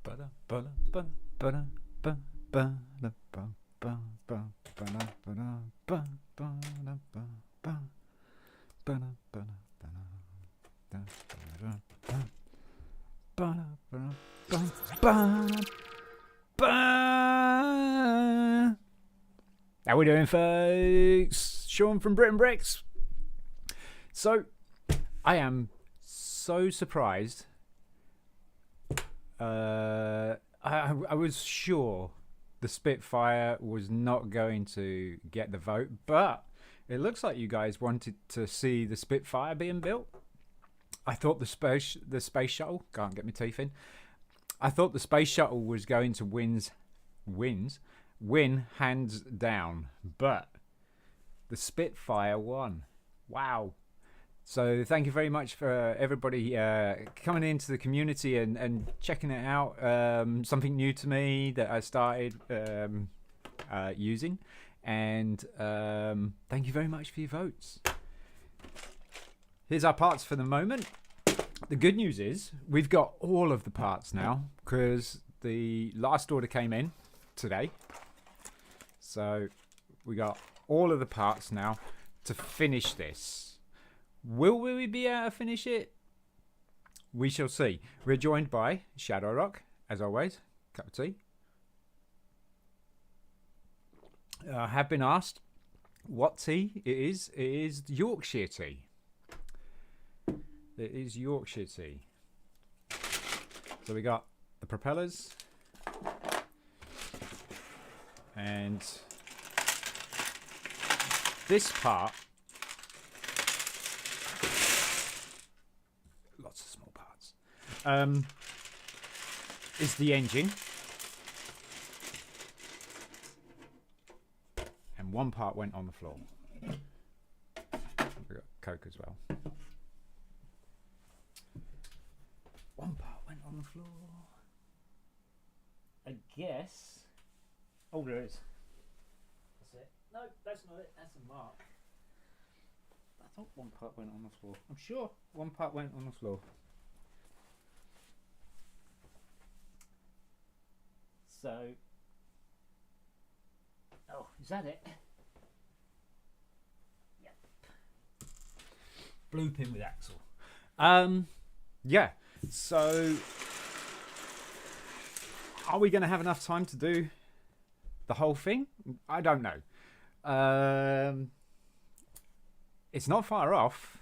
How we doing, folks? Shaun from BRIT'N. So, I am so surprised. I was sure the Spitfire was not going to get the vote, but it looks like you guys wanted to see the Spitfire being built. I thought the space shuttle, can't get my teeth in. I thought the space shuttle was going to win hands down, but the Spitfire won. Wow. So thank you very much for everybody coming into the community and checking it out. Something new to me that I started using. And thank you very much for your votes. Here's our parts for the moment. The good news is we've got all of the parts now because the last order came in today. So we got all of the parts now to finish this. Will we be able to finish it? We shall see. We're joined by Shadow Rock, as always. Cup of tea. I have been asked what tea it is. It is Yorkshire tea. It is Yorkshire tea. So we got the propellers. And this part, lots of small parts, is the engine. And one part went on the floor. We got Coke as well. One part went on the floor. I guess. Oh, there is. That's it. No, that's not it. That's a mark. I thought one part went on the floor. I'm sure one part went on the floor. So. Oh, is that it? Yep. Blue pin with axle. Yeah. So. Are we going to have enough time to do the whole thing? I don't know. It's not far off,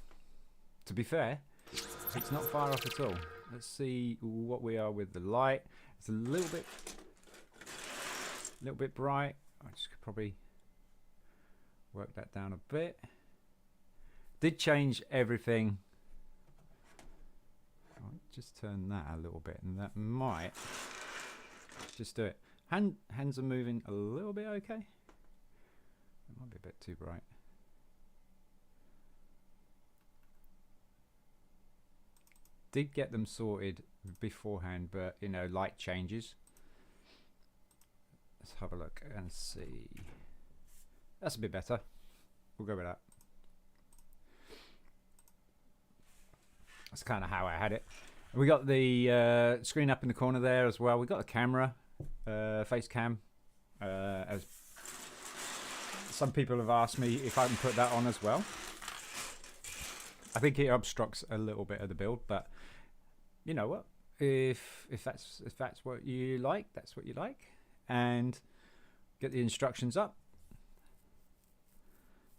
to be fair. It's not far off at all. Let's see what we are with the light. It's a little bit bright. I just could probably work that down a bit. Did change everything. I'll just turn that a little bit, and that might just do it. Hands are moving a little bit okay. It might be a bit too bright. Did get them sorted beforehand, but you know, light changes. Let's have a look and see. That's a bit better. We'll go with that. That's kind of how I had it. We got the screen up in the corner there as well. We got the camera. Face cam, as some people have asked me if I can put that on as well. I think it obstructs a little bit of the build, but you know what? If that's what you like, that's what you like. And get the instructions up.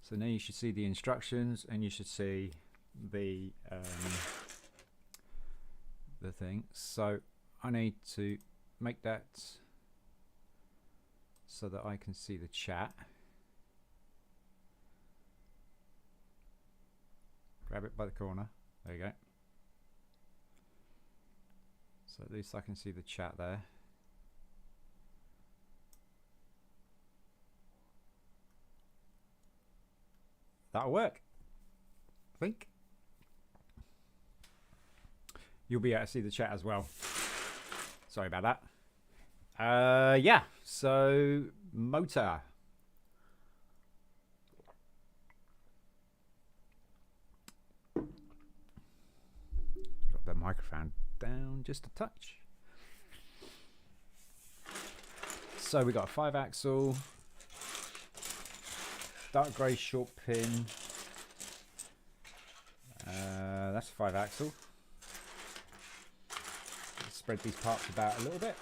So now you should see the instructions, and you should see the thing. So I need to make that so that I can see the chat. Grab it by the corner. There you go. So at least I can see the chat there. That'll work, I think. You'll be able to see the chat as well. Sorry about that. Yeah, so motor. Got the microphone down just a touch. So we got a 5-axle, dark grey short pin. That's a 5-axle. Let's spread these parts about a little bit.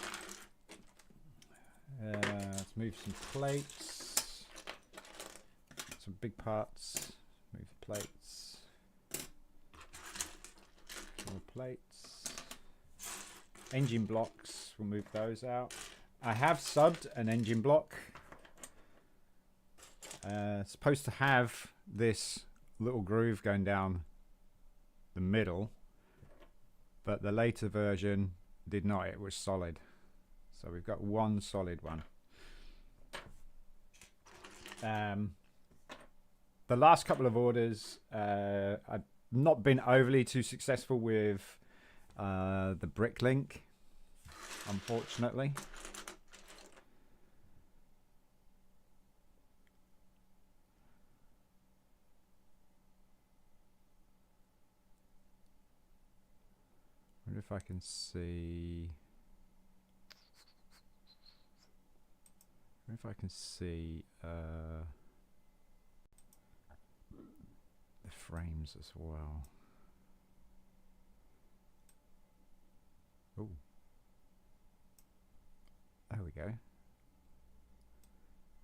Let's move some plates. Some big parts. Move the plates. More plates. Engine blocks. We'll move those out. I have subbed an engine block. Supposed to have this little groove going down the middle, but the later version did not. It was solid. So we've got one solid one. The last couple of orders, I've not been overly too successful with the brick link, unfortunately. I wonder if I can see. If I can see the frames as well. Oh, there we go.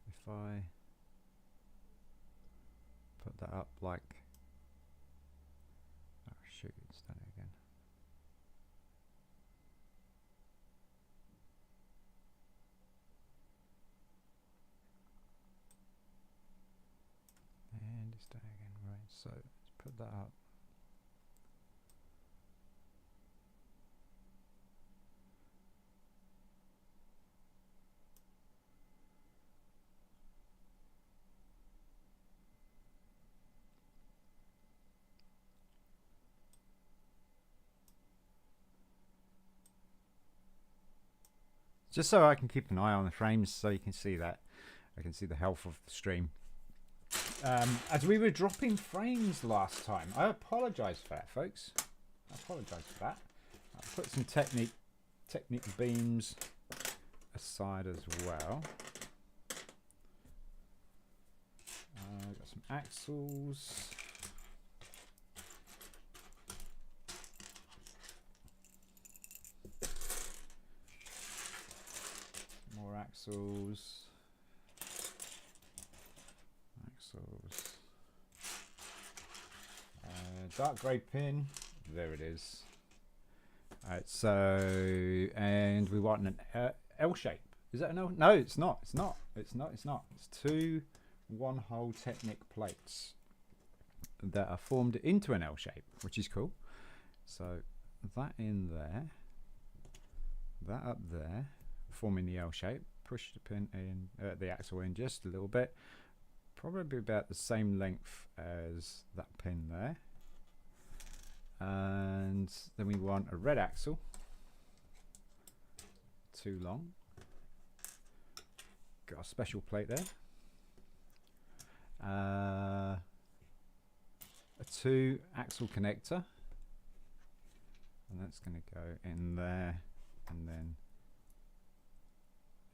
If I put that up like, oh shoot, it's done it again. And it's done again, right, so let's put that up. Just so I can keep an eye on the frames so you can see that. I can see the health of the stream. As we were dropping frames last time, I apologise for that, folks. I apologise for that. I'll put some Technic beams aside as well. Got some axles. More axles. Dark grey pin, there it is. So, and we want an L shape. Is that an L? No, it's not. It's not. It's not. It's not. It's two one-hole Technic plates that are formed into an L shape, which is cool. So that in there, that up there, forming the L shape. Push the pin in, the axle in just a little bit. Probably about the same length as that pin there. And then we want a red axle, too long. Got a special plate there. A 2-axle connector, and that's going to go in there, and then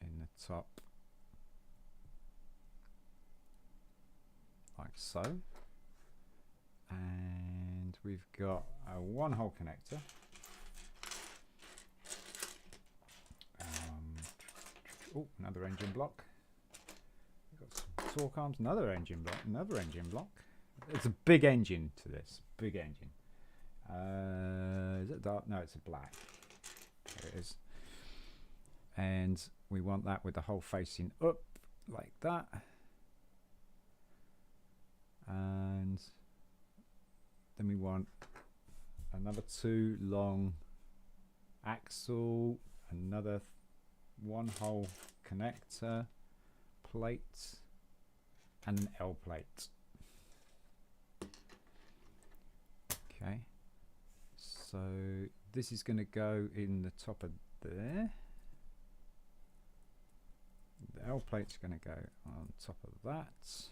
in the top, like so. And we've got a 1-hole connector. Oh, another engine block. We've got some torque arms, another engine block, another engine block. It's a big engine to this, big engine. Is it dark? No, it's a black. There it is. And we want that with the hole facing up like that. And then we want another 2 long axle, another 1-hole connector, plate, and an L plate. Okay, so this is going to go in the top of there. The L plate's going to go on top of that.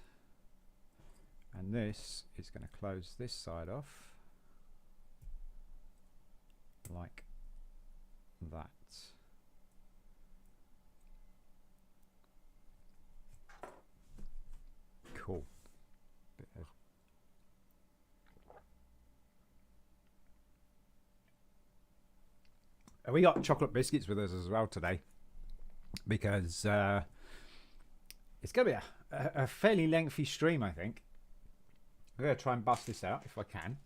And this is going to close this side off like that. cool. We got chocolate biscuits with us as well today because it's going to be a fairly lengthy stream, I think. I'm going to try and bust this out if I can.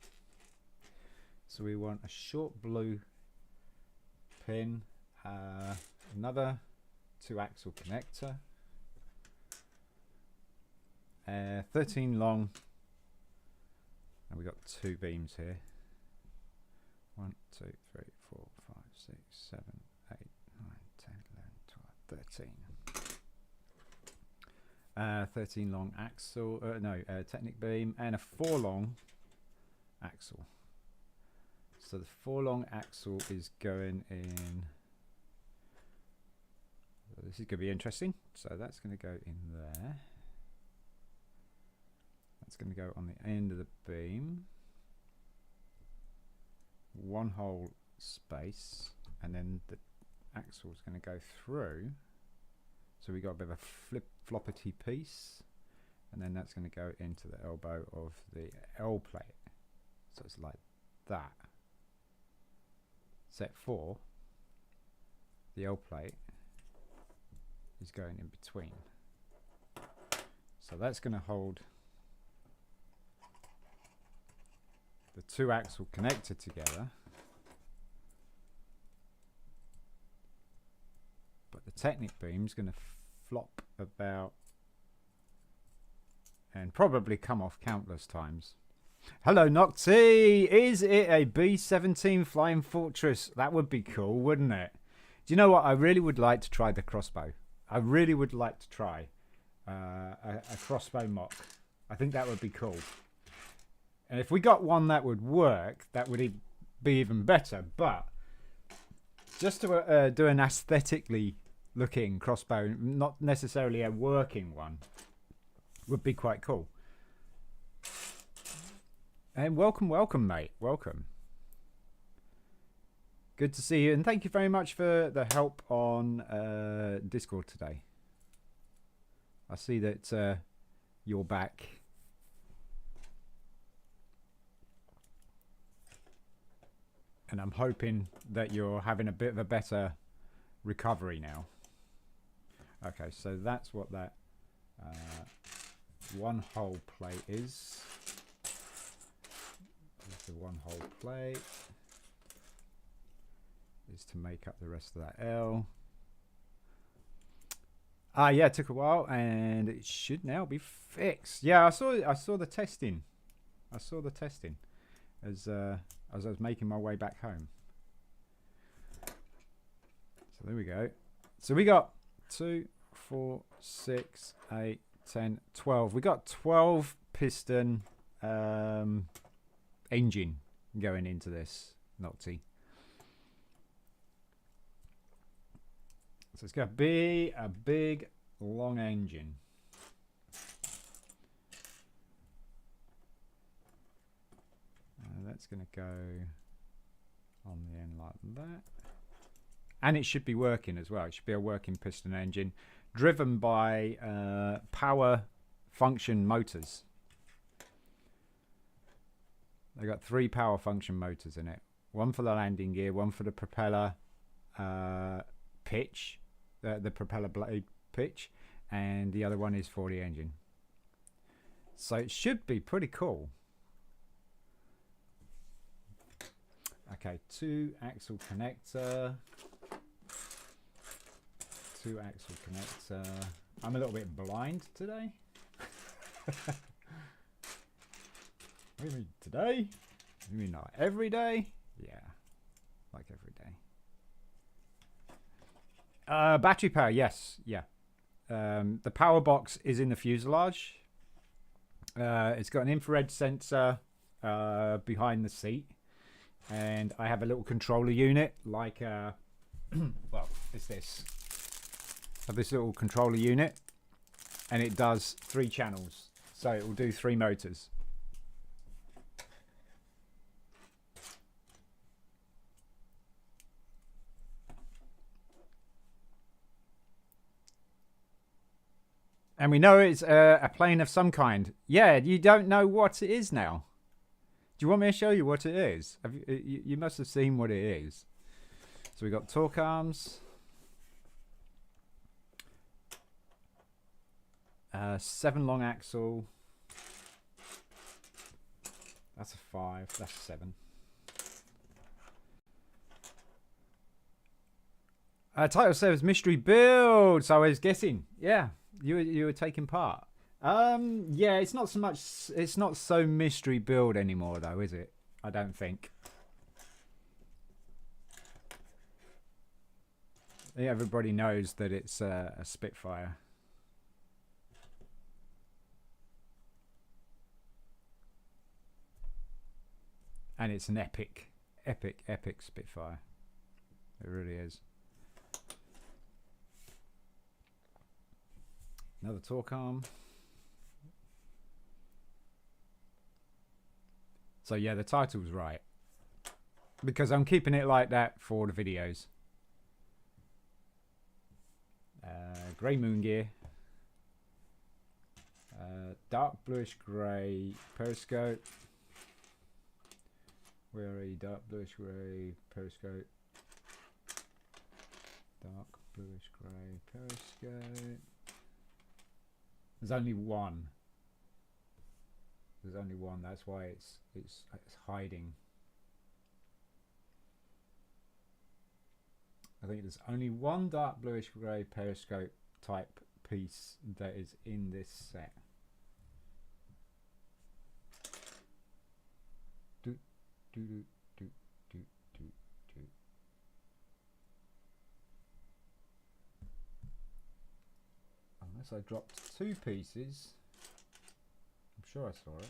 So we want a short blue pin, another 2-axle connector, 13 long, and we've got 2 beams here. 1, 2, 3, 4, 5, 6, 7, 8, 9, 10, 11, 12, 13. 13 long axle, Technic beam, and a 4 long axle. So the 4 long axle is going in. So this is going to be interesting. So that's going to go in there. That's going to go on the end of the beam. 1 whole space, and then the axle is going to go through. So we got a bit of a floppity piece, and then that's going to go into the elbow of the L plate. So it's like that. Set 4, the L plate is going in between. So that's going to hold the 2-axle connector together, but the Technic beam is going to flop about and probably come off countless times. Hello Nocti! Is it a B-17 Flying Fortress? That would be cool, wouldn't it? Do you know what? I really would like to try the crossbow. I really would like to try a crossbow mock. I think that would be cool. And if we got one that would work, that would be even better. But just to do an aesthetically looking crossbow, not necessarily a working one, would be quite cool. And welcome, mate. Welcome. Good to see you, and thank you very much for the help on Discord today. I see that you're back. And I'm hoping that you're having a bit of a better recovery now. Okay, so that's what that 1 whole plate is. The 1 whole plate is to make up the rest of that L. Yeah, it took a while, and it should now be fixed. Yeah, I saw the testing. I saw the testing as I was making my way back home. So there we go. So we got 2, 4, 6, 8, 10, 12. We got 12 piston engine going into this Nocti. So it's going to be a big, long engine. That's going to go on the end like that. And it should be working as well. It should be a working piston engine driven by power function motors. They got 3 power function motors in it. 1 for the landing gear, 1 for the propeller pitch, the propeller blade pitch, and the other one is for the engine. So it should be pretty cool. Okay, 2-axle connector. 2-axle connector. I'm a little bit blind today. What do you mean today? You mean not every day? Yeah, like every day. Battery power, yes, yeah. The power box is in the fuselage. It's got an infrared sensor behind the seat, and I have a little controller unit, like well, it's this. I have this little controller unit, and it does 3 channels, so it will do 3 motors. And we know it's a plane of some kind. Yeah, you don't know what it is now. Do you want me to show you what it is? You must have seen what it is. So we got torque arms. 7 long axle. That's a 5. That's a 7. Title says mystery build. So I was guessing. Yeah, you were taking part. Yeah, it's not so much. It's not so mystery build anymore, though, is it? I don't think. Everybody knows that it's a Spitfire. And it's an epic Spitfire. It really is. Another torque arm. So yeah, the title's right. Because I'm keeping it like that for the videos. Grey moon gear. Dark bluish grey periscope. Where are you? Dark bluish grey periscope. Dark bluish grey periscope. There's only one. There's only one. That's why it's hiding. I think there's only one dark bluish grey periscope type piece that is in this set. Unless I dropped 2 pieces. I'm sure I saw it.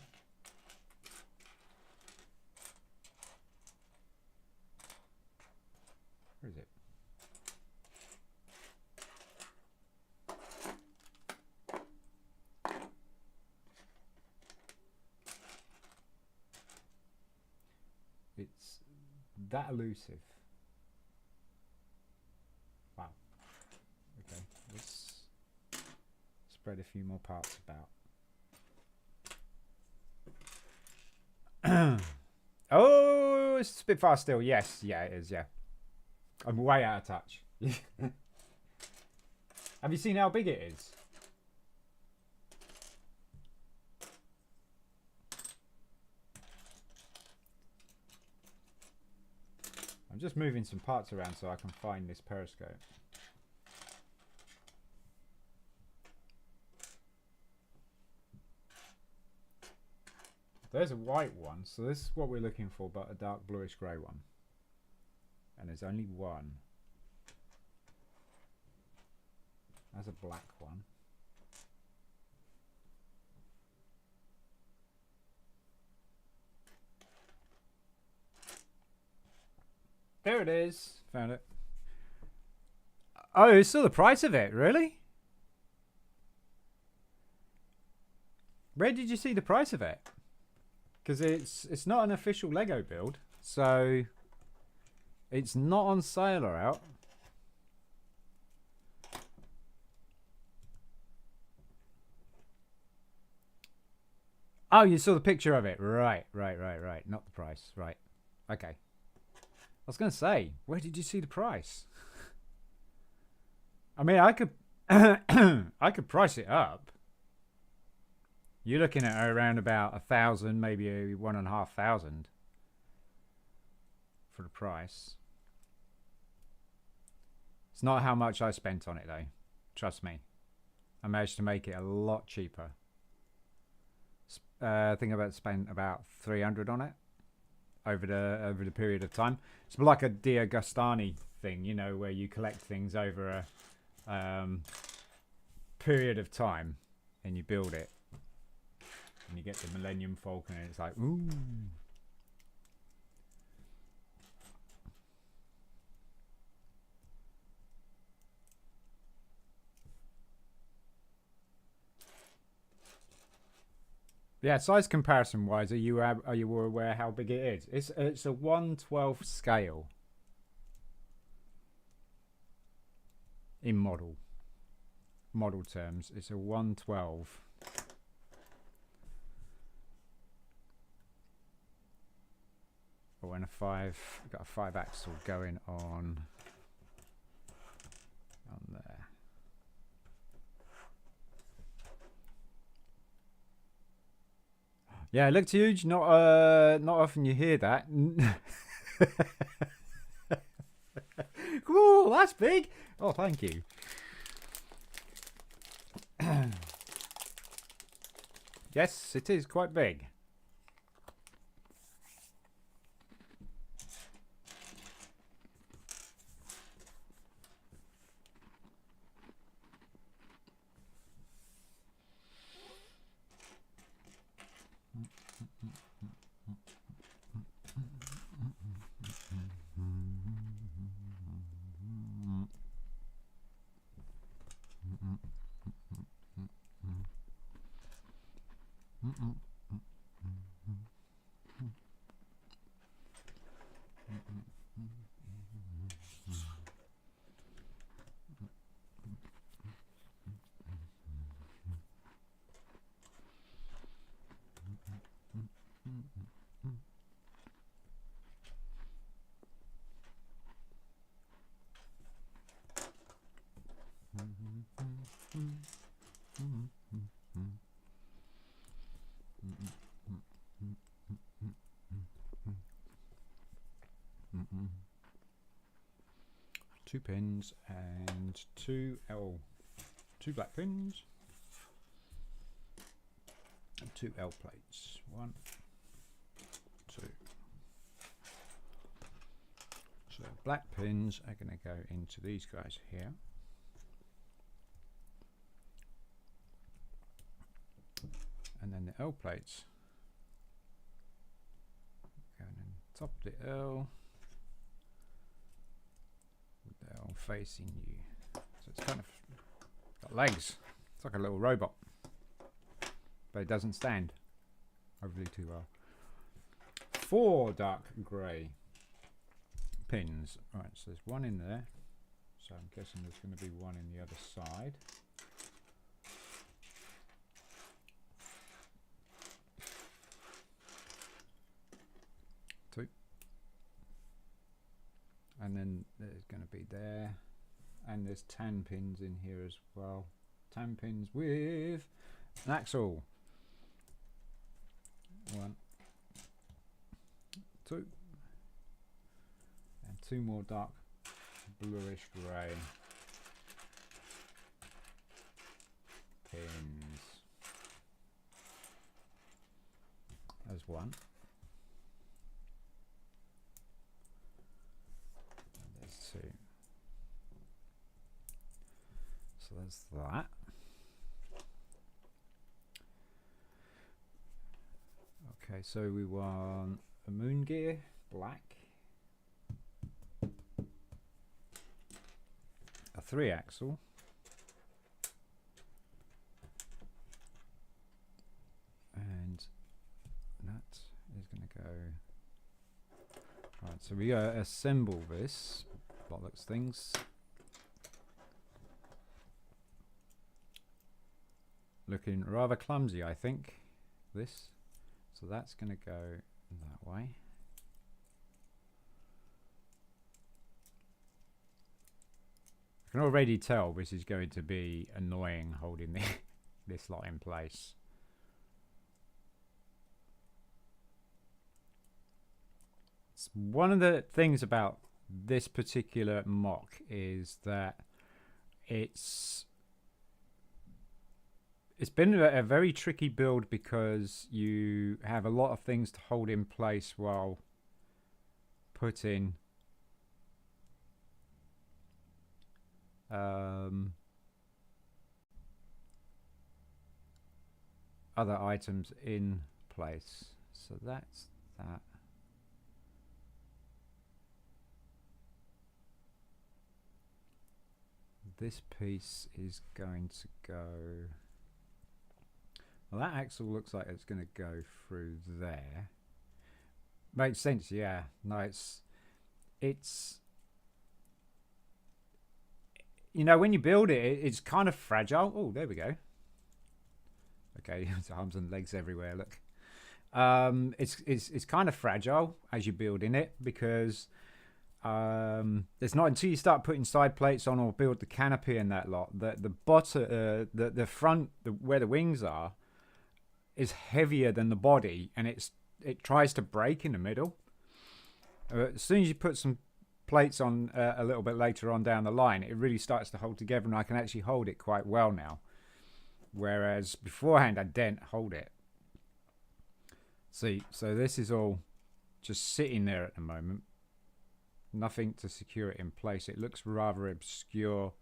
Where is it? It's that elusive. Wow. Okay, let's spread a few more parts about. Oh, it's Spitfire still. Yes, yeah, it is. Yeah, I'm way out of touch. Have you seen how big it is? I'm just moving some parts around so I can find this periscope. There's a white one, so this is what we're looking for, but a dark bluish grey one. And there's only one. There's a black one. There it is. Found it. Oh, it's still the price of it, really? Where did you see the price of it? Because it's not an official Lego build, so it's not on sale or out. Oh, you saw the picture of it. Right. Not the price. Right. Okay. I was going to say, where did you see the price? I mean, I could I could price it up. You're looking at around about 1,000, maybe 1,500 for the price. It's not how much I spent on it though. Trust me. I managed to make it a lot cheaper. I think I spent about 300 on it over the period of time. It's like a Dia Gustani thing, you know, where you collect things over a period of time and you build it. And you get the Millennium Falcon and it's like, ooh. Yeah, size comparison wise, are you aware how big it is? It's a 1/12 scale in model. model terms, it's a 112. Oh, and we've got a 5 axle going on there. Yeah, it looked huge. Not often you hear that. Cool, that's big. Oh, thank you. Yes, it is quite big. Two pins and two black pins and 2 L plates. 1, 2. So black pins are going to go into these guys here. And then the L plates going in top of the L. L facing you. So it's kind of got legs. It's like a little robot. But it doesn't stand overly too well. 4 dark grey pins. Alright, so there's 1 in there. So I'm guessing there's going to be 1 in the other side. And then there's going to be there, and there's tan pins in here as well. Tan pins with an axle. 1, 2, and 2 more dark bluish grey pins. There's 1. So there's that. Okay, so we want a moon gear, black, a 3 axle, and that is going to go. Right, so we gotta assemble this bollocks things. Looking rather clumsy, I think, this. So that's going to go that way. I can already tell this is going to be annoying holding this lot in place. It's one of the things about this particular mock is that it's been a very tricky build because you have a lot of things to hold in place while putting other items in place. So that's that. This piece is going to go. Well, that axle looks like it's going to go through there. Makes sense, yeah. No, you know, when you build it, it's kind of fragile. Oh, there we go. Okay, there's arms and legs everywhere. Look, it's kind of fragile as you're building it because it's not until you start putting side plates on or build the canopy and that lot that the bottom, the front, where the wings are, is heavier than the body, and it tries to break in the middle. As soon as you put some plates on a little bit later on down the line, it really starts to hold together, and I can actually hold it quite well now. Whereas beforehand, I didn't hold it. See, so this is all just sitting there at the moment. Nothing to secure it in place. It looks rather obscure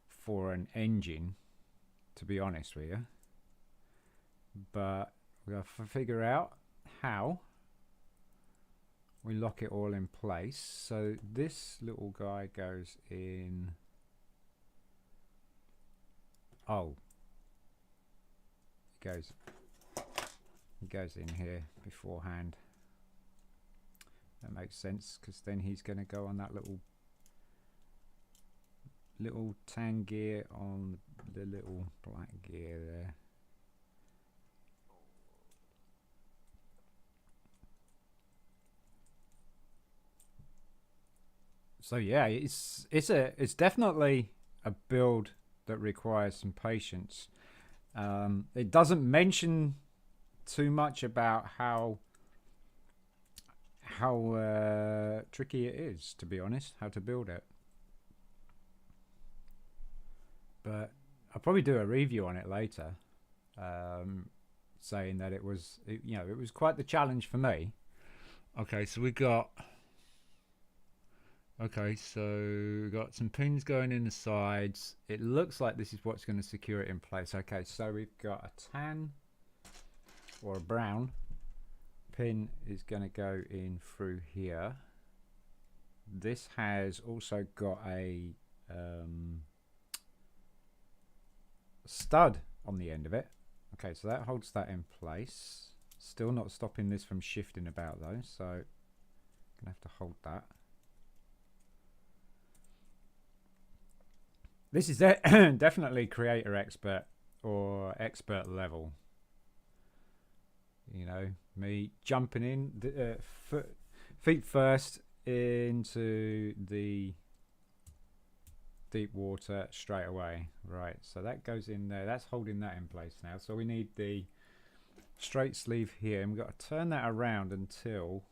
for an engine, to be honest with you. But we have to figure out how we lock it all in place. So this little guy goes in. Oh, he goes in here beforehand. That makes sense, because then he's going to go on that little tan gear on the little black gear there. So yeah, it's definitely a build that requires some patience. It doesn't mention too much about how tricky it is, to be honest, how to build it. But I'll probably do a review on it later, saying that it was quite the challenge for me. Okay, so we got some pins going in the sides. It looks like this is what's going to secure it in place. Okay, so we've got a tan or a brown pin is going to go in through here. This has also got a stud on the end of it. Okay, so that holds that in place. Still not stopping this from shifting about though, so I'm gonna have to hold that. This is definitely creator expert or expert level. You know, me jumping in feet first into the deep water straight away. Right, so that goes in there. That's holding that in place now. So we need the straight sleeve here, and we've got to turn that around until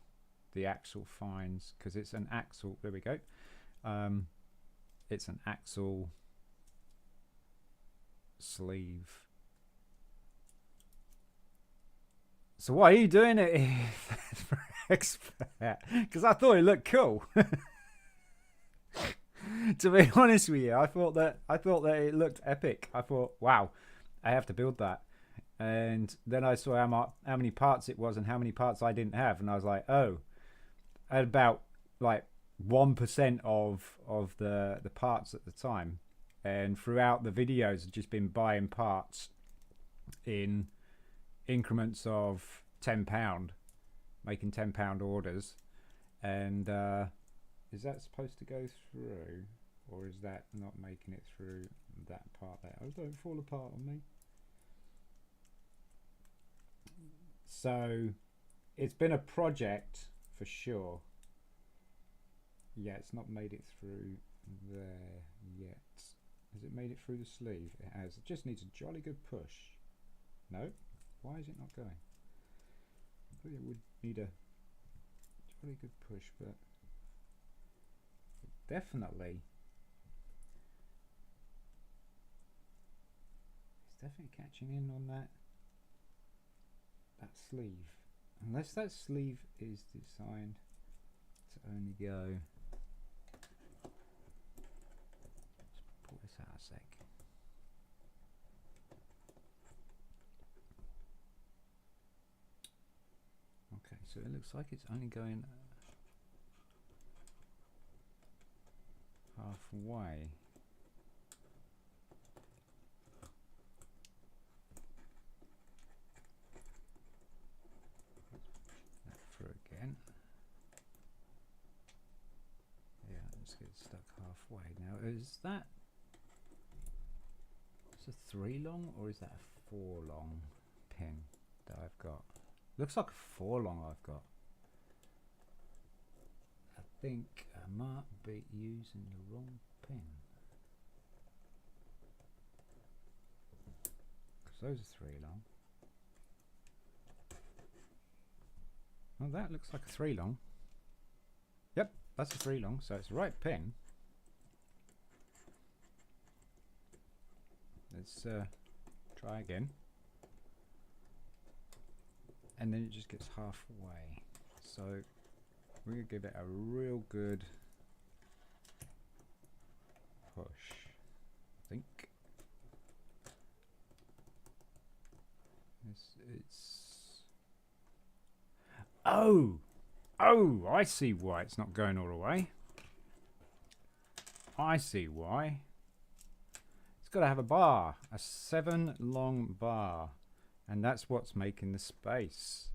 the axle finds, because it's an axle. There we go. It's an axle sleeve. So why are you doing it for expert? Because I thought it looked cool. To be honest with you, I thought that it looked epic. I thought, wow, I have to build that. And then I saw how many parts it was and how many parts I didn't have, and I was like, oh, I had about like 1% of the parts at the time. And throughout the videos, I've just been buying parts in increments of £10, making £10 orders. And is that supposed to go through, or is that not making it through that part there? Oh, don't fall apart on me. So it's been a project for sure. Yeah, it's not made it through there yet. Has it made it through the sleeve? It has. It just needs a jolly good push. No? Why is it not going? I thought it would need a jolly good push, but definitely it's definitely catching in on that sleeve, unless that sleeve is designed to only go. Let's pull this out a sec. Okay, so it looks like it's only going halfway. That through again. Yeah, let's get stuck halfway. Now, is that a 3 long or is that a 4 long pin that I've got? Looks like a 4 long I've got. I think I might be using the wrong pin. Because those are 3 long. Well, that looks like a 3 long. Yep, that's a 3 long, so it's the right pin. Let's try again. And then it just gets halfway. So we're going to give it a real good push, I think. It's oh, I see why it's not going all the way. I see why. It's got to have a bar, a 7 long bar, and that's what's making the space.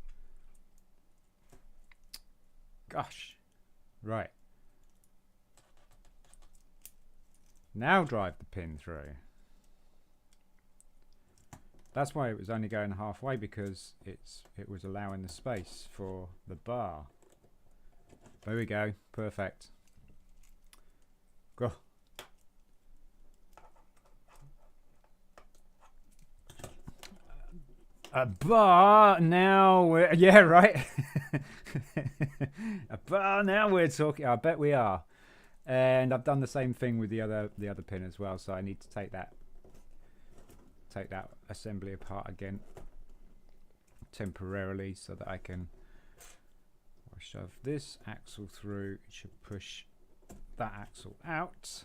Gosh. Right. Now drive the pin through. That's why it was only going halfway, because it was allowing the space for the bar. There we go. Perfect. Go. A bar now we're, yeah, right. A bar now we're talking. I bet we are. And I've done the same thing with the other pin as well, so I need to take that assembly apart again temporarily so that I can shove this axle through. It should push that axle out.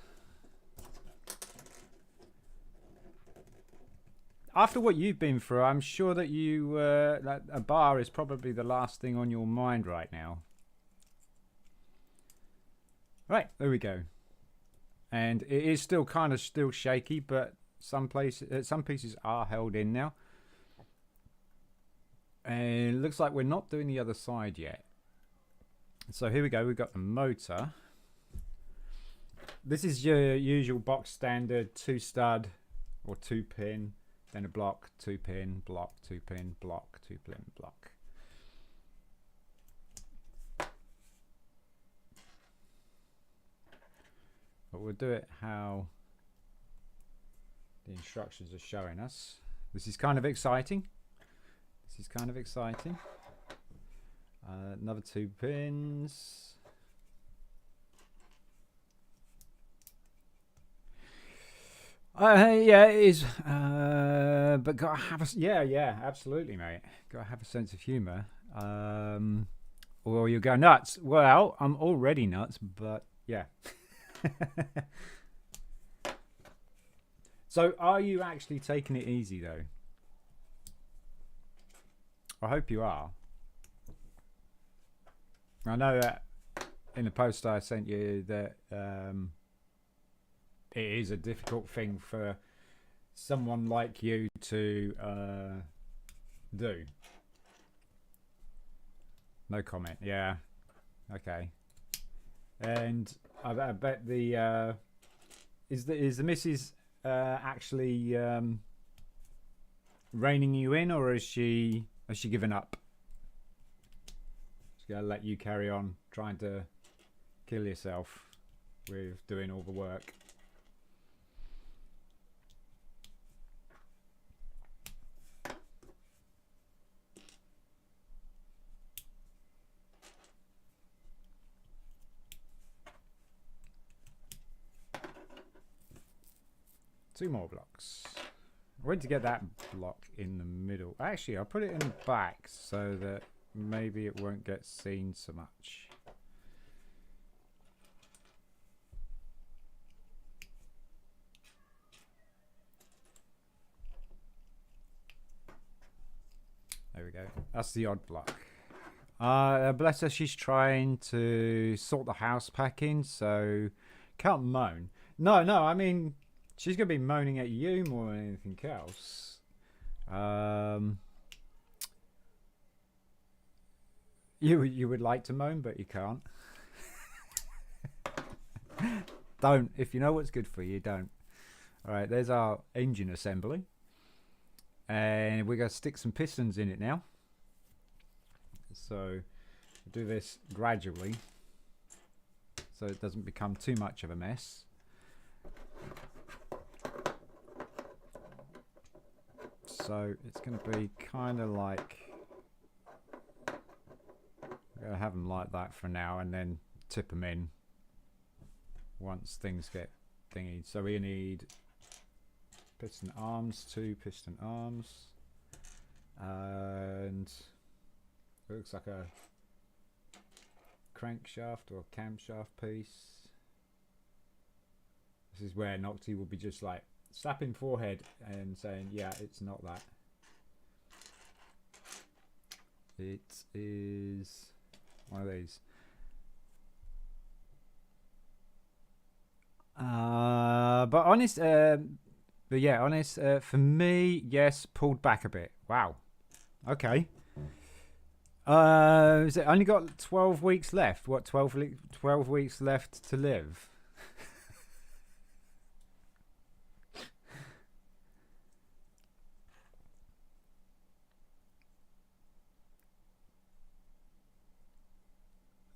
After what you've been through, I'm sure that that a bar is probably the last thing on your mind right now. Right, there we go. And it is still kind of shaky, but some pieces are held in now. And it looks like we're not doing the other side yet. So here we go. We've got the motor. This is your usual box standard 2 stud or 2 pin. Then a block, 2 pin, block, 2 pin, block, 2 pin, block. But we'll do it how the instructions are showing us. This is kind of exciting. This is kind of exciting. Another 2 pins. Yeah, it is. But gotta have a yeah, absolutely, mate. Gotta have a sense of humour. Or you go nuts. Well, I'm already nuts, but yeah. So, are you actually taking it easy though? I hope you are. I know that in the post I sent you that it is a difficult thing for someone like you to do. No comment. Yeah. Okay. And I bet the is the missus actually reining you in, or has she given up? She's gonna let you carry on trying to kill yourself with doing all the work. Two more blocks. I went to get that block in the middle. Actually, I'll put it in the back so that maybe it won't get seen so much. There we go. That's the odd block. Bless her, she's trying to sort the house packing, so can't moan. No, I mean, she's going to be moaning at you more than anything else. You would like to moan, but you can't. Don't. If you know what's good for you, don't. All right, there's our engine assembly. And we're going to stick some pistons in it now. So do this gradually so it doesn't become too much of a mess. So it's going to be kind of like, we're going to have them like that for now and then tip them in once things get thingy. So we need piston arms, 2 piston arms, and it looks like a crankshaft or camshaft piece. This is where Nocti will be just like slapping forehead and saying, yeah, it's not that. It is one of these. But yeah, honest, for me, yes, pulled back a bit. Wow. Okay. Is it only got 12 weeks left? What, 12 weeks left to live?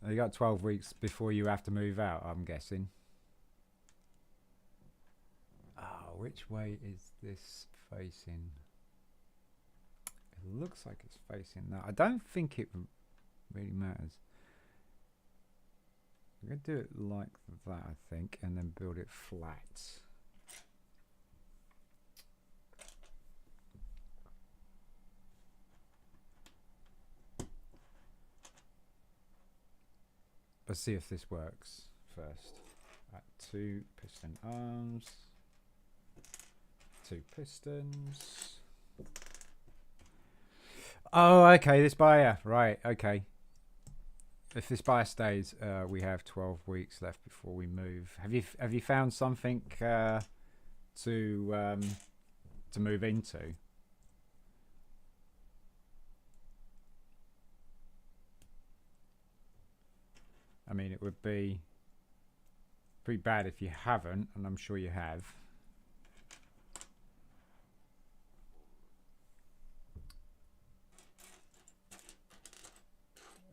You got 12 weeks before you have to move out, I'm guessing. Oh, which way is this facing? It looks like it's facing that. I don't think it really matters. I'm going to do it like that, I think, and then build it flat. Let's see if this works first. 2 piston arms, 2 pistons. Oh, okay, this bias, right, okay. If this bias stays, we have 12 weeks left before we move. Have you found something to move into? I mean, it would be pretty bad if you haven't, and I'm sure you have.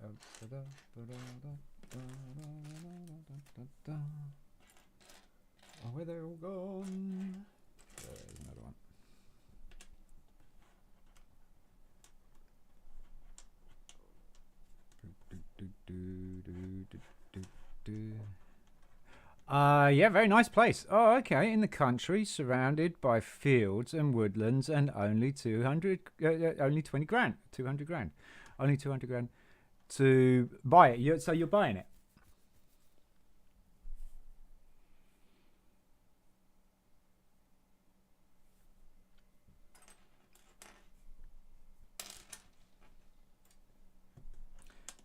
Oh, where they're all gone. There's another one. Yeah, very nice place. Oh, okay, in the country, surrounded by fields and woodlands, and only 20 grand, 200 grand, only 200 grand to buy it. So you're buying it.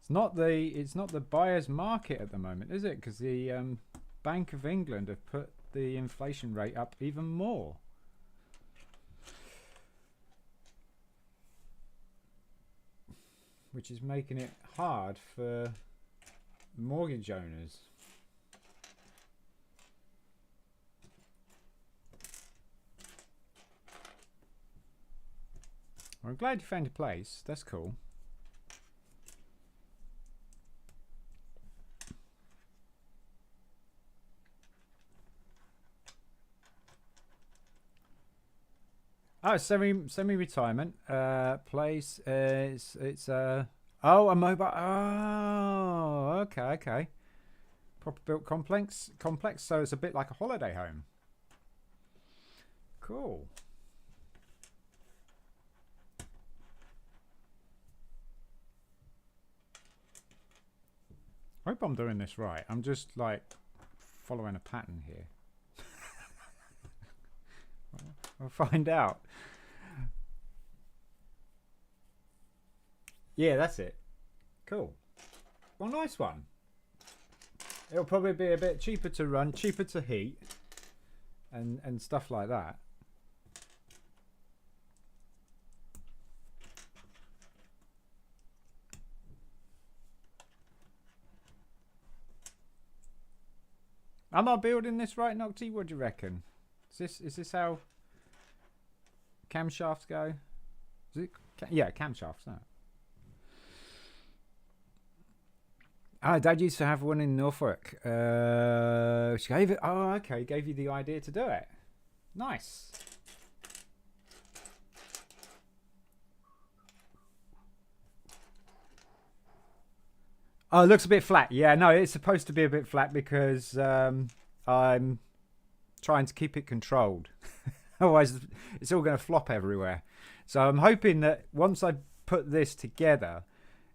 It's not the buyer's market at the moment, is it? Because the Bank of England have put the inflation rate up even more. Which is making it hard for mortgage owners. Well, I'm glad you found a place. That's cool. Oh, semi-retirement place. It's a mobile. Oh, okay. Proper built complex. So it's a bit like a holiday home. Cool. I hope I'm doing this right. I'm just like following a pattern here. I'll find out. Yeah, that's it. Cool. Well, nice one. It'll probably be a bit cheaper to run, cheaper to heat, and stuff like that. Am I building this right, Nocti? What do you reckon? Is this how camshafts go? Is it? Yeah, camshafts. No. Dad used to have one in Norfolk. She gave it. Oh, okay. Gave you the idea to do it. Nice. Oh, it looks a bit flat. Yeah, no, it's supposed to be a bit flat because I'm trying to keep it controlled. Otherwise, it's all going to flop everywhere. So I'm hoping that once I put this together,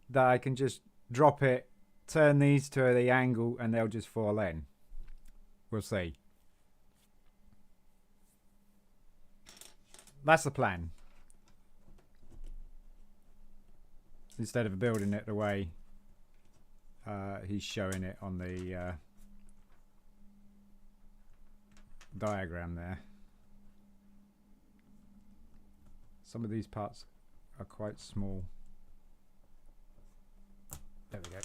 that I can just drop it, turn these to the angle, and they'll just fall in. We'll see. That's the plan. Instead of building it the way he's showing it on the diagram there. Some of these parts are quite small. There we go.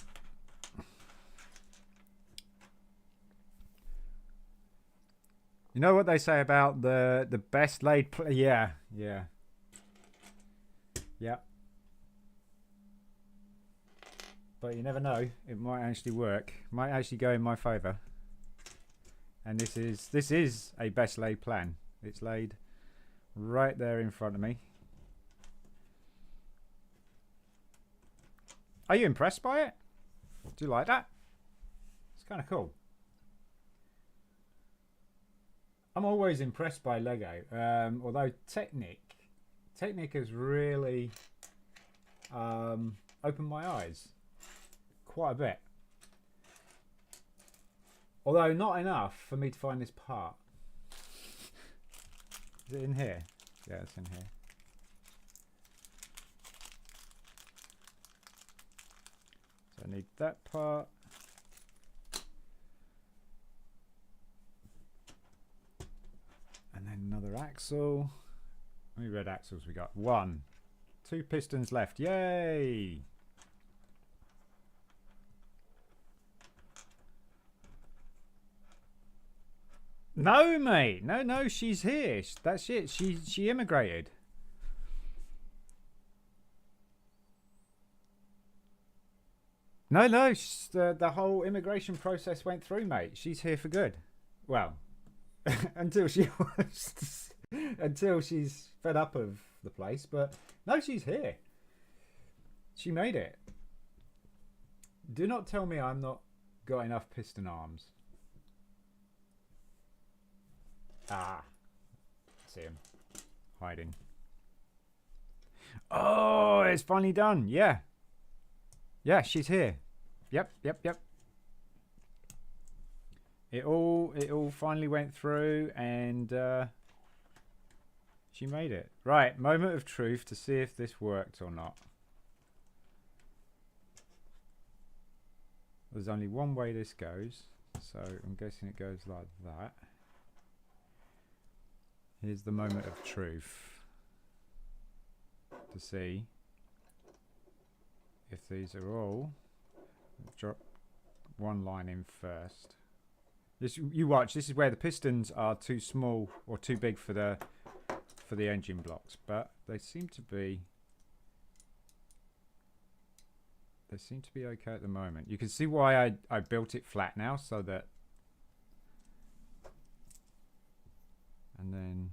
You know what they say about the best laid yeah. But you never know, it might actually work. Might actually go in my favour. And this is a best laid plan. It's laid right there in front of me. Are you impressed by it? Do you like that? It's kind of cool. I'm always impressed by Lego, although Technic has really opened my eyes quite a bit. Although not enough for me to find this part. Is it in here? Yeah, it's in here. So I need that part. And then another axle. How many red axles we got? 1. 2 pistons left. Yay! No, mate. No, she's here. That's it. She immigrated. No, the whole immigration process went through, mate. She's here for good. Well, until she's fed up of the place, but no, she's here. She made it. Do not tell me I'm not got enough piston arms. Ah, see him hiding. Oh, it's finally done. Yeah, she's here. Yep. It all finally went through, and she made it. Right, moment of truth to see if this worked or not. There's only one way this goes, so I'm guessing it goes like that. Here's the moment of truth to see if these are all. Drop one line in first. You watch. This is where the pistons are too small or too big for the engine blocks, but they seem to be. They seem to be okay at the moment. You can see why I built it flat now, so that. And then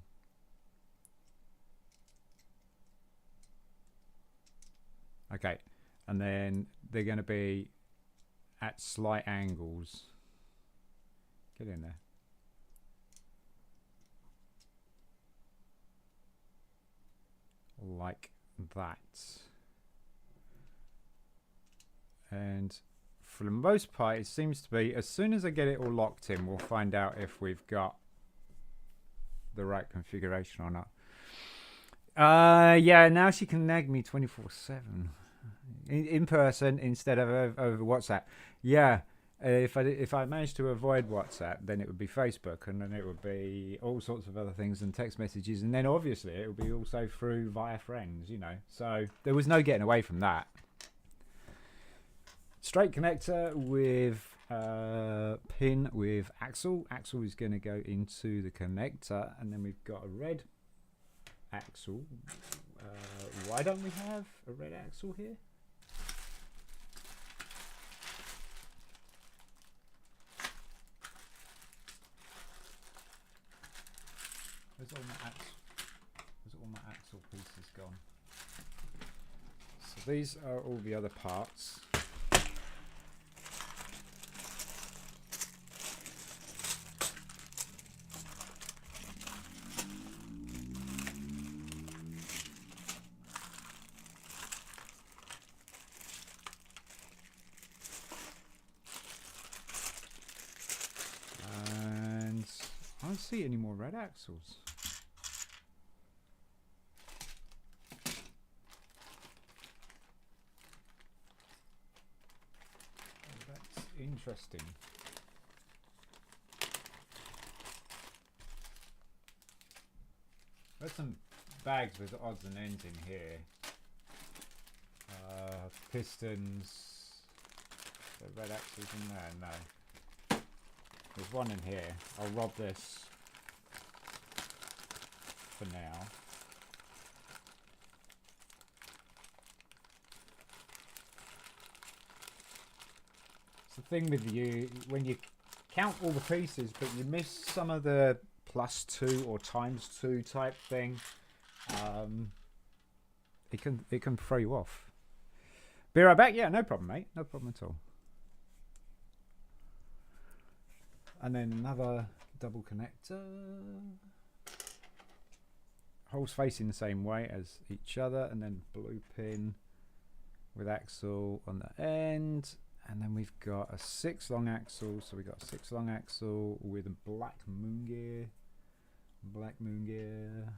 okay, and then they're going to be at slight angles. Get in there. Like that. And for the most part, it seems to be, as soon as I get it all locked in, we'll find out if we've got the right configuration or not. Yeah, now she can nag me 24/7 in person instead of over WhatsApp. Yeah, if I managed to avoid WhatsApp, then it would be Facebook, and then it would be all sorts of other things and text messages, and then obviously it would be also through via friends, you know. So there was no getting away from that. Straight connector with pin with axle. Axle is going to go into the connector, and then we've got a red axle. Why don't we have a red axle here? Where's all my axle pieces gone? So these are all the other parts. And I don't see any more red axles. Interesting. There's some bags with odds and ends in here. Pistons. The red axles in there? No. There's one in here. I'll rob this for now. It's the thing with you, when you count all the pieces, but you miss some of the +2 or ×2 type thing, it can throw you off. Be right back. Yeah, no problem, mate. No problem at all. And then another double connector. Holes facing the same way as each other, and then blue pin with axle on the end. And then we've got a 6 long axle. So we've got a 6 long axle with a black moon gear. Black moon gear.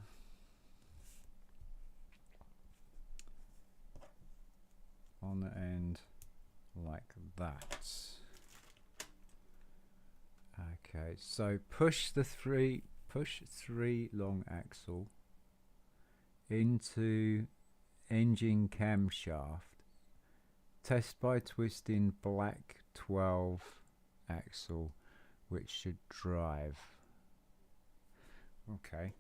On the end like that. Okay, so push 3 long axle into engine camshaft. Test by twisting black 12 axle, which should drive. Okay.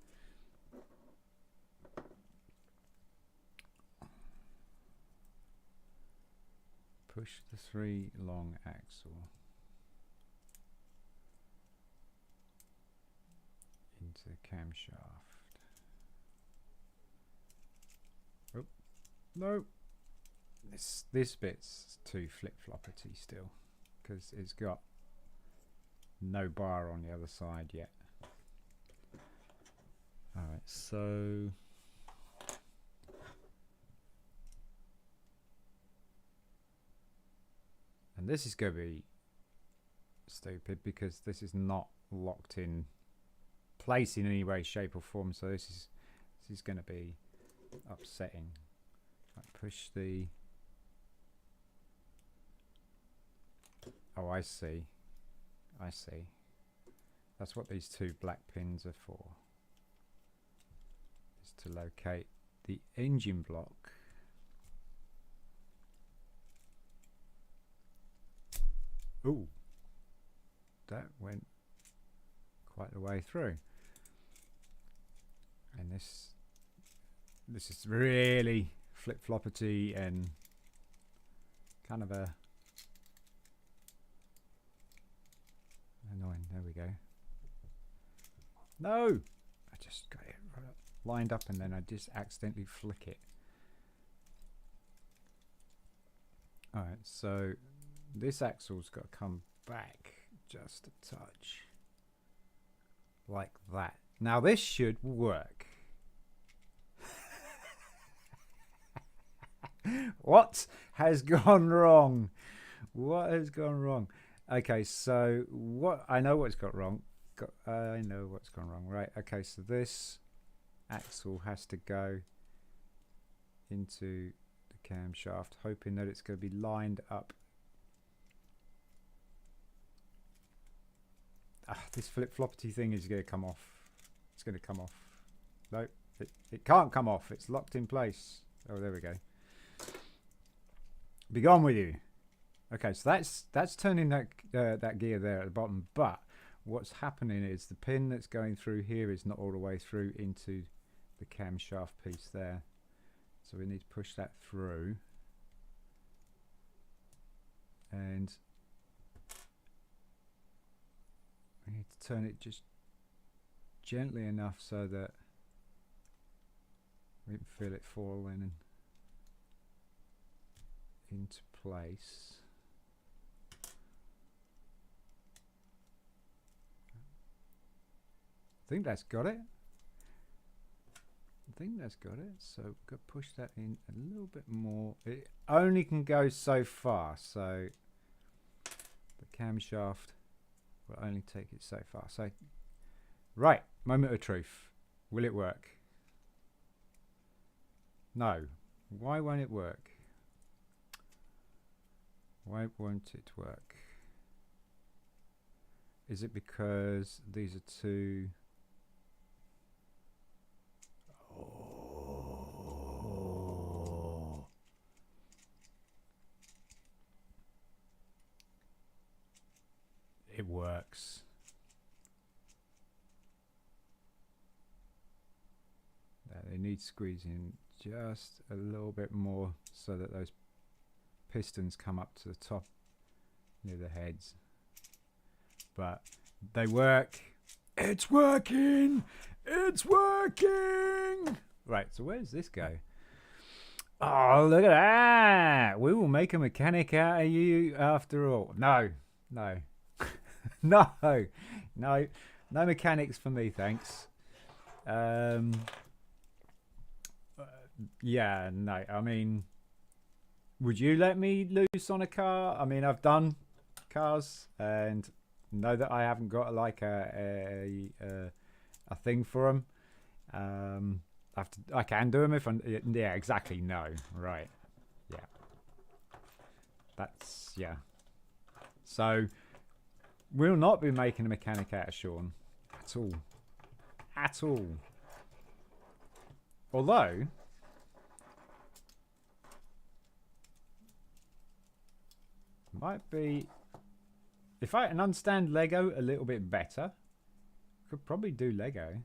Push the 3 long axle into the camshaft. Oh, no. This bit's too flip-floppity still, because it's got no bar on the other side yet. Alright, so and this is going to be stupid because this is not locked in place in any way, shape or form, so this is going to be upsetting. Right, push the... Oh, I see. I see. That's what these 2 black pins are for. Is to locate the engine block. Ooh. That went quite the way through. And this is really flip-floppity and kind of a annoying. There we go. No! I just got it lined up and then I just accidentally flick it. Alright, so this axle's got to come back just a touch. Like that. Now this should work. What has gone wrong? What has gone wrong? Okay, so I know what's got wrong. I know what's gone wrong. Right. Okay, so this axle has to go into the camshaft, hoping that it's going to be lined up. This flip-floppity thing is going to come off. It's going to come off. No, it can't come off. It's locked in place. Oh, there we go. Be gone with you. Okay, so that's turning that gear there at the bottom, but what's happening is the pin that's going through here is not all the way through into the camshaft piece there. So we need to push that through. And we need to turn it just gently enough so that we can feel it falling into place. I think that's got it. So we've got to push that in a little bit more. It only can go so far, so the camshaft will only take it so far. So, right, moment of truth. Will it work? No. Why won't it work? Why won't it work? Is it because these are too... Oh. It works. They need squeezing just a little bit more so that those pistons come up to the top near the heads. But they work. It's working! It's working! Right, so where does this go? Oh, look at that! We will make a mechanic out of you after all. No. No. No. No. No mechanics for me, thanks. Yeah, no. I mean, would you let me loose on a car? I mean, I've done cars and know that I haven't got like a thing for them. I can do them if I'm... Yeah, exactly. No. Right. Yeah. That's... Yeah. So, we'll not be making a mechanic out of Shaun. At all. At all. Although... Might be... If I can understand Lego a little bit better, could probably do Lego.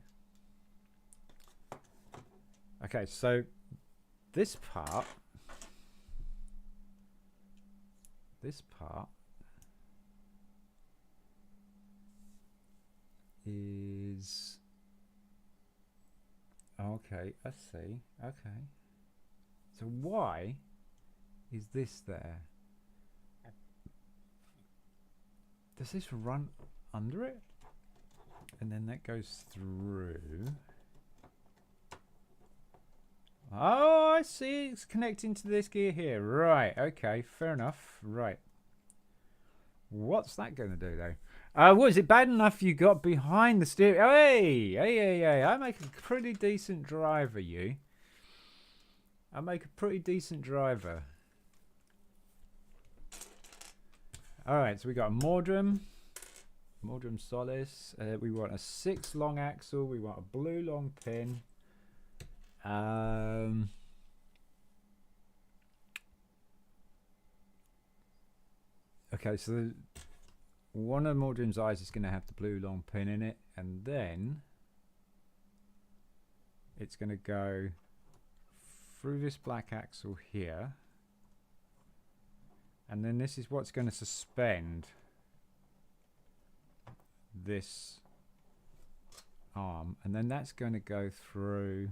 Okay, so this part is... Okay, I see. Okay. So why is this there? Does this run under it? And then that goes through. Oh, I see. It's connecting to this gear here. Right. Okay. Fair enough. Right. What's that going to do, though? What is it bad enough you got behind the steering? Hey! Hey! I make a pretty decent driver, you. I make a pretty decent driver. Alright, so we got a Mordrum Solace. We want a 6 long axle. We want a blue long pin. Okay, so one of Mordrum's eyes is going to have the blue long pin in it, and then it's going to go through this black axle here. And then this is what's going to suspend this arm. And then that's going to go through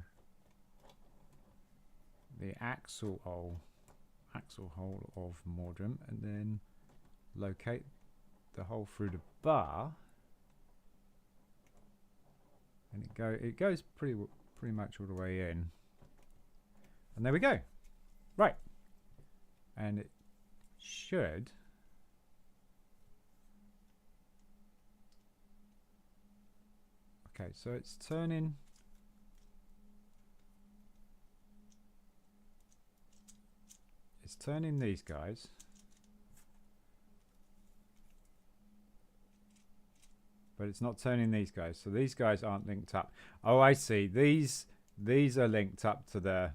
the axle hole of Mordrum, and then locate the hole through the bar. And it goes pretty much all the way in. And there we go. Right. And it should okay, so it's turning these guys, but it's not turning these guys, so these guys aren't linked up. Oh, I see. These are linked up to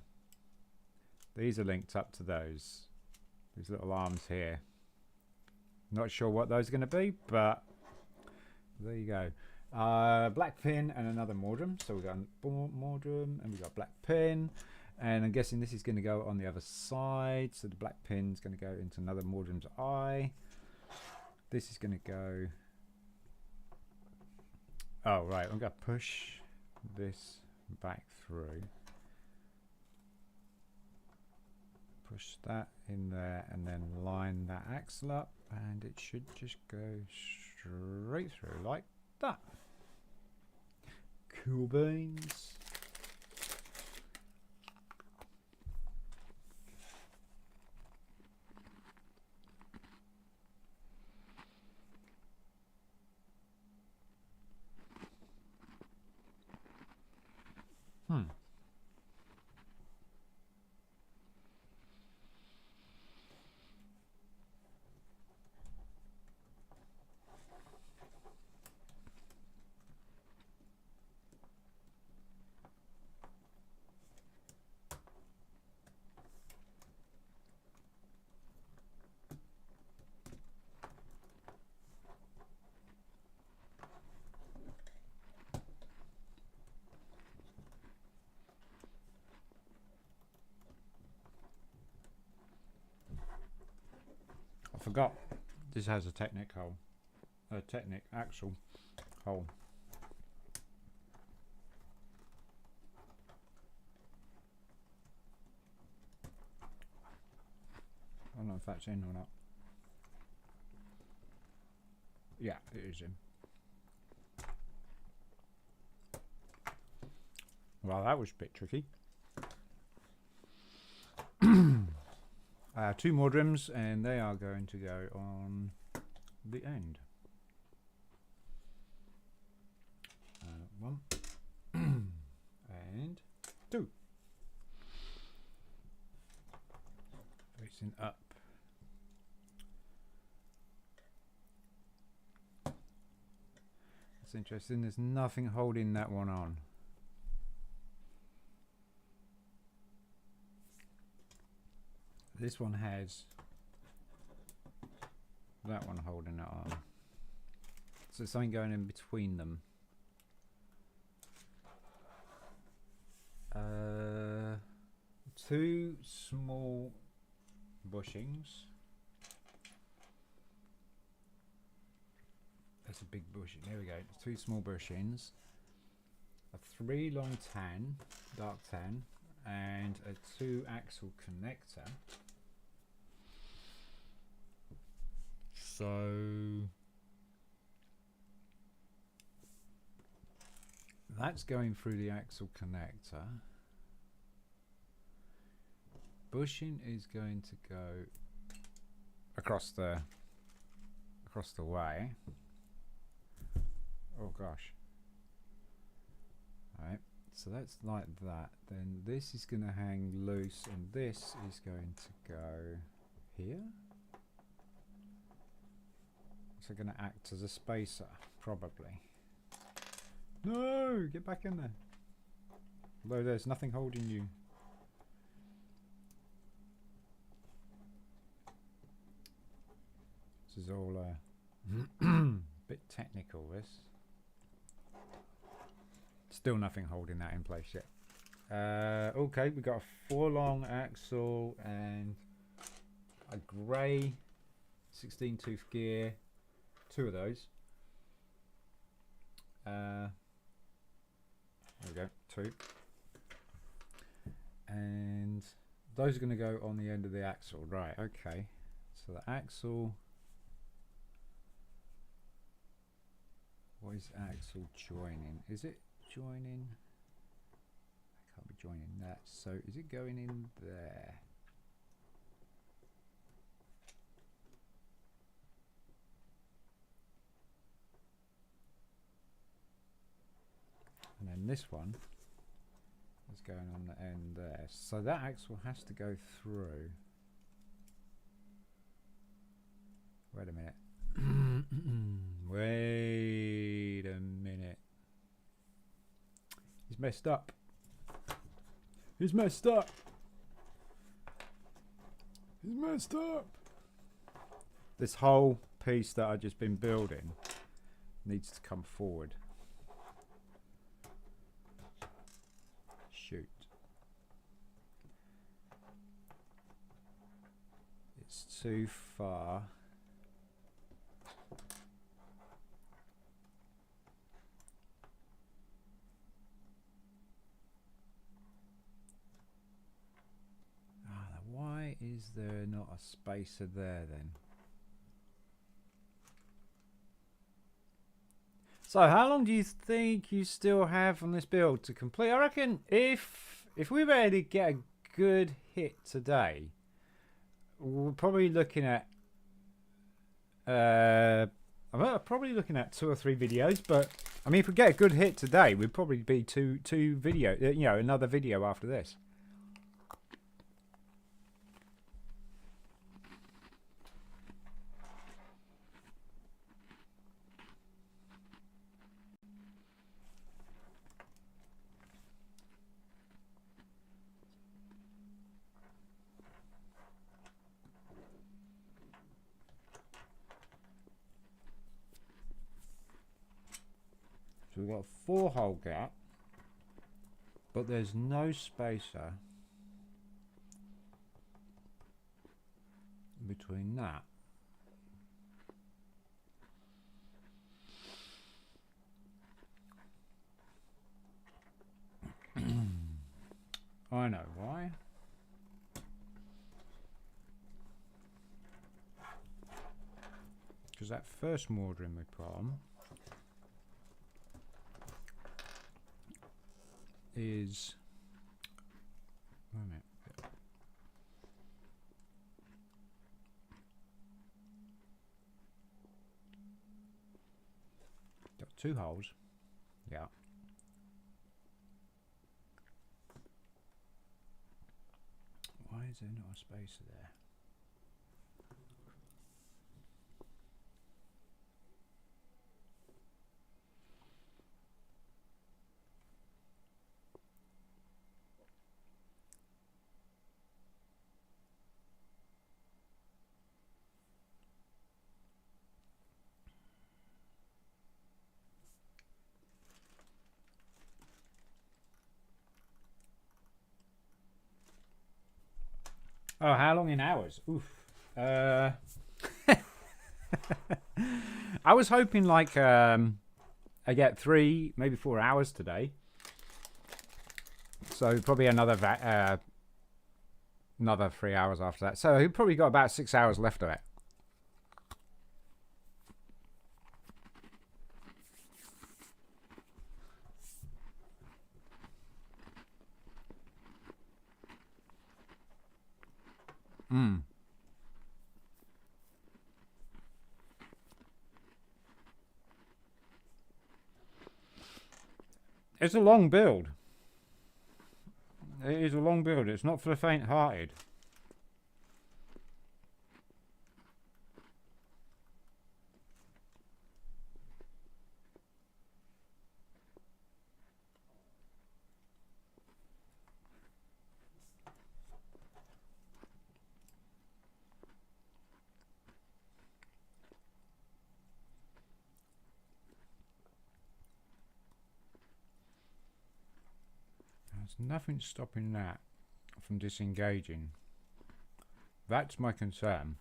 these are linked up to those little arms here. Not sure what those are going to be, but there you go. Black pin and another Mordrum. So we've got Mordrum and we've got black pin. And I'm guessing this is going to go on the other side. So the black pin's going to go into another Mordrum's eye. This is going to go... Oh, right. I'm going to push this back through. Push that in there and then line that axle up. And it should just go straight through like that. Cool beans. I forgot this has a Technic hole, a Technic axle hole. I don't know if that's in or not. Yeah, it is in. Well, that was a bit tricky. 2 more Mordrums, and they are going to go on the end. 1 and 2. Facing up. That's interesting. There's nothing holding that one on. This one has that one holding it on. So something going in between them. 2 small bushings. That's a big bushing. There we go. 2 small bushings. A 3 long tan, dark tan, and a 2 axle connector. So that's going through the axle connector. Bushing is going to go across the way. Oh gosh. Alright, so that's like that. Then this is going to hang loose and this is going to go here. So going to act as a spacer, probably. No, get back in there. Although there's nothing holding you. This is all a bit technical, this. Still nothing holding that in place yet. Okay, we've got a 4 long axle and a grey 16 tooth gear. 2 of those. There we go, 2. And those are going to go on the end of the axle. Right, okay. So the axle... What is axle joining? Is it joining? I can't be joining that. So is it going in there? And then this one is going on the end there. So that axle has to go through. Wait a minute. Wait a minute. He's messed up. He's messed up. He's messed up. This whole piece that I've just been building needs to come forward. Shoot. It's too far. Why is there not a spacer there then? So how long do you think you still have on this build to complete? I reckon if we were to get a good hit today, we're probably looking at I'm probably looking at 2 or 3 videos. But I mean, if we get a good hit today, we'd probably be two video, you know, another video after this. So we've got a 4-hole gap, but there's no spacer between that. I know why. Because that first moordering we put on is, wait a minute, got 2 holes, yeah. Why is there not a spacer there? Oh, how long in hours? Oof. I was hoping like I get 3, maybe 4 hours today. So probably another 3 hours after that. So we probably got about 6 hours left of it. It's a long build. It is a long build. It's not for the faint-hearted. There's nothing stopping that from disengaging. That's my concern.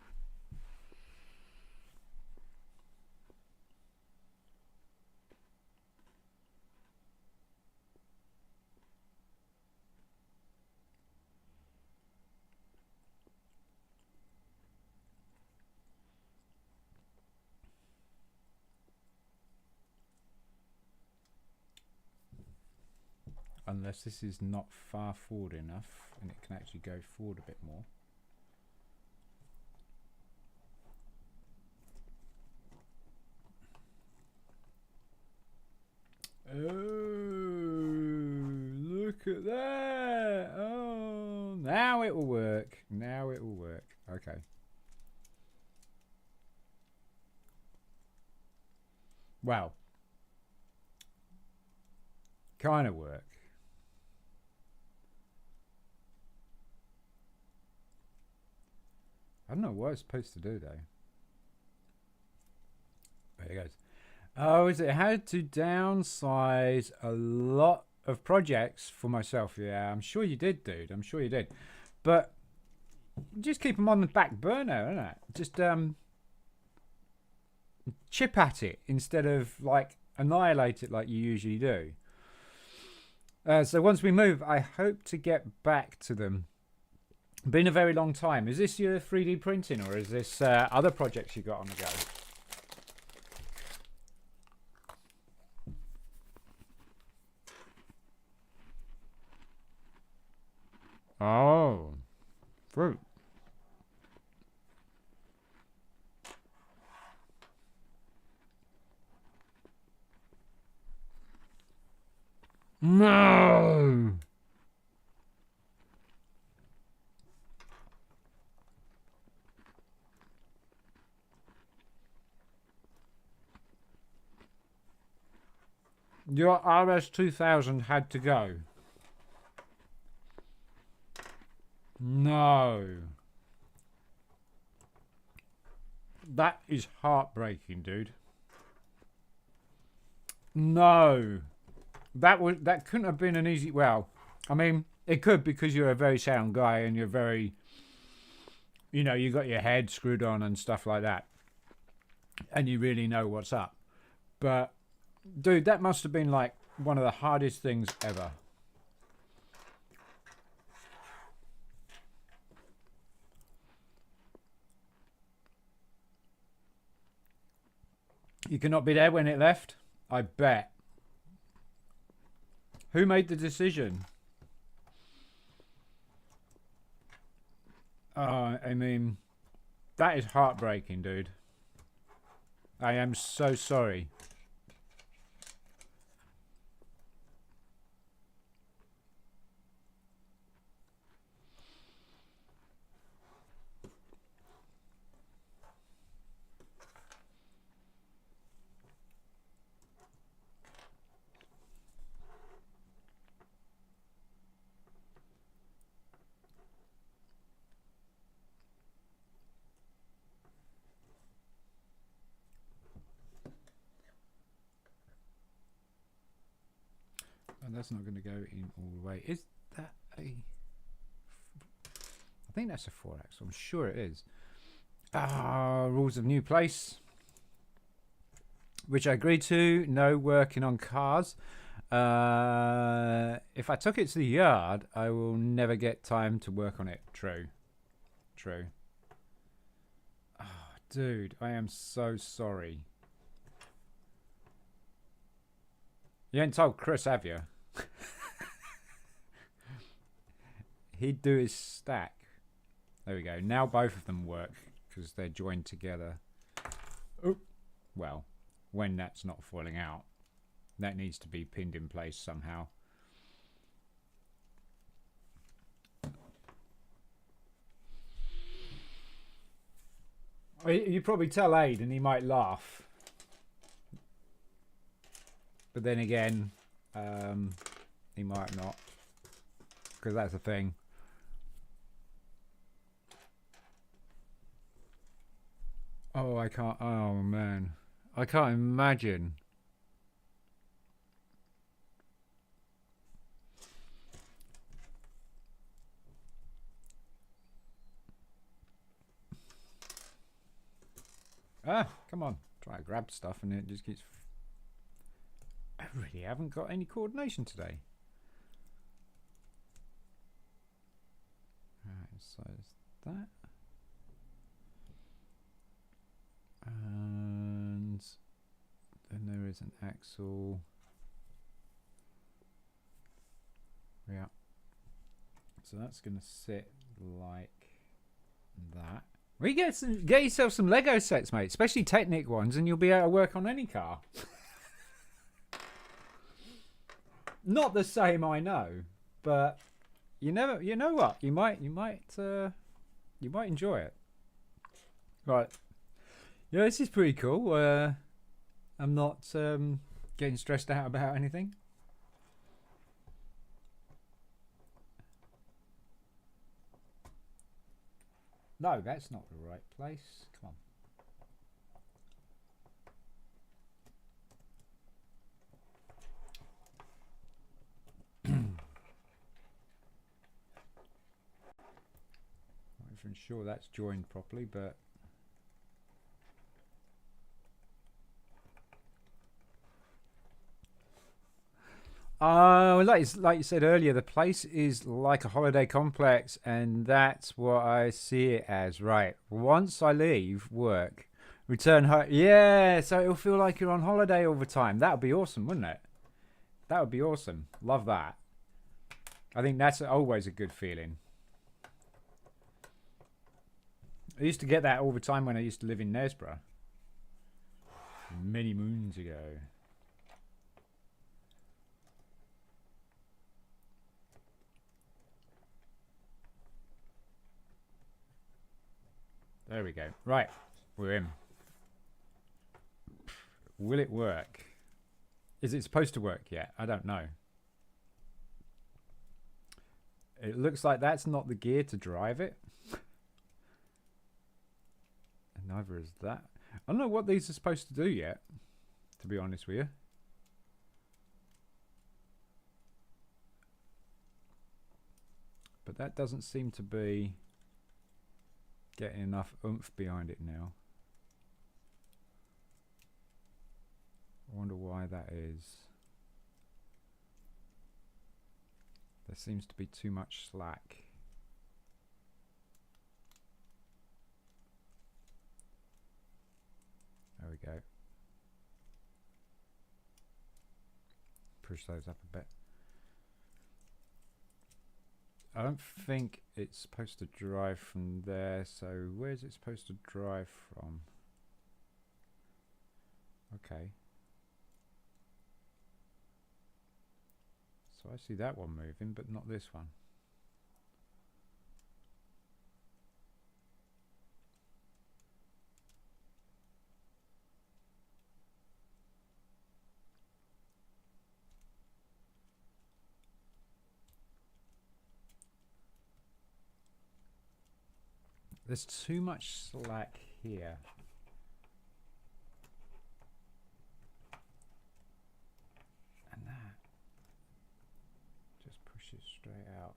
Unless this is not far forward enough and it can actually go forward a bit more. Oh, look at that. Oh, now it will work. Now it will work. Okay. Well, kind of work. I don't know what it's supposed to do though. Oh, is it had to downsize a lot of projects for myself? Yeah, I'm sure you did, dude. I'm sure you did. But just keep them on the back burner, innit? Just chip at it instead of like annihilate it like you usually do. So once we move, I hope to get back to them. Been a very long time. Is this your 3D printing or is this other projects you got on the go? Oh, fruit. No. Your RS2000 had to go. No. That is heartbreaking, dude. No. That couldn't have been an easy. Well, I mean, it could because you're a very sound guy and you're very, you got your head screwed on and stuff like that, and you really know what's up. But, dude, that must have been like one of the hardest things ever. You cannot be there when it left? I bet. Who made the decision? I mean, that is heartbreaking, dude. I am so sorry. And that's not going to go in all the way. Is that a... I think that's a 4-axle. I'm sure it is. Rules of new place. Which I agreed to. No working on cars. If I took it to the yard, I will never get time to work on it. True. True. Oh, dude, I am so sorry. You ain't told Chris, have you? He'd do his stack. There we go. Now both of them work because they're joined together. Oh, well, when that's not falling out, that needs to be pinned in place somehow. You probably tell Aid and he might laugh. But then again, he might not. Because that's the thing. Oh, I can't. Oh, man. I can't imagine. Come on. Try to grab stuff and it just keeps... I really haven't got any coordination today. Alright, so it's that. And then there is an axle. Yeah. So that's going to sit like that. Well, get yourself some Lego sets, mate, especially Technic ones, and you'll be able to work on any car. Not the same, I know, but you know what? You might enjoy it. Right. Yeah, this is pretty cool. I'm not getting stressed out about anything. No, that's not the right place. Come even sure that's joined properly, but like you said earlier, the place is like a holiday complex, and that's what I see it as. Right. Once I leave work, return home. Yeah, so it'll feel like you're on holiday all the time. That would be awesome, wouldn't it? That would be awesome. Love that. I think that's always a good feeling. I used to get that all the time when I used to live in Nesborough. Many moons ago. There we go. Right, we're in. Will it work? Is it supposed to work yet? I don't know. It looks like that's not the gear to drive it. And neither is that. I don't know what these are supposed to do yet, to be honest with you. But that doesn't seem to be getting enough oomph behind it now. I wonder why that is. There seems to be too much slack. There we go. Push those up a bit. I don't think it's supposed to drive from there, so where's it supposed to drive from? Okay. So I see that one moving, but not this one. There's too much slack here. And that just pushes straight out.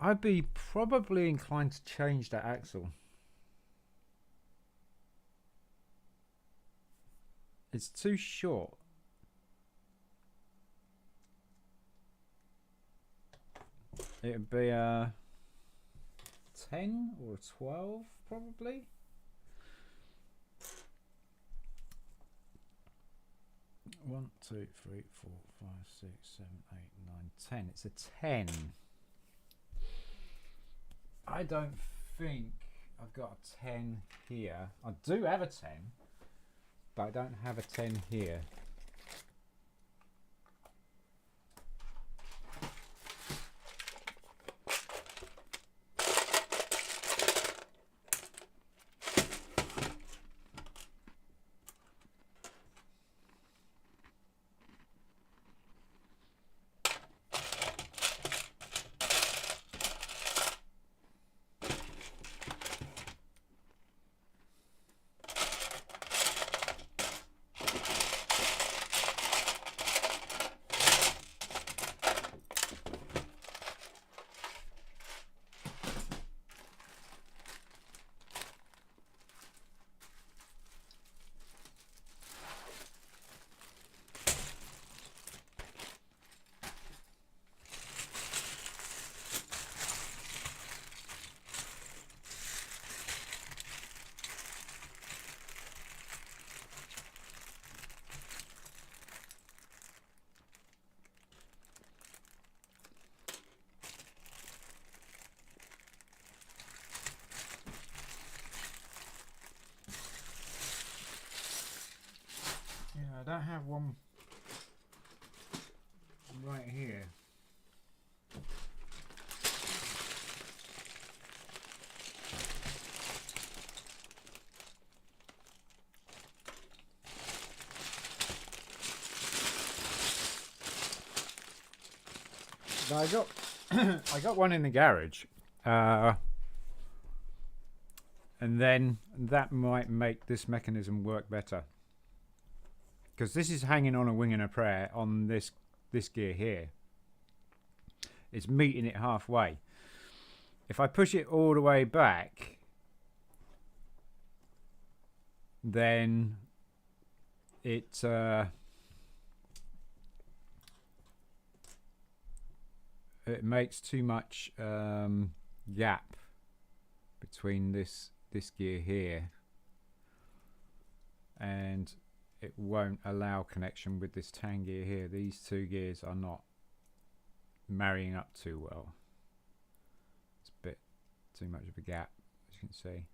I'd be probably inclined to change that axle. It's too short. It'd be a 10 or a 12 probably. One, two, three, 4, 5, 6, 7, 8, 9, 10. It's a 10. I don't think I've got a 10 here. I do have a 10. But I don't have a 10 here. I don't have one right here. But I got I got one in the garage. And then that might make this mechanism work better. Because this is hanging on a wing and a prayer on this gear here. It's meeting it halfway. If I push it all the way back, then it makes too much gap between this gear here, and it won't allow connection with this tan gear here. These two gears are not marrying up too well. It's a bit too much of a gap, as you can see.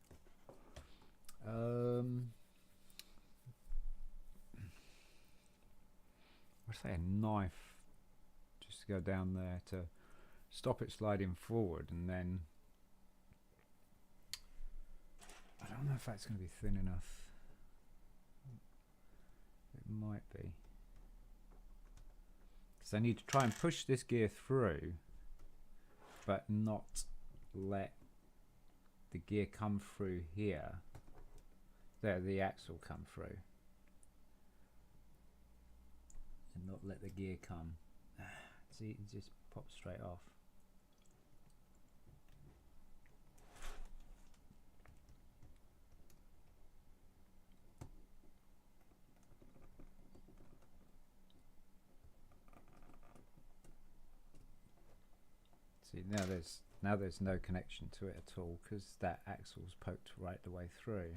I'd say a knife just to go down there to stop it sliding forward, and then I don't know if that's going to be thin enough. It might be, because I need to try and push this gear through but not let the gear come through here. There, the axle come through, and not let the gear come. See, it just pops straight off. See, now there's no connection to it at all, because that axle's poked right the way through.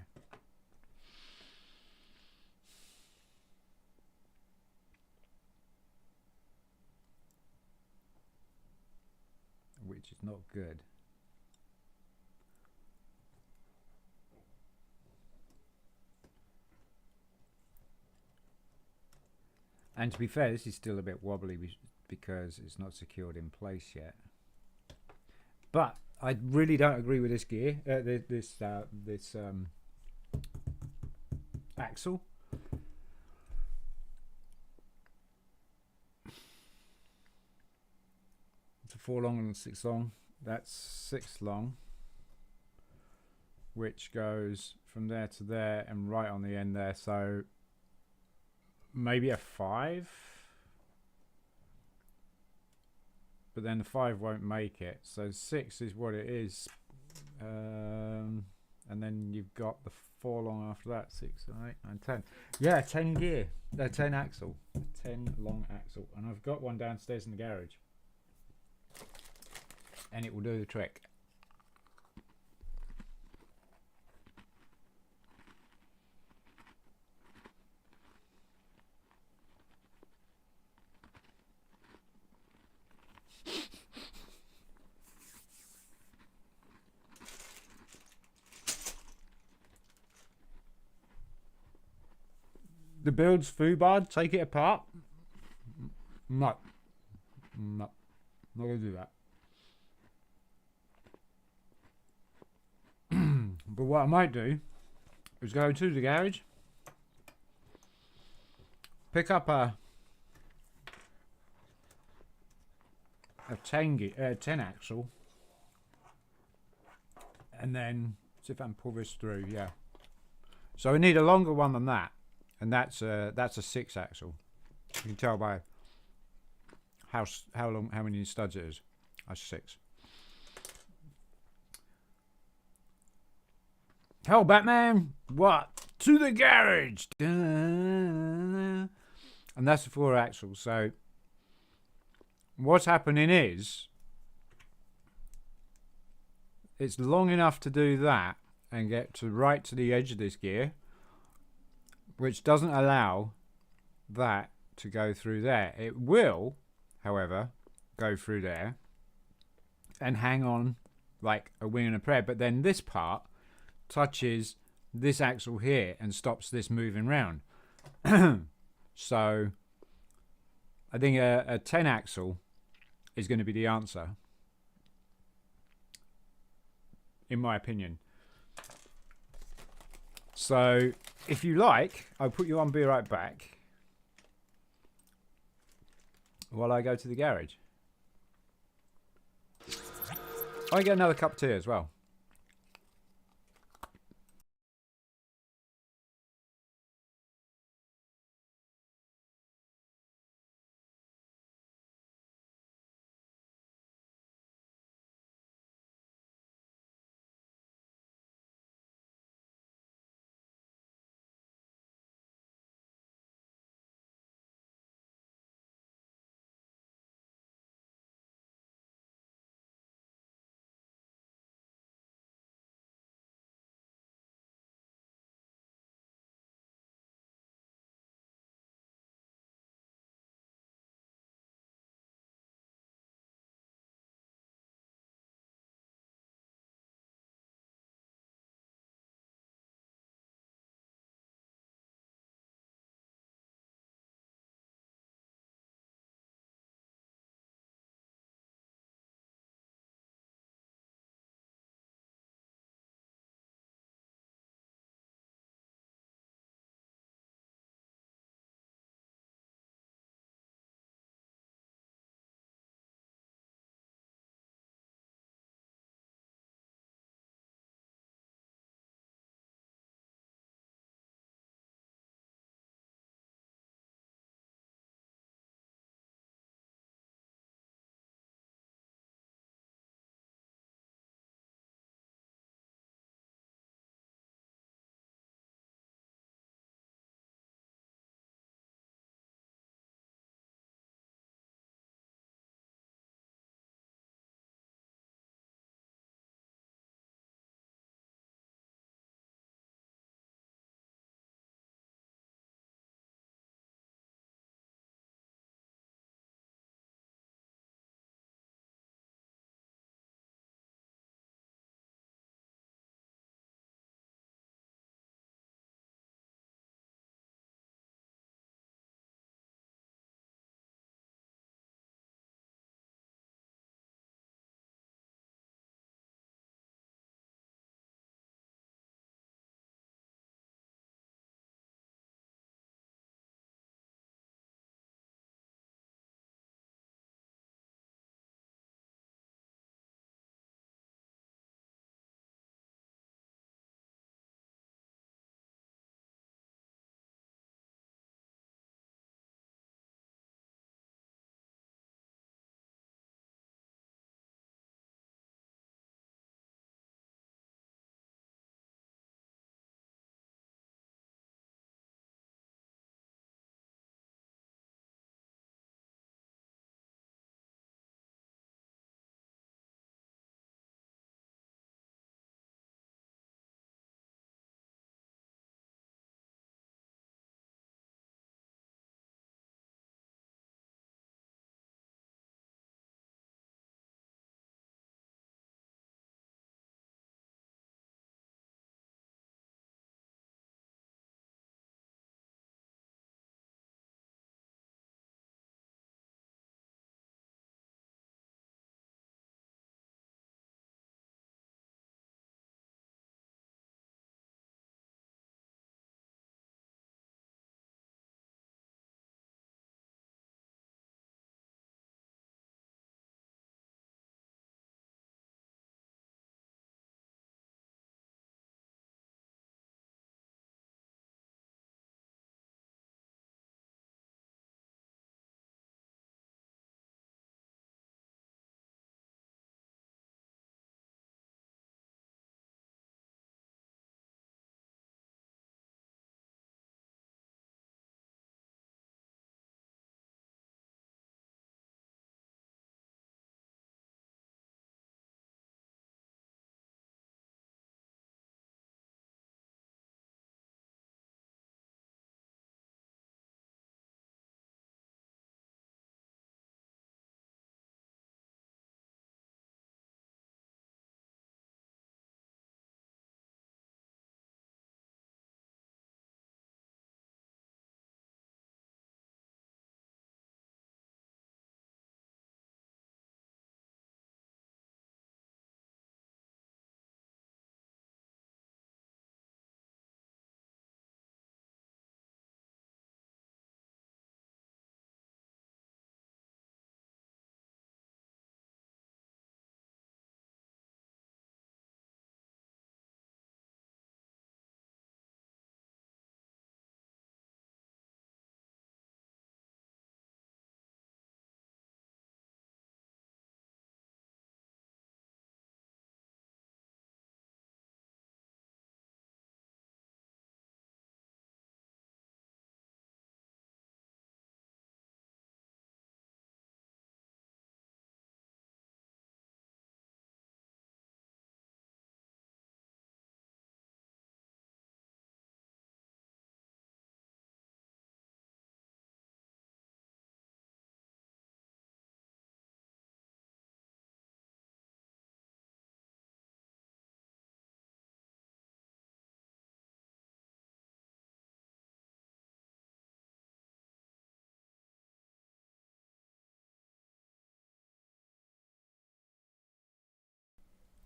Which is not good. And to be fair, this is still a bit wobbly because it's not secured in place yet. But I really don't agree with this gear, this axle. It's a 4 long and 6 long. That's 6 long, which goes from there to there and right on the end there. So maybe a 5. But then the 5 won't make it, so 6 is what it is, and then you've got the 4 long after that. 6, 8, 9, 10. Yeah, 10 gear, 10 axle, 10 long axle, and I've got one downstairs in the garage, and it will do the trick. The build's foobarred, take it apart. No, not gonna do that. But what I might do is go to the garage, pick up a 10 axle, and then see if I can pull this through. Yeah. So we need a longer one than that. And that's a 6 axle. You can tell by how many studs it is. That's 6. Hell, Batman! What? To the garage! And that's the 4 axle. So what's happening is it's long enough to do that and get right to the edge of this gear, which doesn't allow that to go through there. It will, however, go through there and hang on like a wing and a prayer, but then this part touches this axle here and stops this moving round. So I think a 10 axle is going to be the answer, in my opinion. So if you like, I'll put you on, be right back while I go to the garage. I get another cup of tea as well.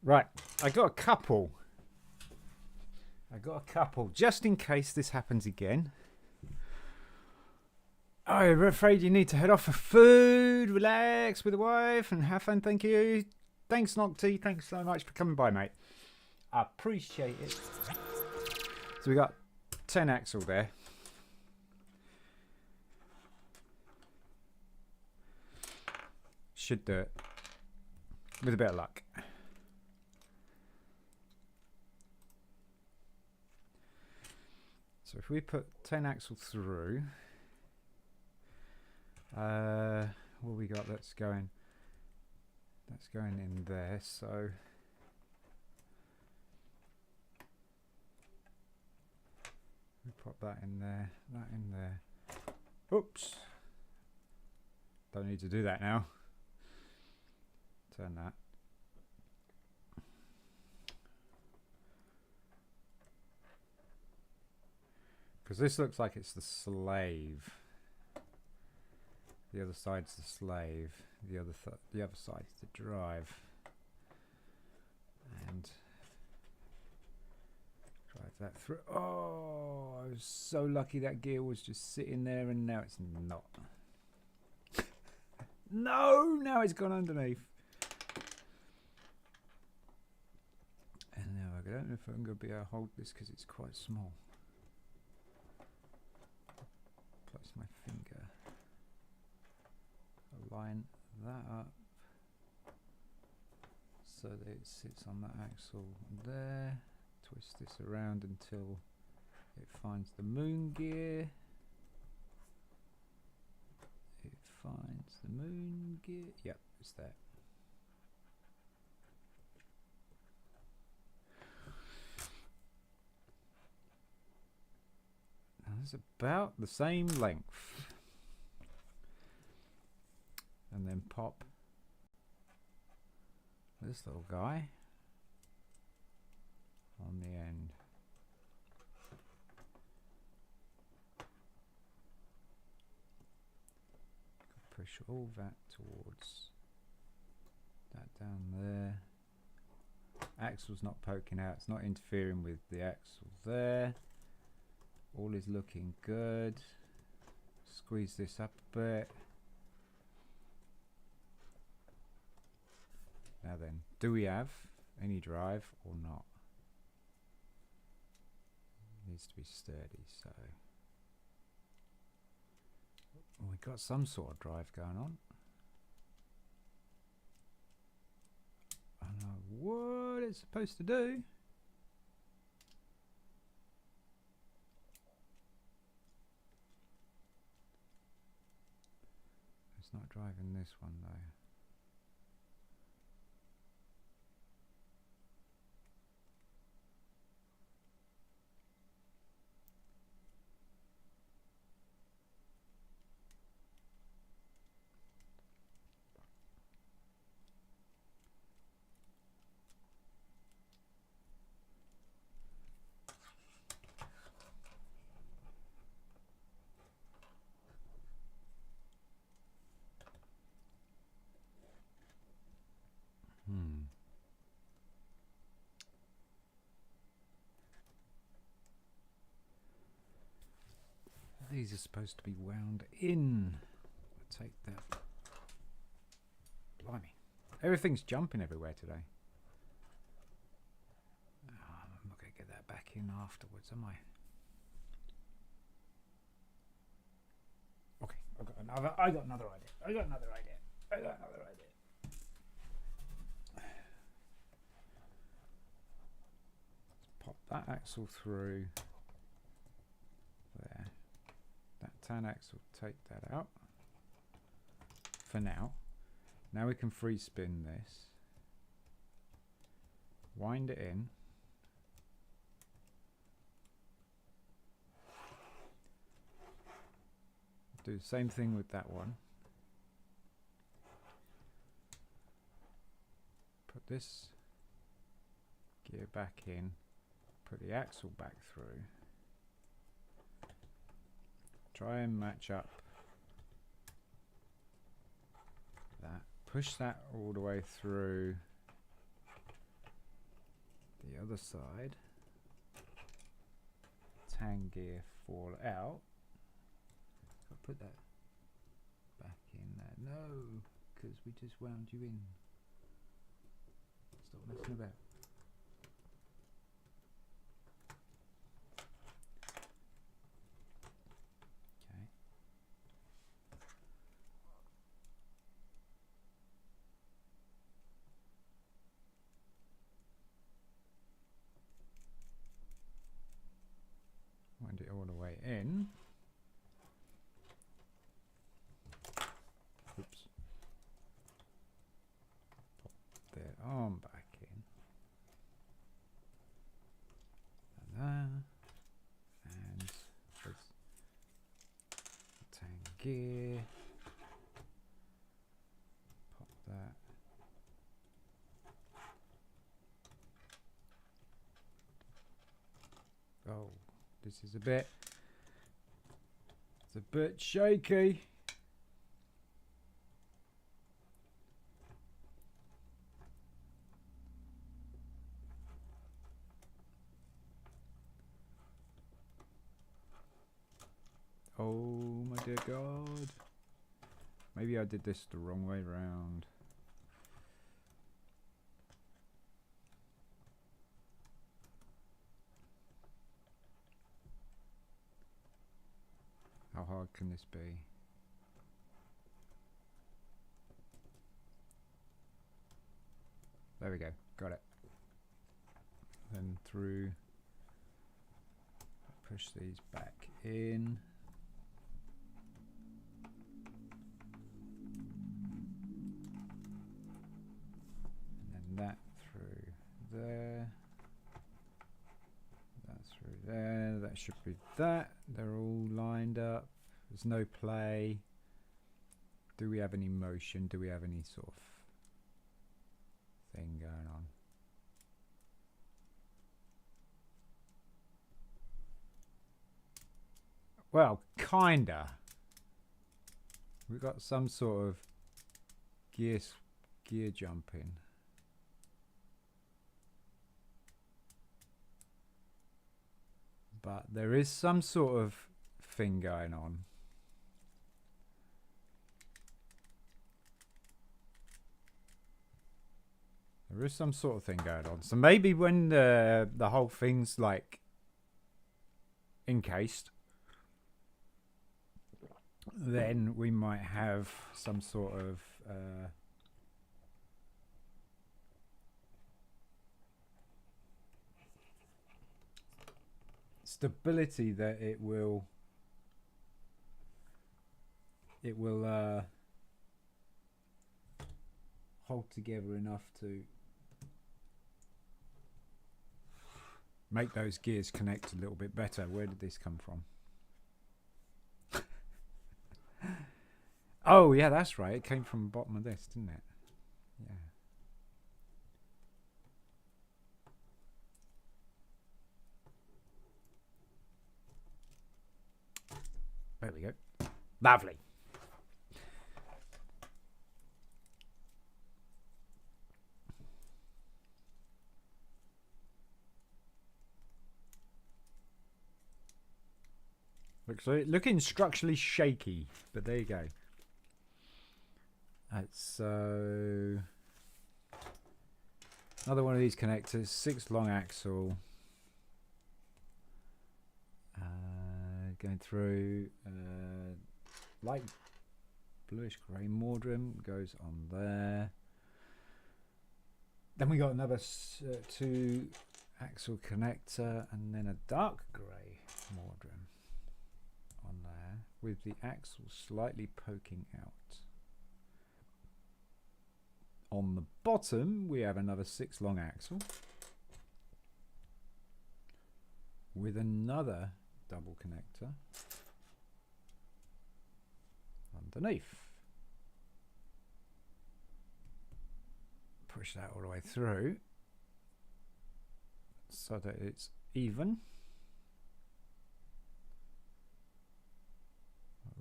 Right, I got a couple. Just in case this happens again. I'm afraid you need to head off for food, relax with the wife, and have fun. Thank you. Thanks, Nocty. Thanks so much for coming by, mate. I appreciate it. So we got 10 axle there. Should do it. With a bit of luck. So if we put 10 axle through, what we got that's going in there, so we pop that in there, oops, don't need to do that now. Turn that. Because this looks like it's the slave. The other side's the slave. The other side's the drive. And drive that through. Oh, I was so lucky that gear was just sitting there, and now it's not. No, now it's gone underneath. And now I don't know if I'm going to be able to hold this because it's quite small. Place my finger. Line that up so that it sits on that axle there. Twist this around until it finds the moon gear. It finds the moon gear. Yep, it's there. Now it's about the same length. And then pop this little guy on the end. Push all that towards that down there. Axle's not poking out, it's not interfering with the axle there. All is looking good. Squeeze this up a bit. Now then, do we have any drive or not? It needs to be sturdy, so we got some sort of drive going on. I don't know what it's supposed to do. It's not driving this one though. These are supposed to be wound in. I'll take that. Blimey. Everything's jumping everywhere today. Oh, I'm not going to get that back in afterwards, am I? Okay, I got another idea. Pop that axle through there. That tan axle, take that out for now. Now we can free spin this, wind it in, do the same thing with that one. Put this gear back in, put the axle back through. Try and match up that. Push that all the way through the other side. Tang gear fall out. I'll put that back in there. No, because we just wound you in. Stop messing about. Okay. Wind it all the way in. Oops. Pop the arm back in. And there. And there's tang gear. Pop that. Oh, this is it's a bit shaky. Oh my dear God. Maybe I did this the wrong way round. How hard can this be? There we go, got it. Then through, push these back in. And then that through there. That through there, that should be that. They're all lined up. There's no play. Do we have any motion? Do we have any sort of thing going on? Well, kinda. We've got some sort of gear jumping. But there is some sort of thing going on. There is some sort of thing going on. So maybe when the whole thing's like encased, then we might have some sort of stability that it will hold together enough to make those gears connect a little bit better. Where did this come from? Oh yeah, that's right, it came from the bottom of this, didn't it? Yeah. There we go. Lovely. Looking structurally shaky, but there you go. So another one of these connectors, 6 long axle. Going through light bluish grey Mordrum goes on there. Then we got another 2 axle connector and then a dark grey Mordrum on there with the axle slightly poking out. On the bottom we have another 6 long axle with another double connector underneath. Push that all the way through so that it's even.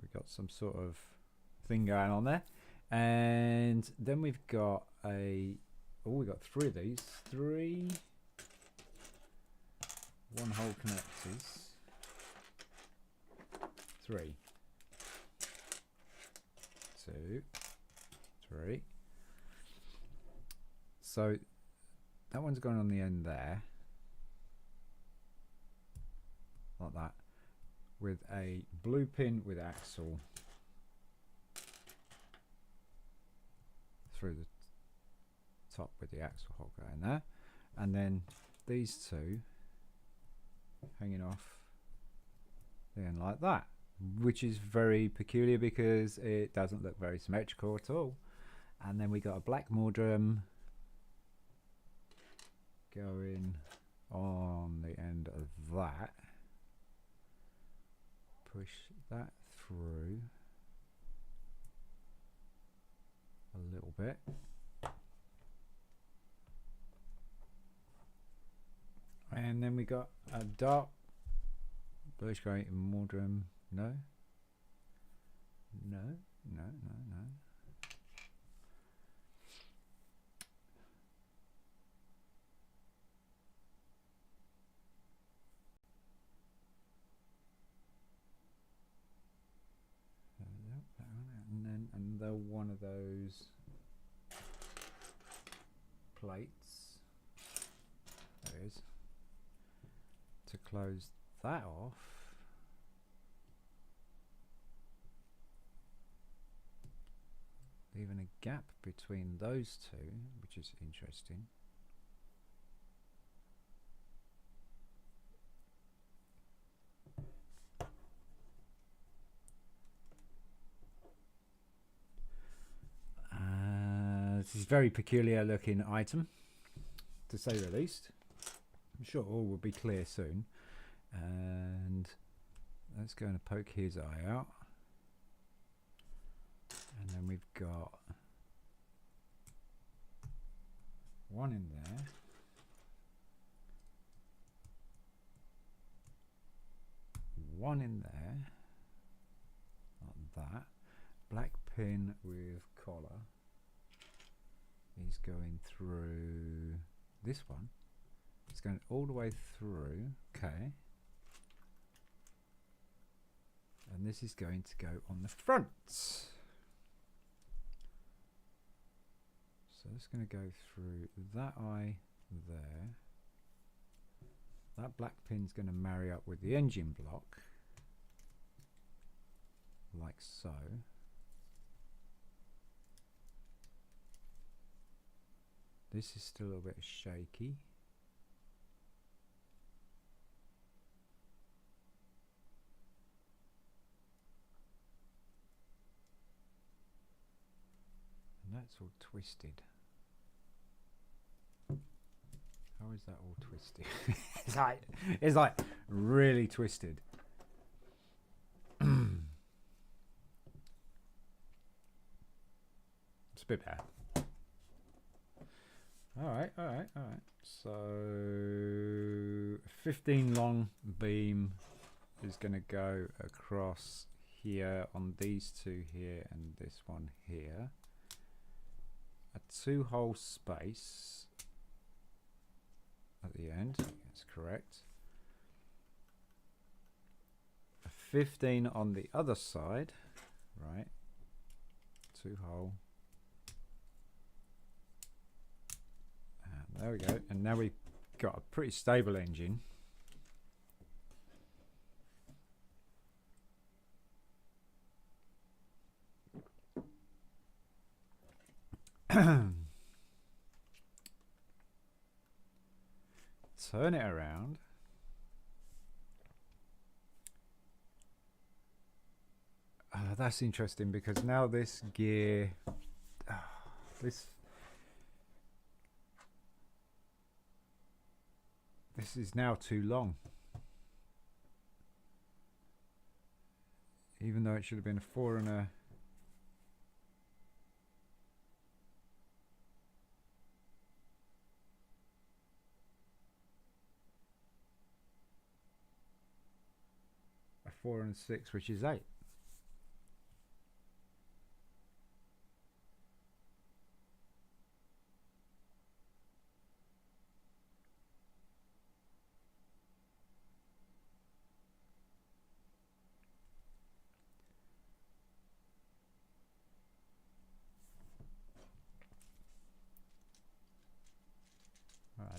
We've got some sort of thing going on there. And then we've got we've got 3 of these. 3, 1 hole connectors, 3, 2, 3. So that one's going on the end there, like that, with a blue pin with axle through the top with the axle hole going there, and then these two hanging off the end like that, which is very peculiar because it doesn't look very symmetrical at all. And then we got a black Mordrum going on the end of that. Push that through a little bit. And then we got a dark bluish grey Mordrum. No. And then another one of those plates. There it is. To close that off. Leaving a gap between those two, which is interesting. This is a very peculiar looking item, to say the least. I'm sure all will be clear soon. And let's go and poke his eye out. And then we've got one in there. One in there. Like that. Black pin with collar. He's going through this one. It's going all the way through. Okay. And this is going to go on the front. So it's going to go through that eye there. That black pin's going to marry up with the engine block, like so. This is still a bit shaky. And that's all twisted. How is that all twisted? it's like really twisted. It's a bit bad. Alright. So 15 long beam is going to go across here on these two here and this one here. A 2-hole space at the end, that's correct. A 15 on the other side, right? 2-hole. And there we go. And now we've got a pretty stable engine. Turn it around. That's interesting because now this gear, this is now too long. Even though it should have been a 4 and a a 4 and a 6, which is 8.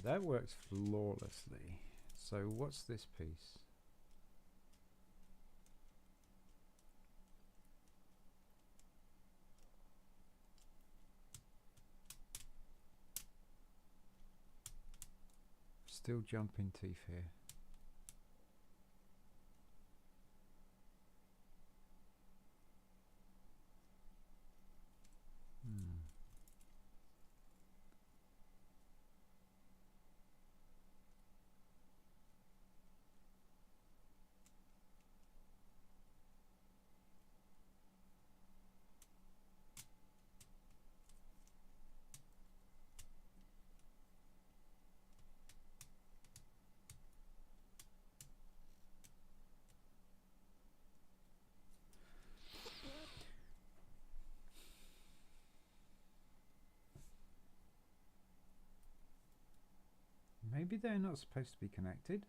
that works flawlessly. So what's this piece? Still jumping teeth here. Maybe they're not supposed to be connected.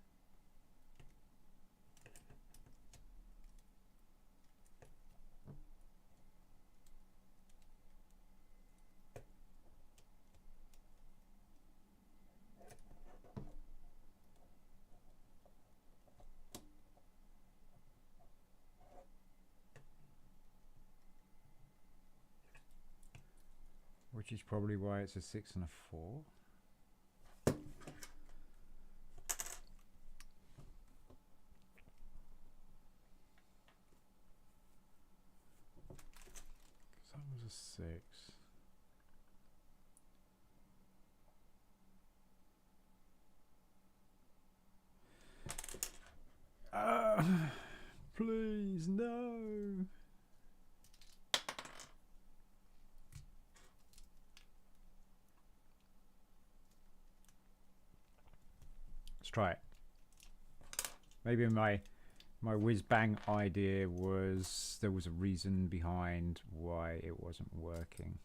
Which is probably why it's a 6 and a 4. That was a 6. Please, no. Let's try it. Maybe my whiz bang idea was there was a reason behind why it wasn't working,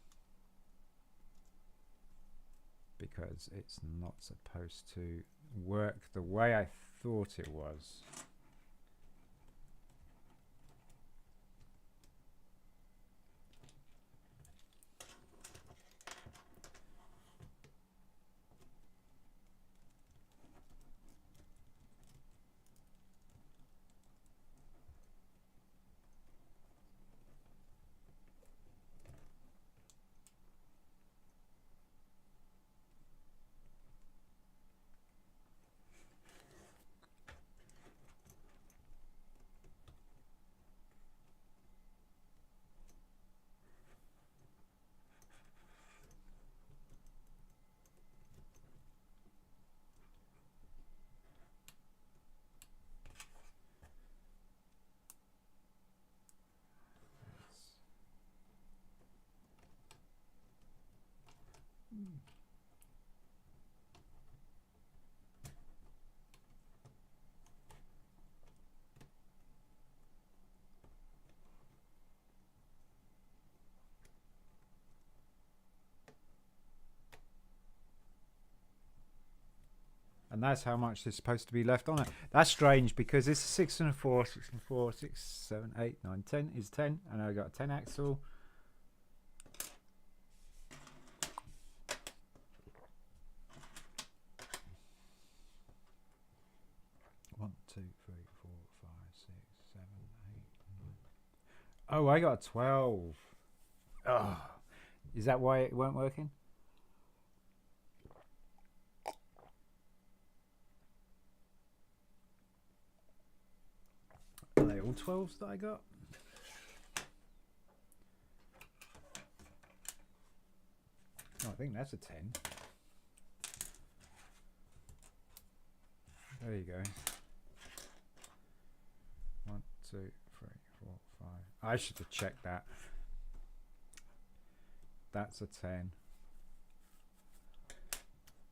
because it's not supposed to work the way I thought it was. And that's how much is supposed to be left on it. That's strange, because this is 6 and a 4, 6 and 4, 6, 7, 8, 9, 10 is 10, and I got a 10 axle. One, two, three, 4, 5, 6, 7, 8, 9. Oh, I got a 12. Oh, is that why it weren't working? Are they all 12s that I got? Oh, I think that's a 10. There you go. 1, 2, 3, 4, 5. I should have checked that. That's a 10.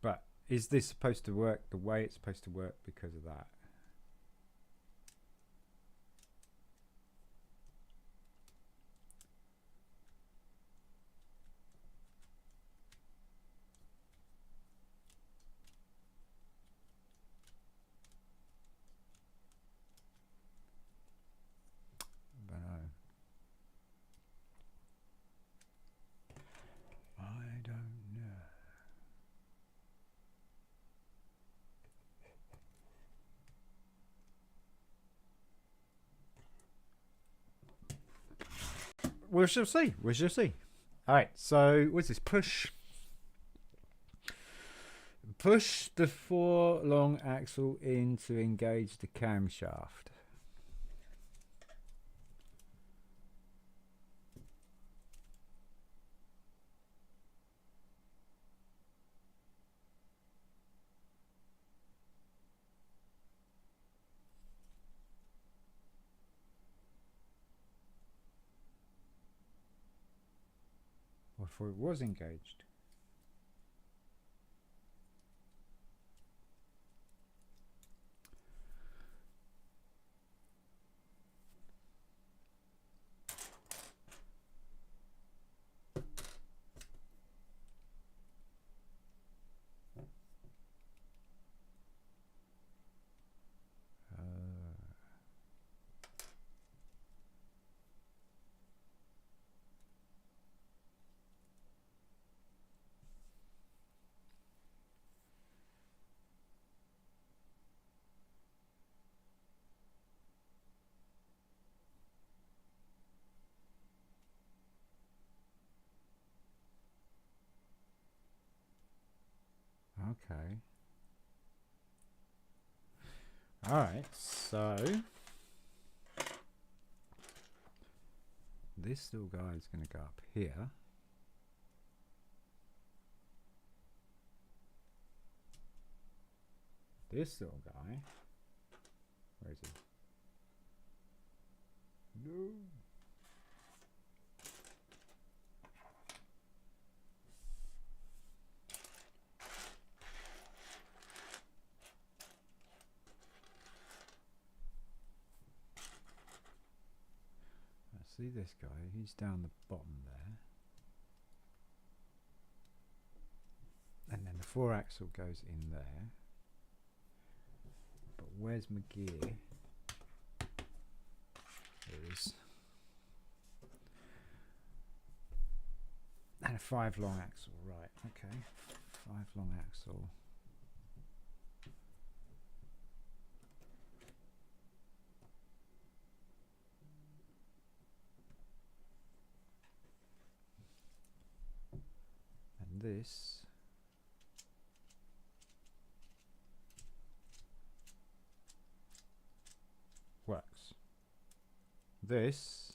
But is this supposed to work the way it's supposed to work because of that? I don't know. We shall see. We shall see. All right. So what's this? Push the 4 long axle in to engage the camshaft. Before it was engaged. Okay. All right. So this little guy is going to go up here. This little guy. Where is he? No. See this guy, he's down the bottom there. And then the 4 axle goes in there. But where's my gear? There it is. And a 5 long axle, right, okay. 5 long axle. This works. This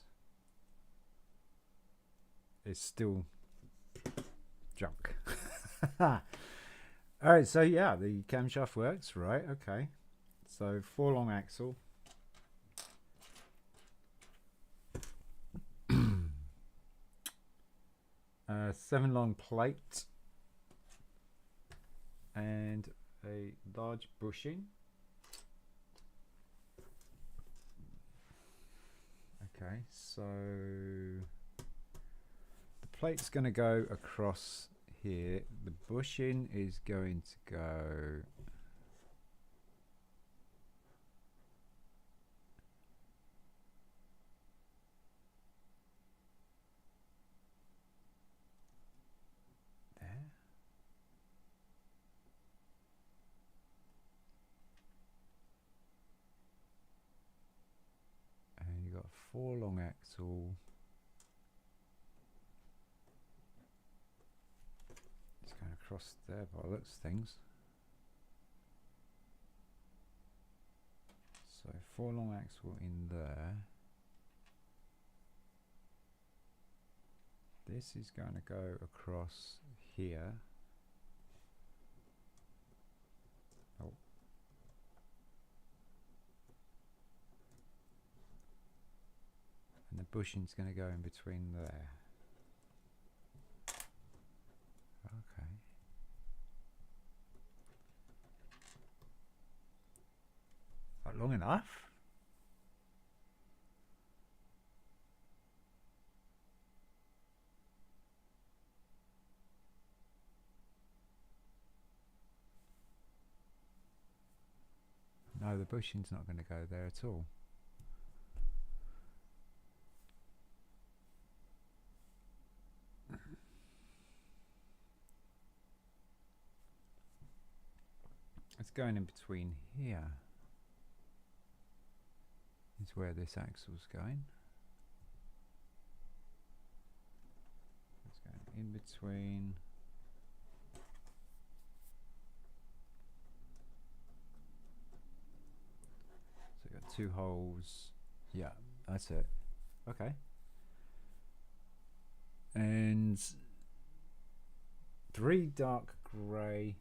is still junk. Alright, so yeah, the camshaft works, right? Okay. So 4 long axle. 7 long plate and a large bushing. Okay, so the plate's going to go across here. The bushing is going to go and you got 4 long axle. It's going across there by the looks of things. So 4 long axle in there. This is going to go across here. Oh. And the bushing's going to go in between there. Okay. Not long enough? No, the bushing's not going to go there at all. It's going in between here. Is where this axle's going. between. So we've got 2 holes. Yeah, that's it. Okay. And 3 dark grey.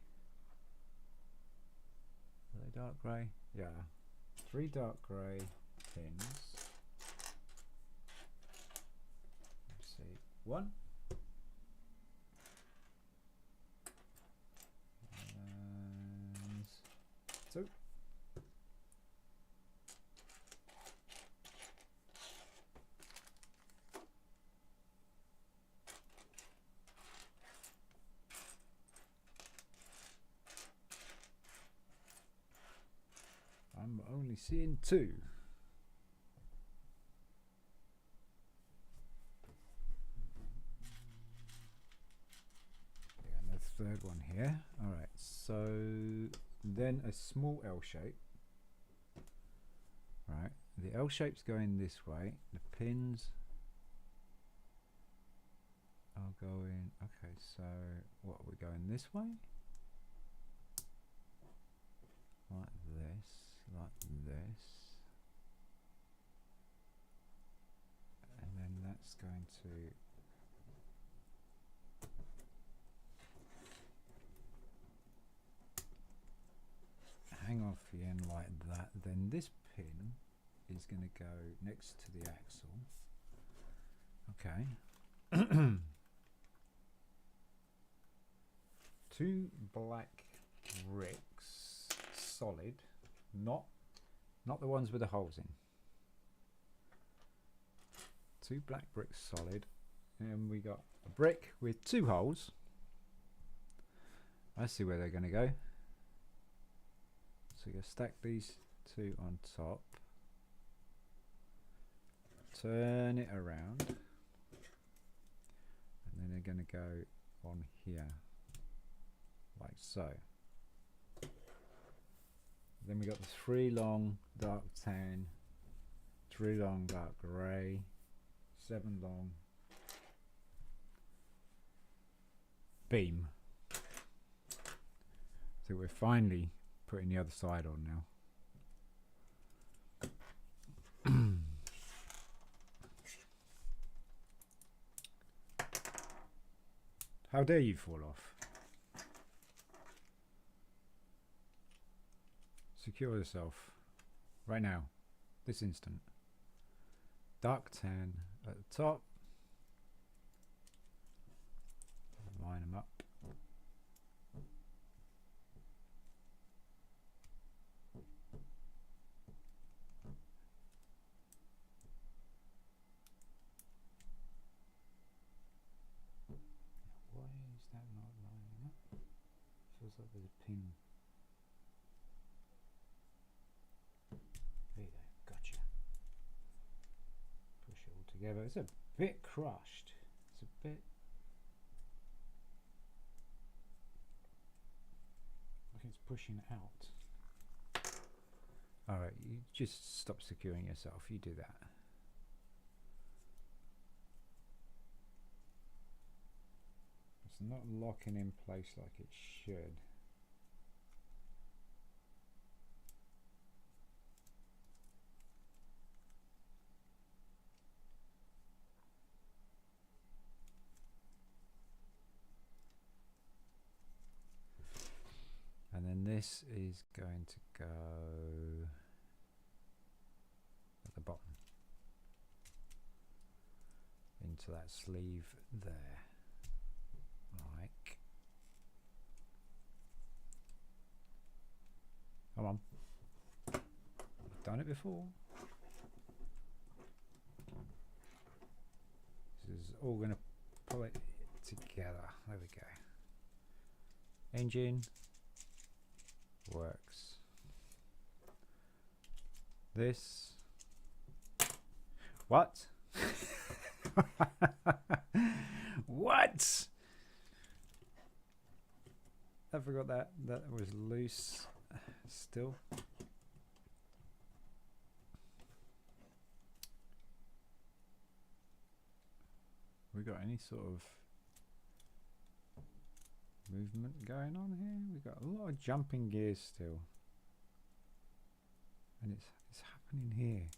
Are they dark grey? Yeah. 3 dark grey pins. Let's see. 1. And 2. I'm only seeing 2. And the 3rd one here. Alright, so then a small L shape. Right, the L shape's going this way. The pins are going. Okay, so what are we going this way? Like this, like this. And then that's going to hang off the end like that. Then this pin is going to go next to the axle. Okay. 2 black bricks, solid, not the ones with the holes in. 2 black bricks solid, and we got a brick with 2 holes. I see where they're going to go. So you stack these 2 on top, turn it around, and then they're going to go on here, like so. Then we got the 3 long dark tan, 3 long dark grey, 7 long beam. So we're finally putting the other side on now. How dare you fall off? Secure yourself right now, this instant. Dark tan at the top. Line them up. Why is that not lining up? Feels like there's a pin. There you go, gotcha. Push it all together. It's a bit crushed. It's a bit like it's pushing out. Alright, you just stop securing yourself. You do that. It's not locking in place like it should. And then this is going to go at the bottom into that sleeve there, like. Come on, I've done it before. This is all going to pull it together. There we go. Engine works. This. What? What? I forgot that was loose still. We got any sort of movement going on here. We've got a lot of jumping gears still. And it's happening here.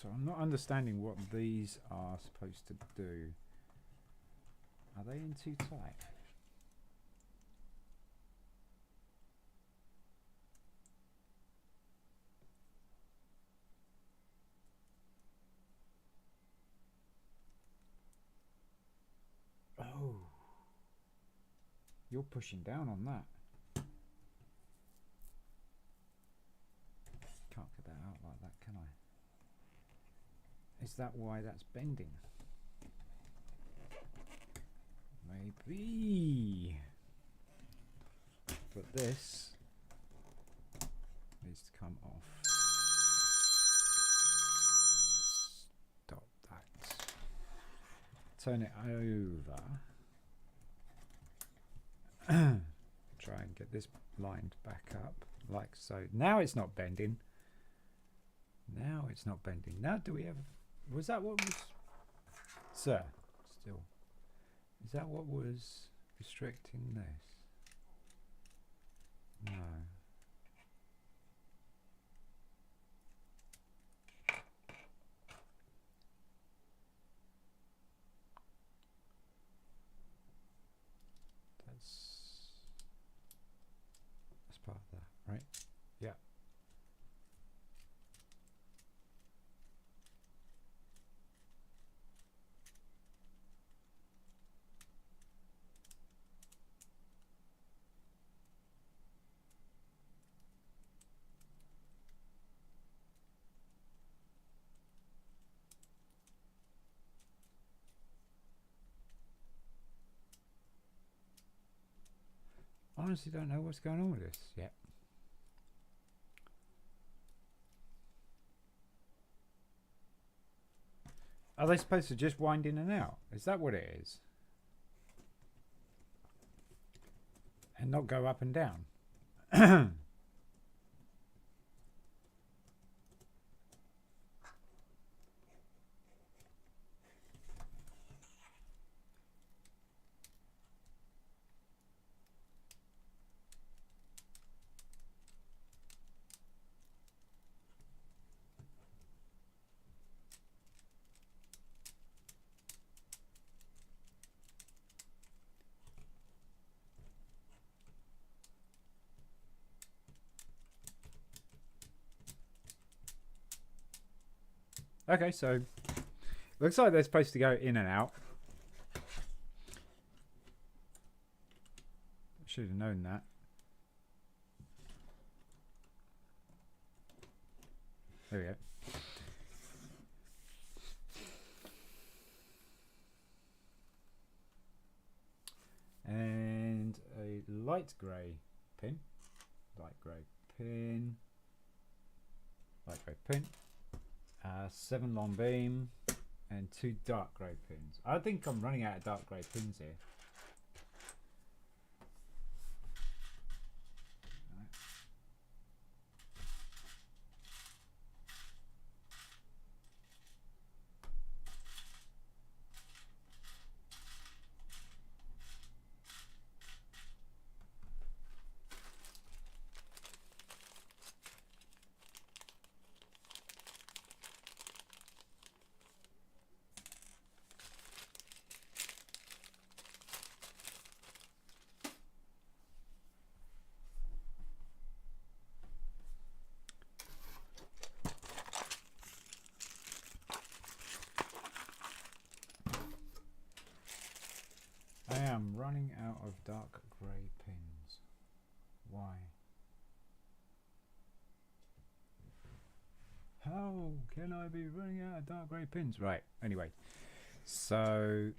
So I'm not understanding what these are supposed to do. Are they in too tight? Oh, you're pushing down on that. Can't get that out like that, can I? Is that why that's bending? Maybe. But this needs to come off. Stop that. Turn it over. Try and get this lined back up like so. Now it's not bending. Now it's not bending. Now do we have... Was that what was... Sir, still. Is that what was restricting this? No. That's part of that, right? Yeah. Honestly don't know what's going on with this yet. Are they supposed to just wind in and out? Is that what it is? And not go up and down? Okay, so looks like they're supposed to go in and out. Should have known that. There we go. And a light grey pin. Light grey pin. Light grey pin. 7 long beam and 2 dark grey pins. I think I'm running out of dark grey pins here. I am running out of dark grey pins. Why? How can I be running out of dark grey pins? Right, anyway. So...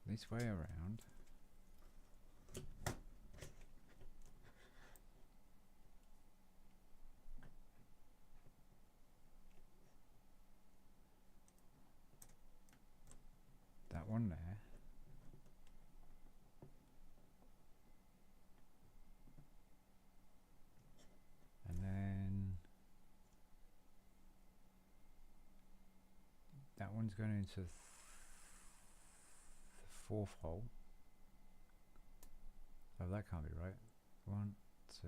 this way around. That one there. one's going into the fourth hole. Oh, that can't be right. 1, 2,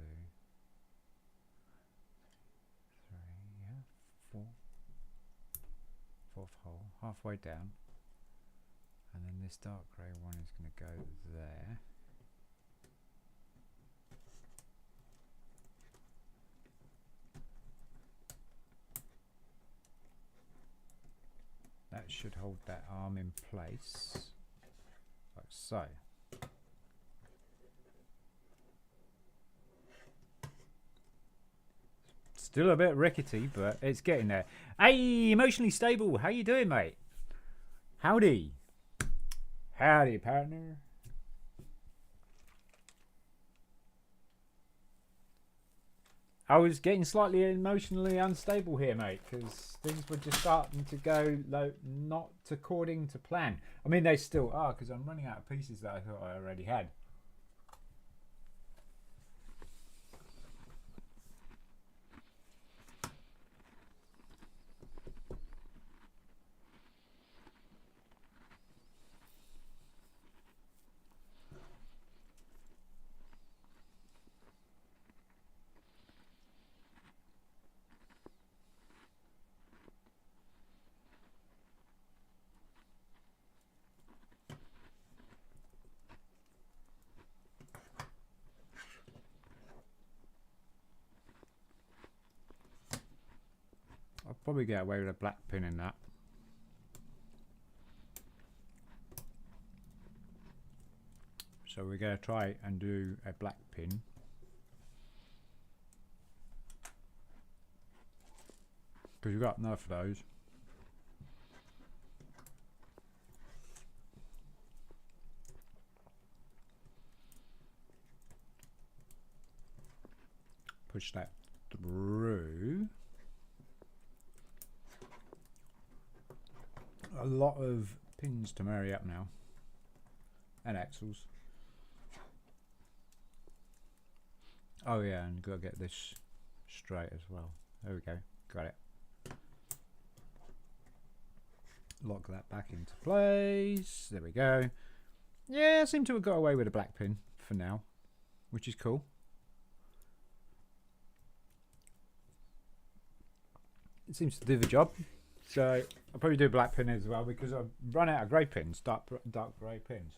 3, yeah, 4. Fourth hole, halfway down. And then this dark grey one is going to go there. That should hold that arm in place, like so. Still a bit rickety, but it's getting there. Hey, Emotionally Stable, how you doing, mate? Howdy. Howdy, partner. I was getting slightly emotionally unstable here, mate, because things were just starting to go not according to plan. I mean, they still are, because I'm running out of pieces that I thought I already had. I'll probably get away with a black pin in that. So we're going to try and do a black pin. Because we've got enough of those. Push that through. A lot of pins to marry up now. And axles. Oh yeah, and gotta get this straight as well. There we go. Got it. Lock that back into place. There we go. Yeah, I seem to have got away with a black pin for now, which is cool. It seems to do the job. So I'll probably do a black pin as well because I've run out of grey pins, dark grey pins,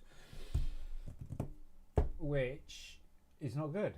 which is not good.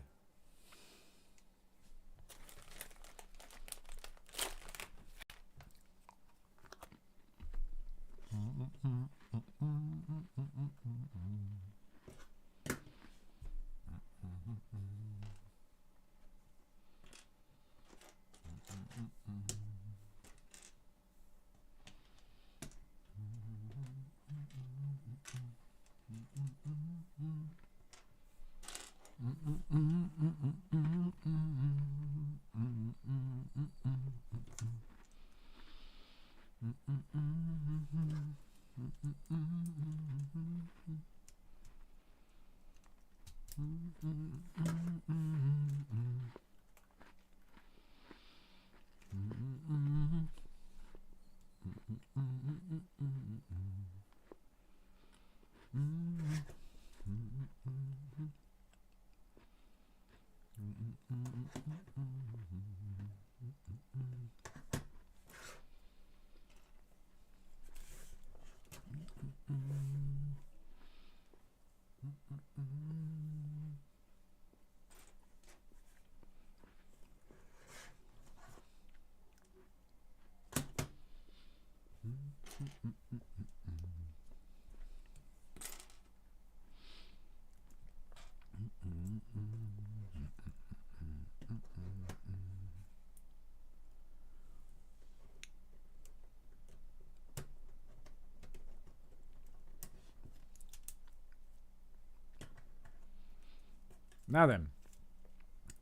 Now then,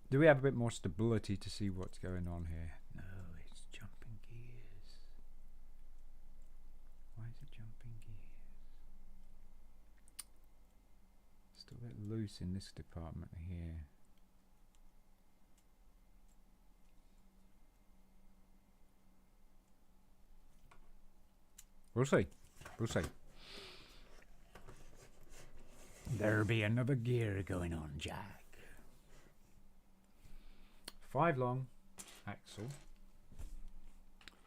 do we have a bit more stability to see what's going on here? No, it's jumping gears. Why is it jumping gears? Still a bit loose in this department here. We'll see. We'll see. There'll be another gear going on, Jack. 5 long axle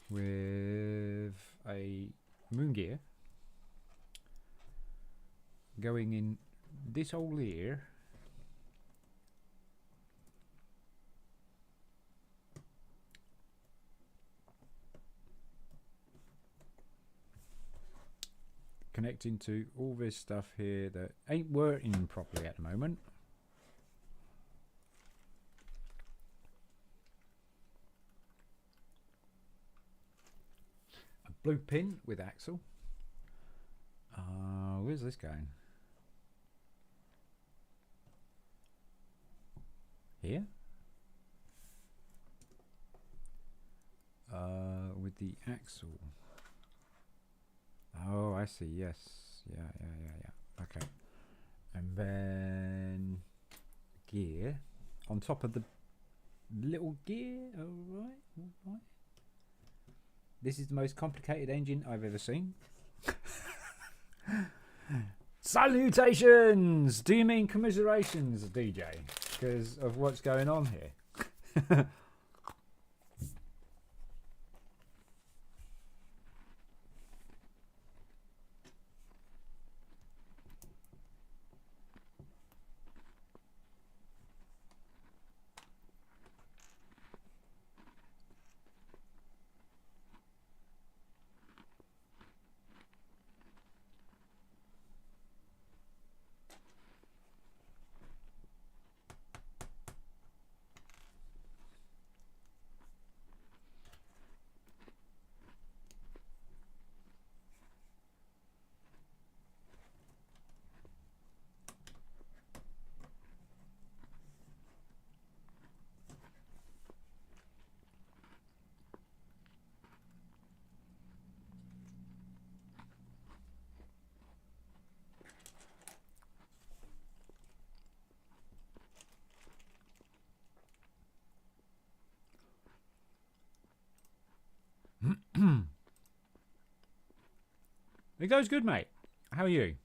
with a moon gear going in this hole here. Connecting to all this stuff here that ain't working properly at the moment. A blue pin with axle. Where's this going? Here? With the axle. Oh, I see. Yes. Yeah. Okay. And then gear on top of the little gear. All right. This is the most complicated engine I've ever seen. Salutations! Do you mean commiserations, DJ? Because of what's going on here. It goes good, mate. How are you?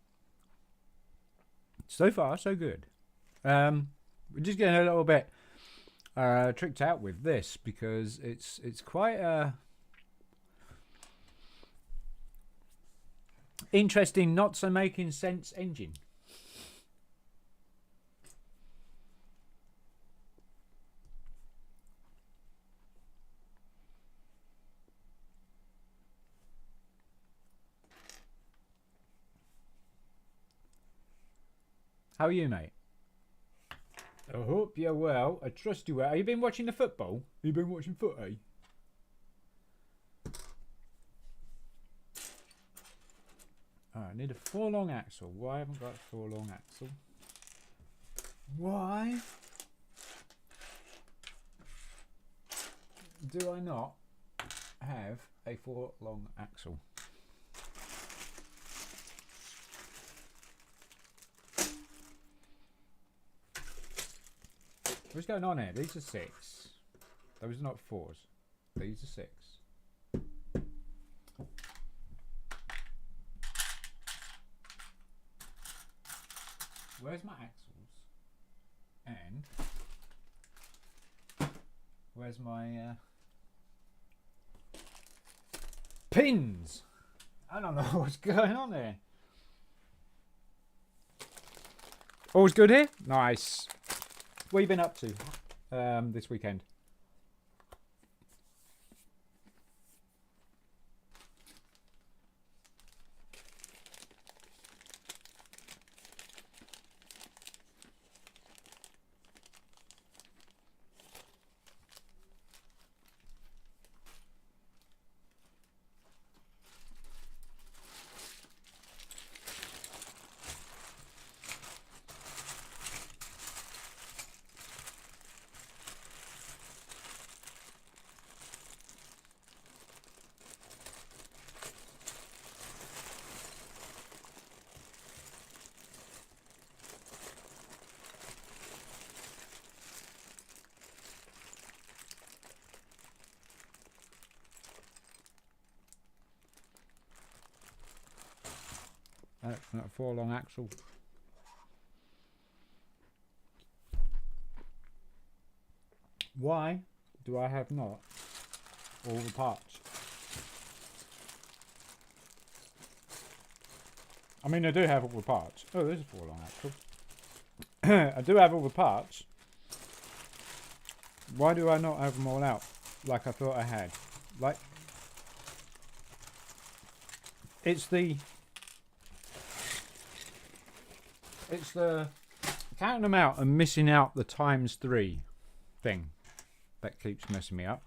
So far, so good. We're just getting a little bit tricked out with this because it's quite a interesting, not so making sense engine. How are you, mate? I hope you're well. I trust you well. Have you been watching the football? Have you been watching footy? I need a 4-long axle. Why haven't I got a 4-long axle? Why do I not have a 4-long axle? What's going on here? These are 6. Those are not 4s. These are 6. Where's my axles? And where's my pins? I don't know what's going on here. All's good here? Nice. What have you been up to this weekend? That's not a four-long axle. Why do I have not all the parts? I mean, I do have all the parts. Oh, there's a four-long axle. I do have all the parts. Why do I not have them all out like I thought I had? Like, it's the counting them out and missing out the ×3 thing that keeps messing me up.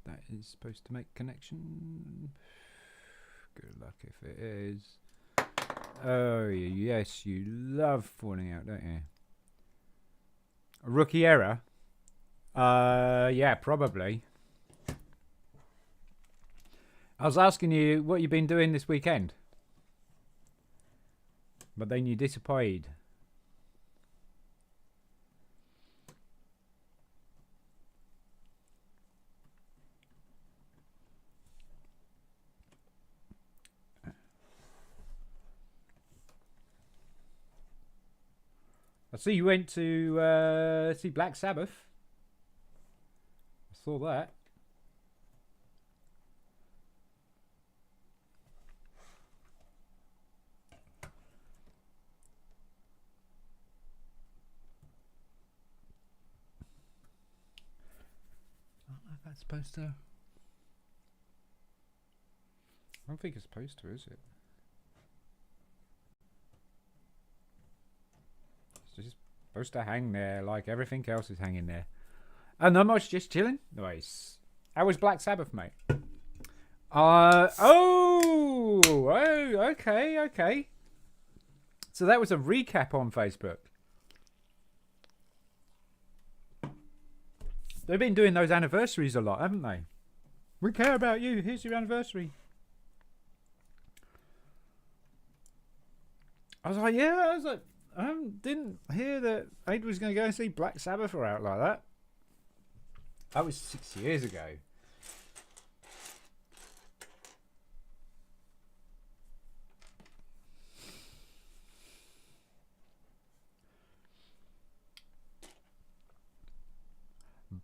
That is supposed to make connection. Good luck if it is. Oh, yes, you love falling out, don't you? A rookie error? Yeah, probably. I was asking you what you've been doing this weekend. But then you disappointed. I see you went to see Black Sabbath. I saw that. I don't know if that's supposed to. I don't think it's supposed to, is it? It's just supposed to hang there like everything else is hanging there. And not much, just chilling. Nice. How was Black Sabbath, mate? Okay. So that was a recap on Facebook. They've been doing those anniversaries a lot, haven't they? We care about you. Here's your anniversary. I was like, I didn't hear that Ada was going to go and see Black Sabbath or out like that. That was 6 years ago.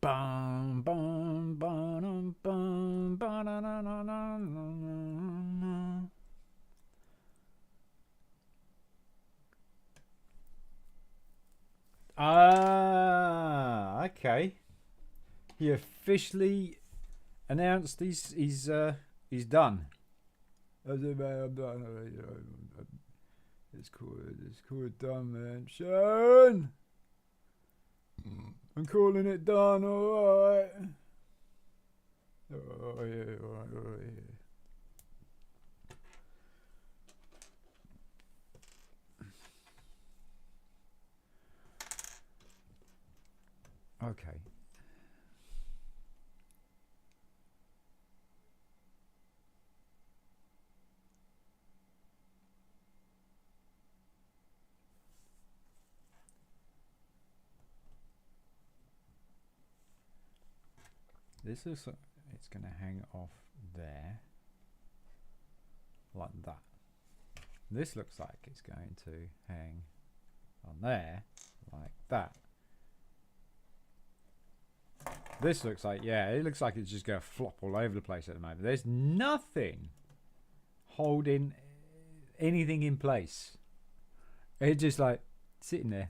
Bum bum bum bum ba na na na na na. Ah, okay. He officially announced he's done. It's called done, man. Shaun, I'm calling it done. All right. Oh yeah, all right. Okay. This is it's going to hang off there like that. This looks like it's going to hang on there like that. This looks like, yeah, it looks like it's just going to flop all over the place at the moment. There's nothing holding anything in place. It's just like sitting there.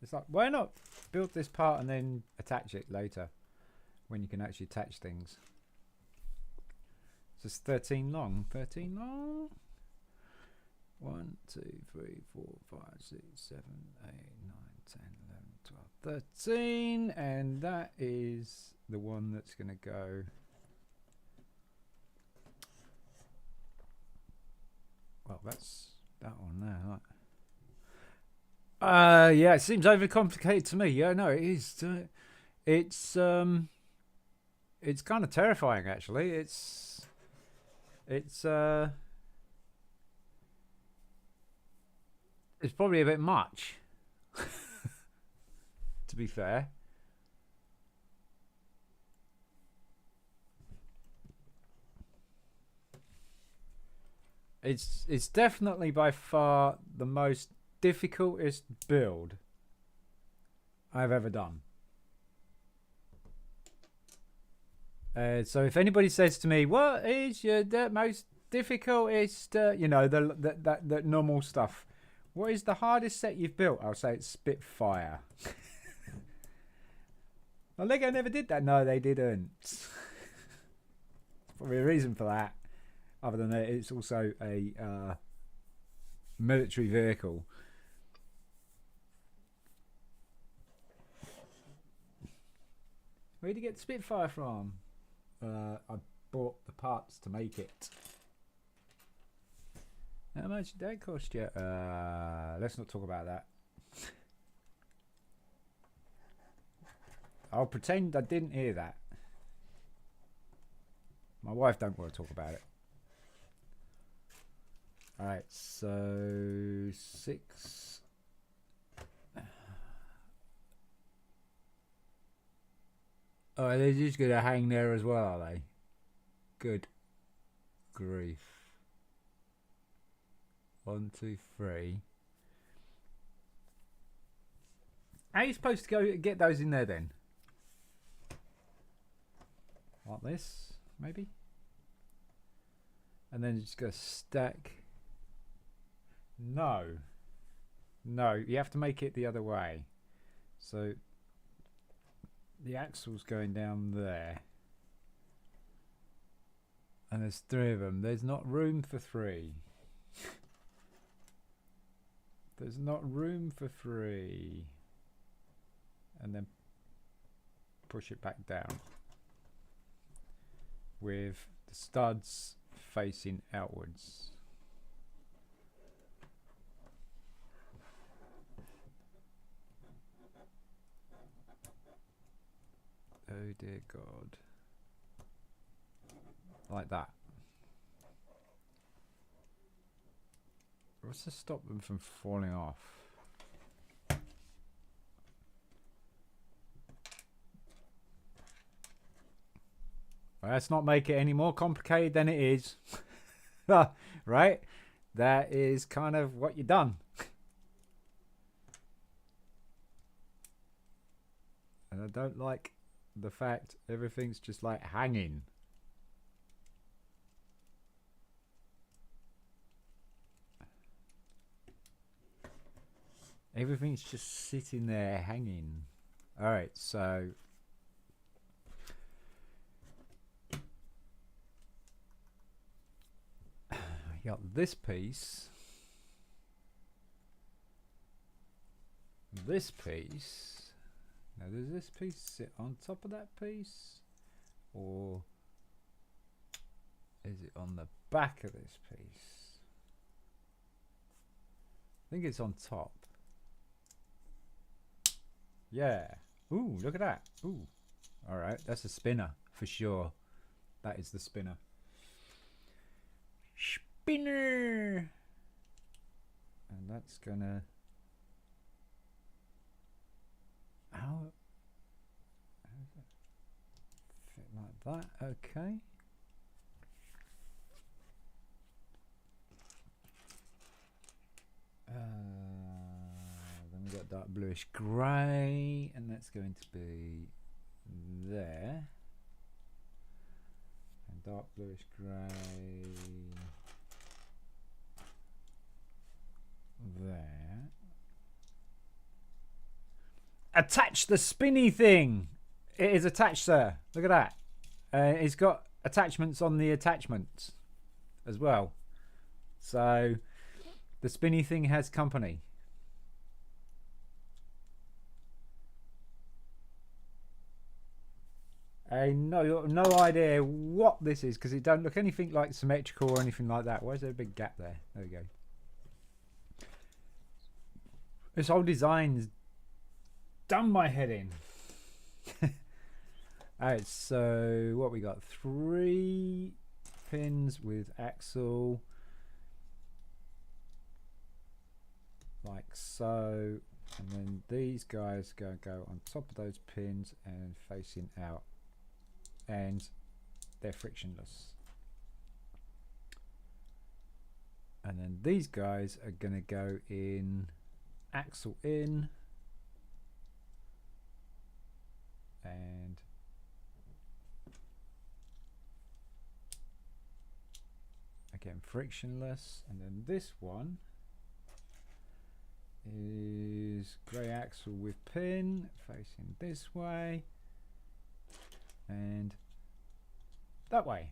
It's like, why not build this part and then attach it later when you can actually attach things? It's just 13 long. 13 long? 1, 2, 3, 4, 5, 6, 7, 8, 9, 10, 11, 12, 13. And that is the one that's going to go. Well, that's that one there. Right? Yeah, it seems overcomplicated to me. Yeah, no, it is. It's it's kind of terrifying actually. It's it's probably a bit much, to be fair. It's definitely by far the most difficultest build I've ever done. So if anybody says to me, "What is your most difficultest?" You know, the normal stuff. What is the hardest set you've built? I'll say it's Spitfire. Well, Lego never did that. No, they didn't. Probably a reason for that. Other than that, it's also a military vehicle. Where did you get the Spitfire from? I bought the parts to make it. How much did that cost you? Let's not talk about that. I'll pretend I didn't hear that. My wife don't want to talk about it. Alright, so 6. Oh, they're just going to hang there as well, are they? Good grief. 1, 2, 3. How are you supposed to go get those in there then? Like this, maybe? And then just go stack. No. No, you have to make it the other way. So the axle's going down there. And there's 3 of them. There's not room for 3. There's not room for 3. And then push it back down. With the studs facing outwards. Oh dear God. Like that. What's to stop them from falling off? Well, let's not make it any more complicated than it is. Right? That is kind of what you've done. And I don't like the fact everything's just like hanging. Everything's just sitting there hanging. Alright, so you got this piece. This piece. Now does this piece sit on top of that piece? Or is it on the back of this piece? I think it's on top. Yeah. Ooh, look at that. Ooh. Alright, that's a spinner for sure. That is the spinner. Spinner! And that's gonna... How does it fit like that? Okay. Then we've got dark bluish grey, and that's going to be there. And dark bluish grey there. Attach the spinny thing. It is attached, sir. Look at that. It's got attachments on the attachments as well. So the spinny thing has company. No idea what this is because it don't look anything like symmetrical or anything like that. Why is there a big gap there? There we go. This whole design's done my head in. Alright, so what we got? 3 pins with axle. Like so. And then these guys go on top of those pins and facing out. And they're frictionless. And then these guys are going to go in axle in and again frictionless. And then this one is grey axle with pin facing this way and that way.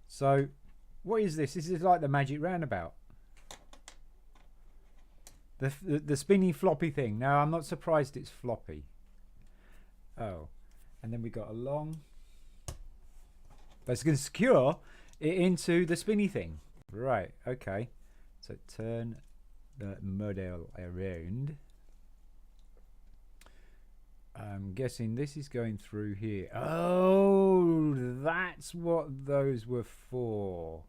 So what is this? This is like the magic roundabout. The spinny floppy thing. Now I'm not surprised it's floppy. Oh, and then we got a long. That's going to secure it into the spinny thing. Right, okay. So turn the model around. I'm guessing this is going through here. Oh, that's what those were for.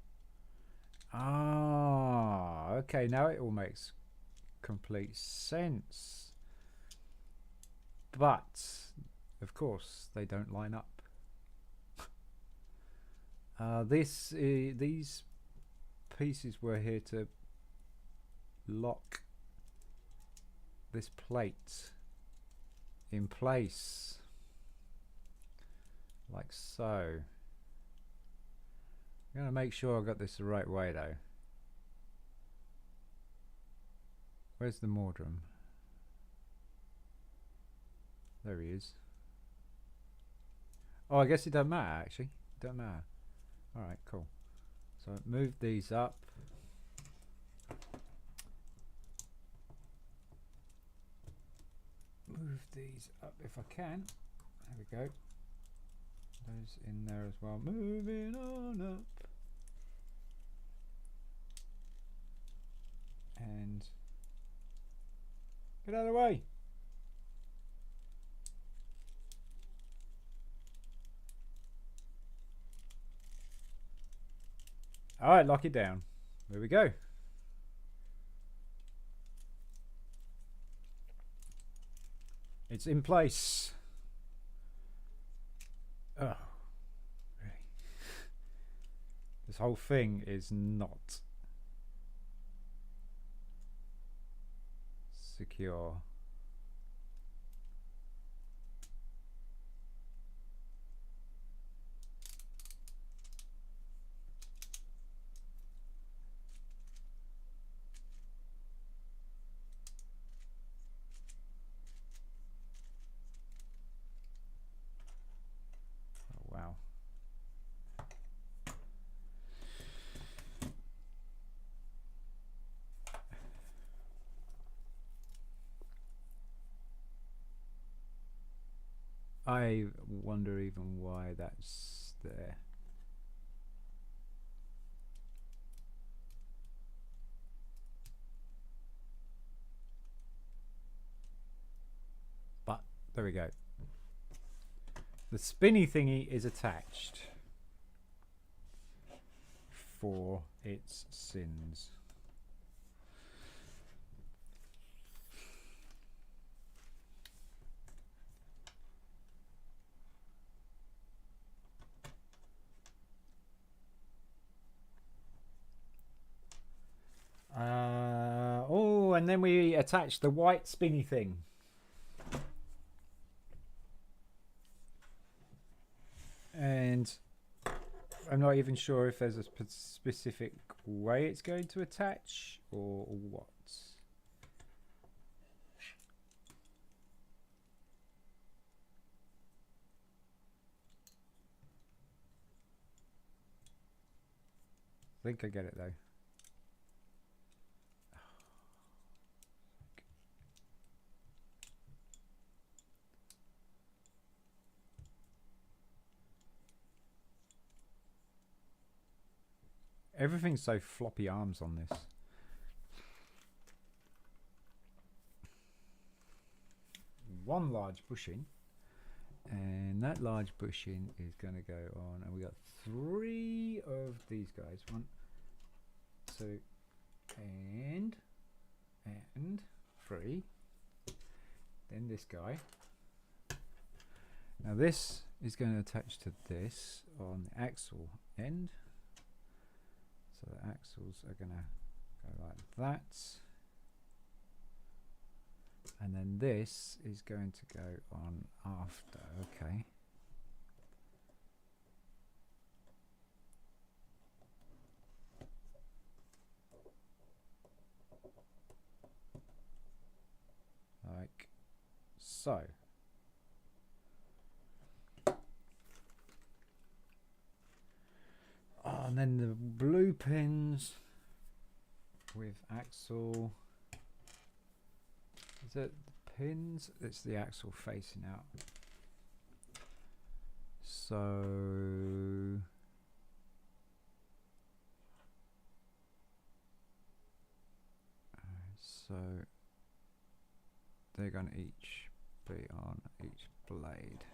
Ah, okay, now it all makes complete sense. But, of course, they don't line up. These pieces were here to lock this plate in place like so. I'm going to make sure I got this the right way though. Where's the Mordrum? There he is. Oh, I guess it doesn't matter actually. It doesn't matter. Alright, cool. So move these up. Move these up if I can. There we go. Those in there as well. Moving on up. And get out of the way. Alright, lock it down. There we go. It's in place. Oh, really? This whole thing is not secure. Wow. I wonder even why that's there. But there we go. The spinny thingy is attached for its sins. Oh, and then we attach the white spinny thing. And I'm not even sure if there's a specific way it's going to attach or what. I think I get it though. Everything's so floppy arms on this. one large bushing, and that large bushing is going to go on, and we got 3 of these guys. 1, 2, and 3. Then this guy. Now this is going to attach to this on the axle end. So the axles are going to go like that. And then this is going to go on after. Okay. Like so. Oh, and then the blue pins with axle. Is it the pins? It's the axle facing out. So they're going to each be on each blade.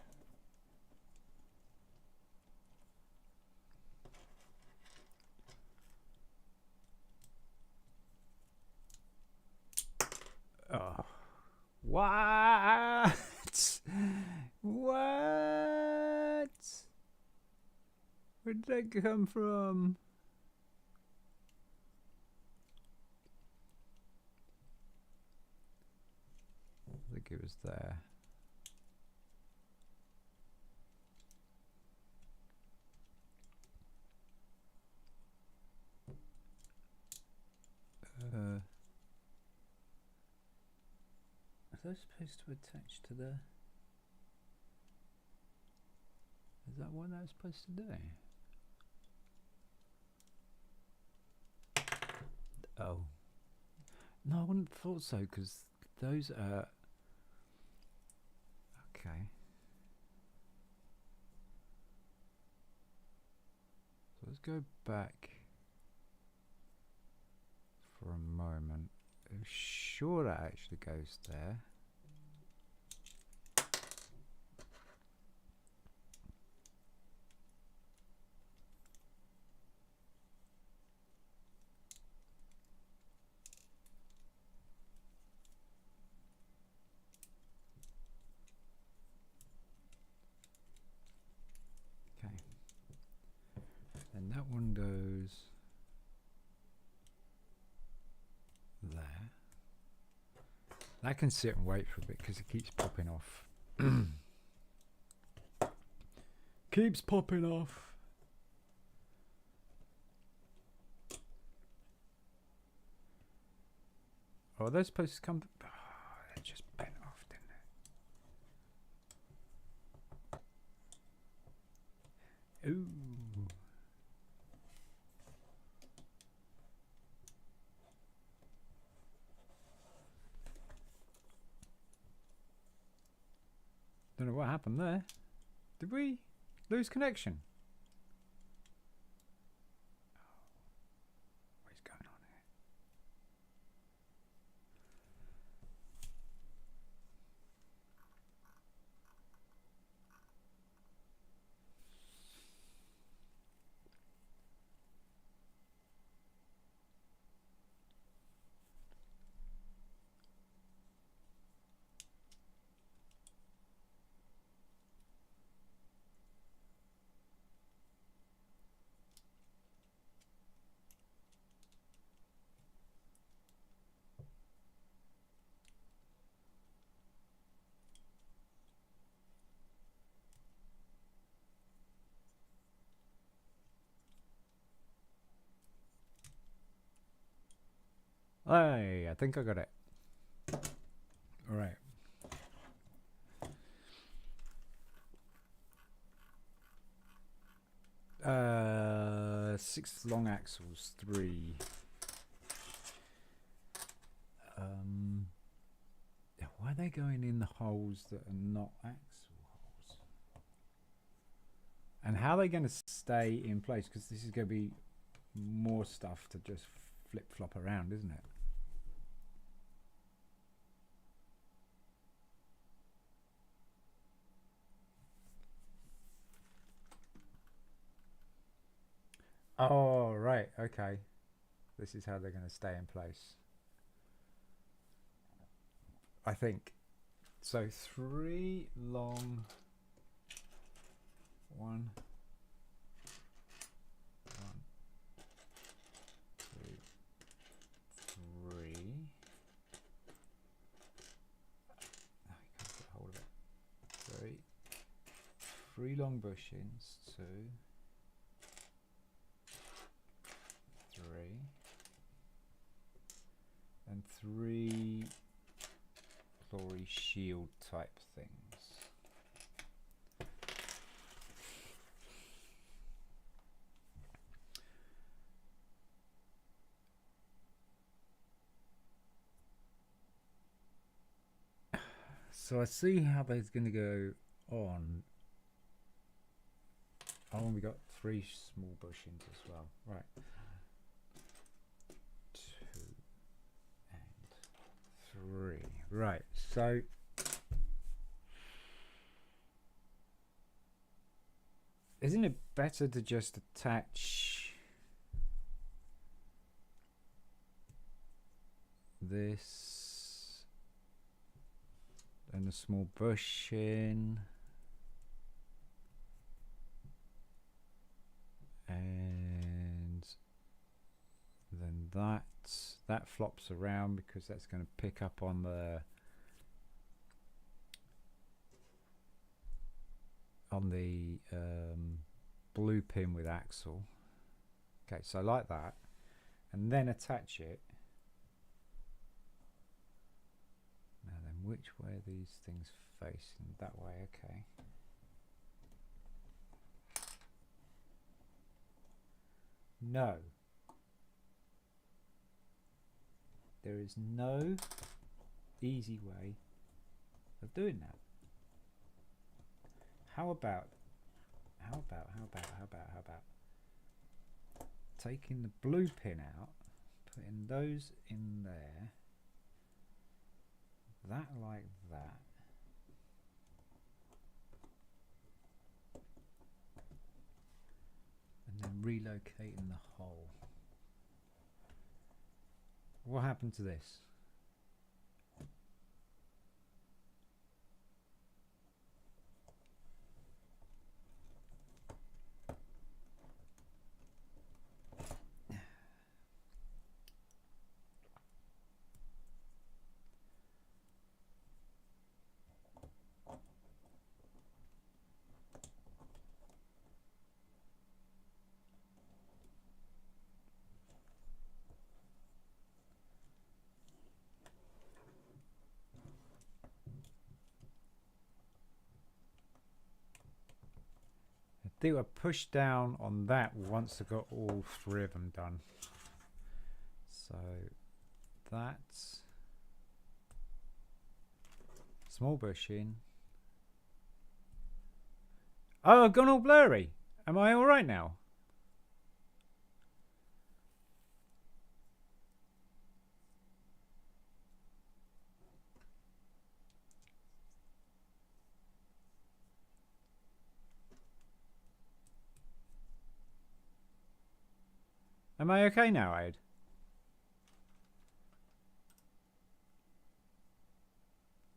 Oh, what? What? Where did that come from? I think it was there. Are those supposed to attach to the... Is that what they're supposed to do? Oh. No, I wouldn't have thought so, because those are... Okay. So let's go back for a moment. I'm sure that actually goes there. Okay. And that one goes there. I can sit and wait for a bit because it keeps popping off. Keeps popping off. Oh, are they supposed to come? Oh, they just bent off, didn't they? Ooh. Don't know what happened there. Did we lose connection? What is going on Hey, I think I got it. All right. Six long axles, 3. Why are they going in the holes that are not axle holes? And how are they going to stay in place? Because this is going to be more stuff to just flip-flop around, isn't it? Oh, right. Okay. This is how they're going to stay in place. I think. So 3 long, 1, 2, 3. No, you can't get hold of it. 3 long bushings. 2, 3, and 3 glory shield type things. So I see how they're going to go on. Oh, and we got 3 small bushings as well. Right. 2 and 3. Right. So isn't it better to just attach this and a small bushing? And then that flops around because that's going to pick up on the blue pin with axle. Okay, so like that, and then attach it. Now then, which way are these things facing? That way, okay. No. There is no easy way of doing that. How about taking the blue pin out, putting those in there, that like that, and then relocating the hole. What happened to this? I think I pushed down on that once I got all 3 of them done. So that's small bushing. Oh, I've gone all blurry. Am I all right now? Am I okay now, Ed?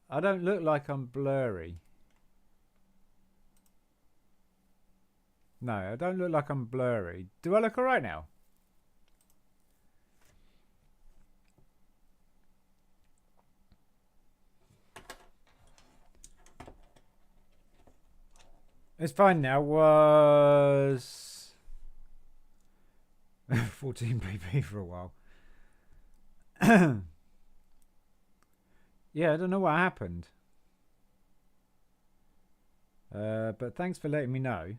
I don't look like I'm blurry. No, I don't look like I'm blurry. Do I look alright now? It's fine now. Was 14 pp for a while. Yeah, I don't know what happened. But thanks for letting me know.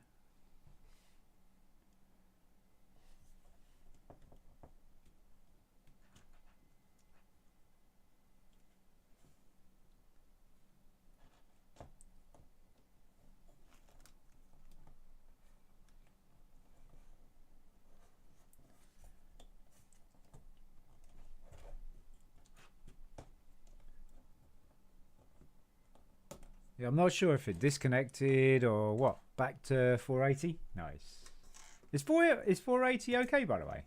Yeah, I'm not sure if it disconnected or what. Back to 480. Nice. Is 480 okay, by the way?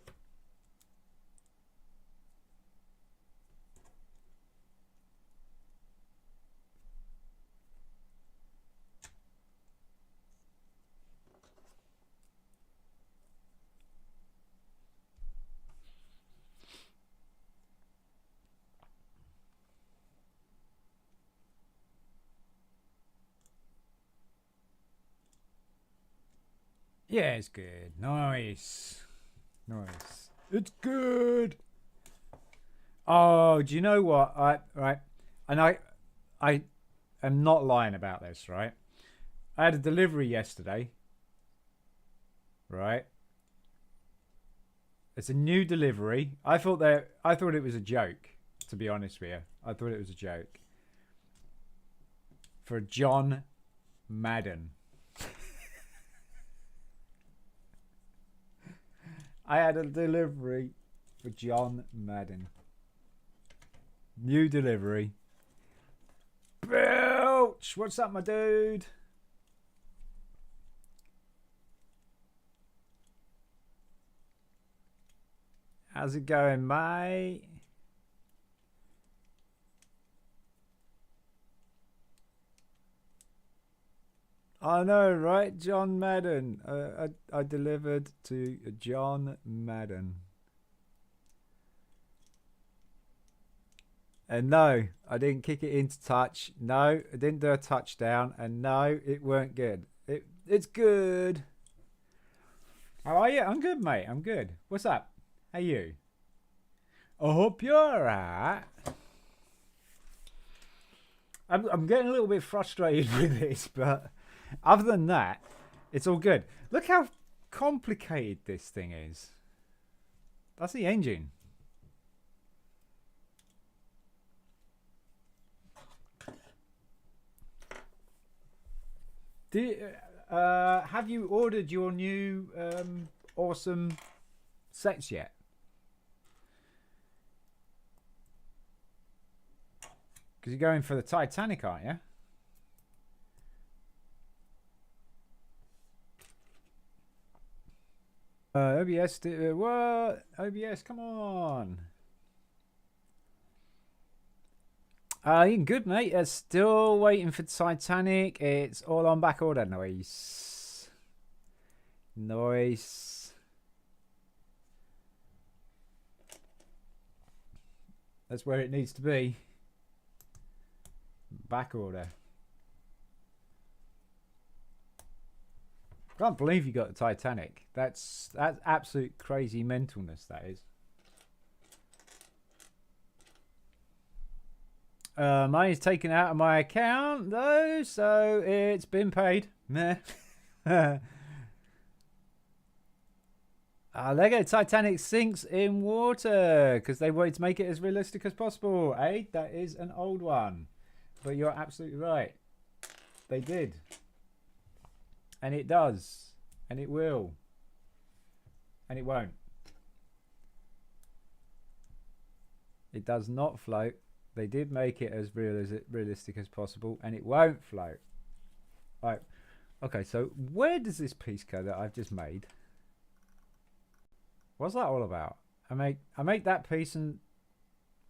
Yeah, it's good. Nice. Nice. It's good. Oh, do you know what? Right. And I am not lying about this, right? I had a delivery yesterday. Right? It's a new delivery. I thought it was a joke, to be honest with you. I thought it was a joke. For John Madden. I had a delivery for John Madden. New delivery. Bilch! What's up, my dude? How's it going, mate? I know, right? John Madden. I delivered to John Madden. And no, I didn't kick it into touch. No, I didn't do a touchdown. And no, it weren't good. It's good. How are you? I'm good, mate. I'm good. What's up? How you? I hope you're alright. I'm getting a little bit frustrated with this, but other than that, it's all good. Look how complicated this thing is. That's the engine. Have you ordered your new awesome sets yet? Because you're going for the Titanic, aren't you? OBS, what? OBS, come on. You good, mate? Still waiting for Titanic. It's all on back order. Nice. Nice. That's where it needs to be. Back order. Can't believe you got the Titanic. That's absolute crazy mentalness, that is. Money's taken out of my account though, so it's been paid. Meh. Lego Titanic sinks in water because they wanted to make it as realistic as possible. That is an old one, but you're absolutely right. They did, and it does, and it will, and it won't. It does not float. They did make it as realistic as possible, and it won't float. Right. Okay, so where does this piece go that I've just made? What's that all about? I make that piece, and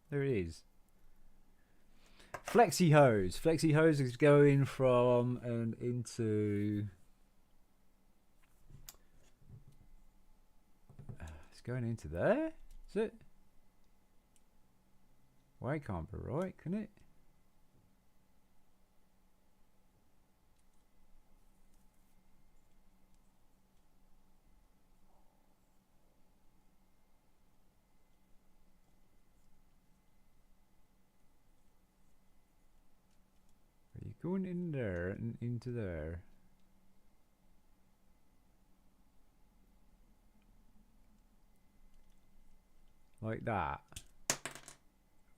there it is. Flexi hose. Flexi hose is going from and into. It's going into there. Is it? Why can't be right, can it? Are you going in there and into there? Like that.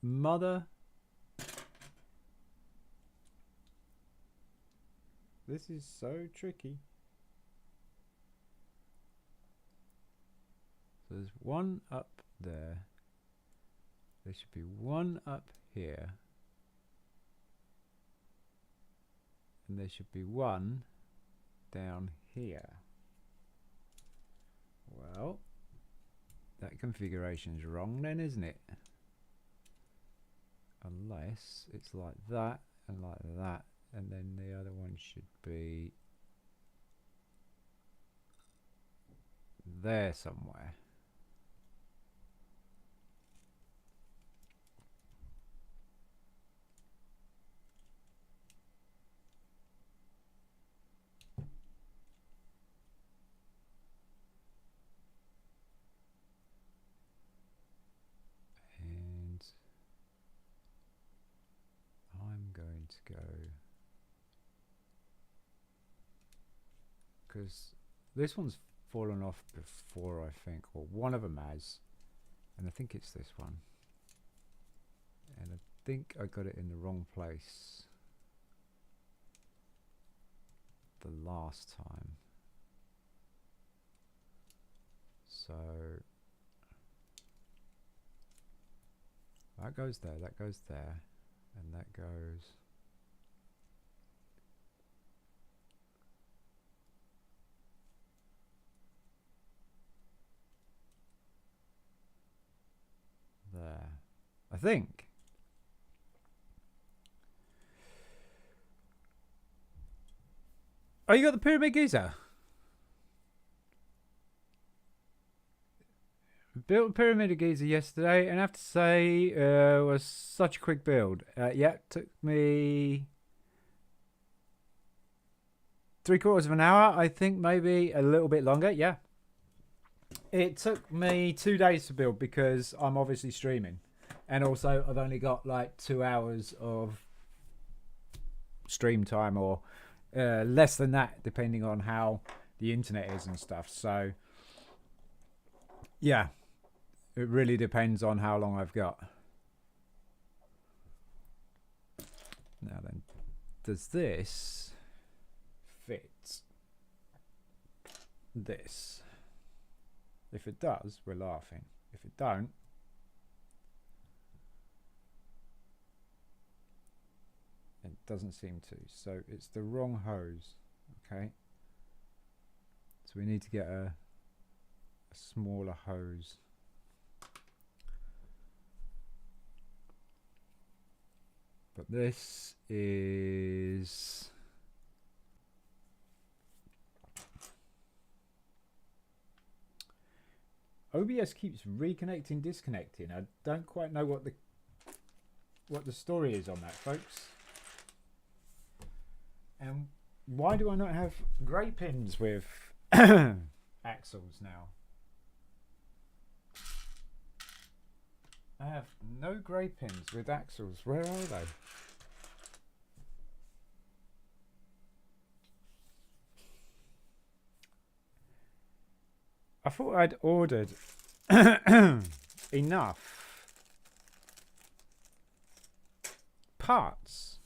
Mother. This is so tricky. So there's one up there. There should be one up here. And there should be one down here. Well, that configuration's wrong then, isn't it? Unless it's like that and like that, and then the other one should be there somewhere. And I'm going to go, because this one's fallen off before, I think, or one of them has, and I think it's this one, and I think I got it in the wrong place the last time. So that goes there, that goes there, and that goes there, I think. Oh, you got the Pyramid Giza? Built Pyramid of Giza yesterday, and I have to say, it was such a quick build. Yeah, it took me 3/4 of an hour, I think, maybe a little bit longer. Yeah, it took me 2 days to build because I'm obviously streaming, and also I've only got like 2 hours of stream time, or less than that, depending on how the internet is and stuff. So yeah, it really depends on how long I've got. Now then, does this fit this? If it does, we're laughing. If it don't, it doesn't seem to. So it's the wrong hose. Okay. So we need to get a smaller hose. But this is OBS keeps reconnecting, disconnecting. I don't quite know what the story is on that, folks. And why do I not have grey pins with axles now? I have no grey pins with axles. Where are they? I thought I'd ordered enough parts.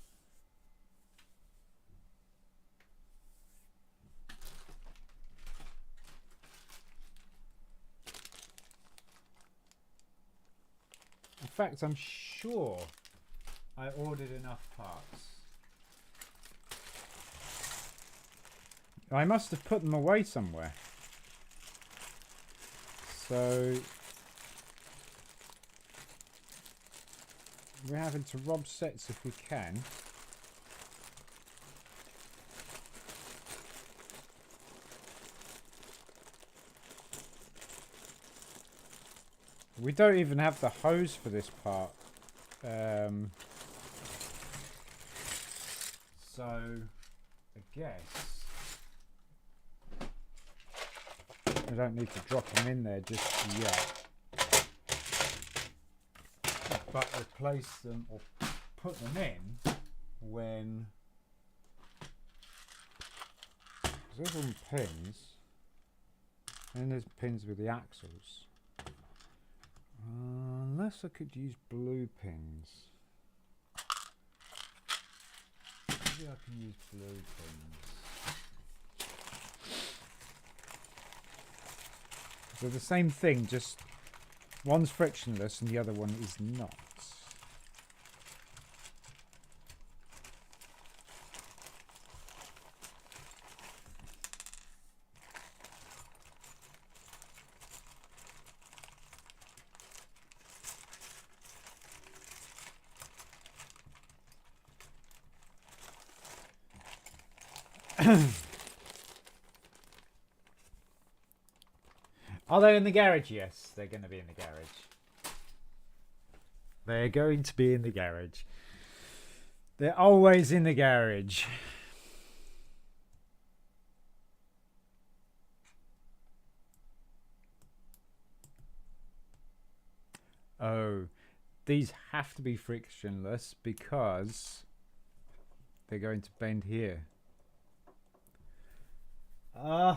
In fact, I'm sure I ordered enough parts. I must have put them away somewhere. So we're having to rob sets if we can. We don't even have the hose for this part. So I guess I don't need to drop them in there just yet, but replace them or put them in when there's all pins, and there's pins with the axles. Unless I could use blue pins. Maybe I can use blue pins. They're the same thing, just one's frictionless and the other one is not. Are they in the garage? Yes, they're going to be in the garage. They're going to be in the garage. They're always in the garage. Oh, these have to be frictionless because they're going to bend here. I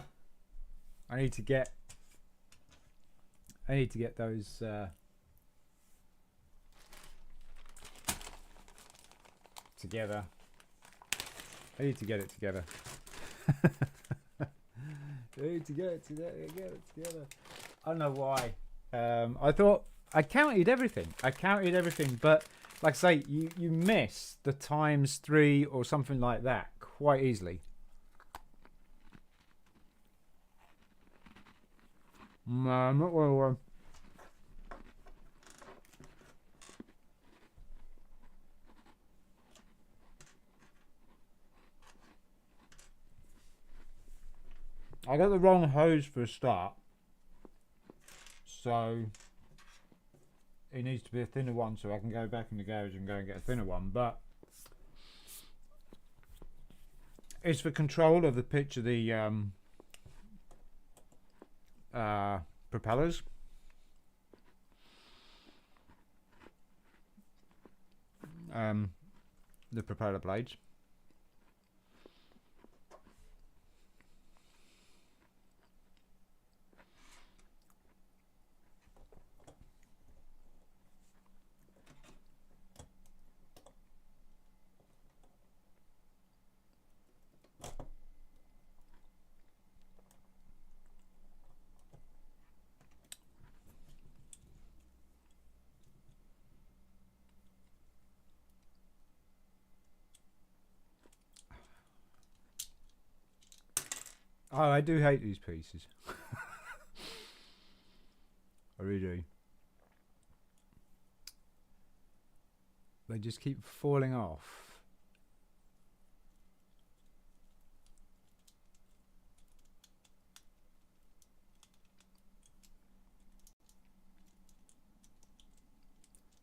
need to get those together. I need to get it together. I need to get it together. I don't know why. I thought I counted everything. But like I say, you miss the ×3 or something like that quite easily. No, I'm not one. I got the wrong hose for a start, so it needs to be a thinner one so I can go back in the garage and go and get a thinner one. But it's for control of the pitch of the propellers. The propeller blades. Oh, I do hate these pieces. I really do. They just keep falling off.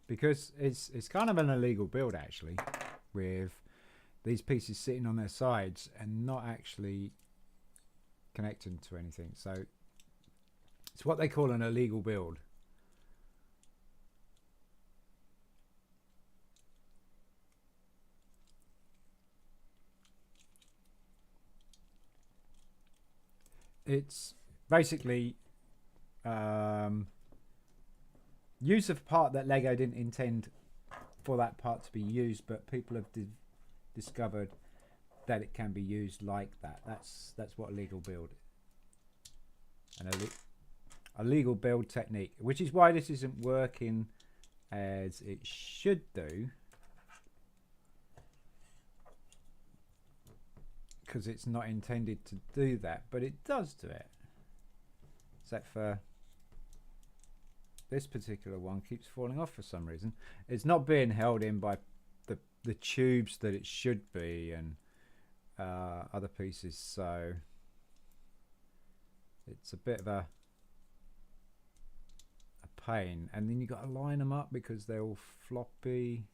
Because it's kind of an illegal build actually, with these pieces sitting on their sides and not actually connecting to anything. So it's what they call an illegal build. It's basically use of part that Lego didn't intend for that part to be used, but people have discovered that it can be used like that. That's what a legal build, a legal build technique, which is why this isn't working as it should do, because it's not intended to do that, but it does do it. Except for this particular one keeps falling off for some reason. It's not being held in by the tubes that it should be, and other pieces, so it's a bit of a pain. And then you got to line them up because they're all floppy.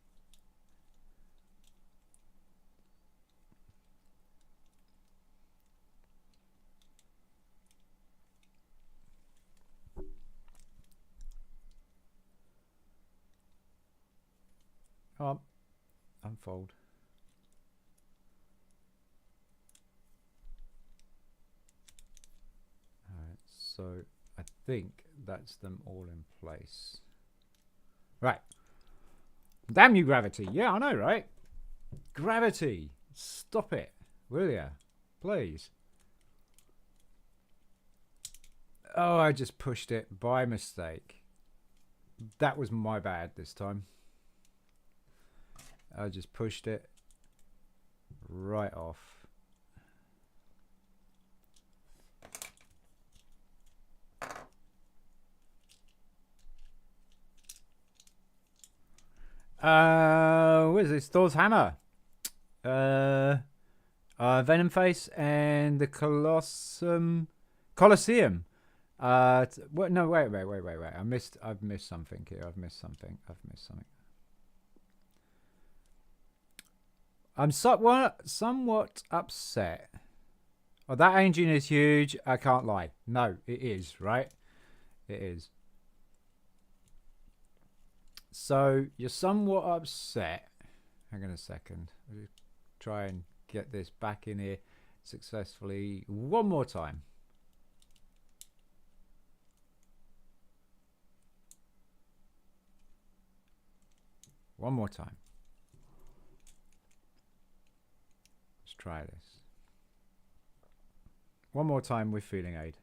Unfold. Alright, so I think that's them all in place. Right. Damn you, gravity. Yeah, I know, right? Gravity. Stop it, will ya? Please. Oh, I just pushed it by mistake. That was my bad this time. I just pushed it right off. What is this? Thor's hammer. Venom Face and the Colosseum. What? No, wait. I've missed something here. I've missed something. I'm somewhat upset. Oh, that engine is huge. I can't lie. No, it is, right? It is. So you're somewhat upset. Hang on a second. I'll try and get this back in here successfully one more time. One more time. Let's try this. One more time with feeling aid.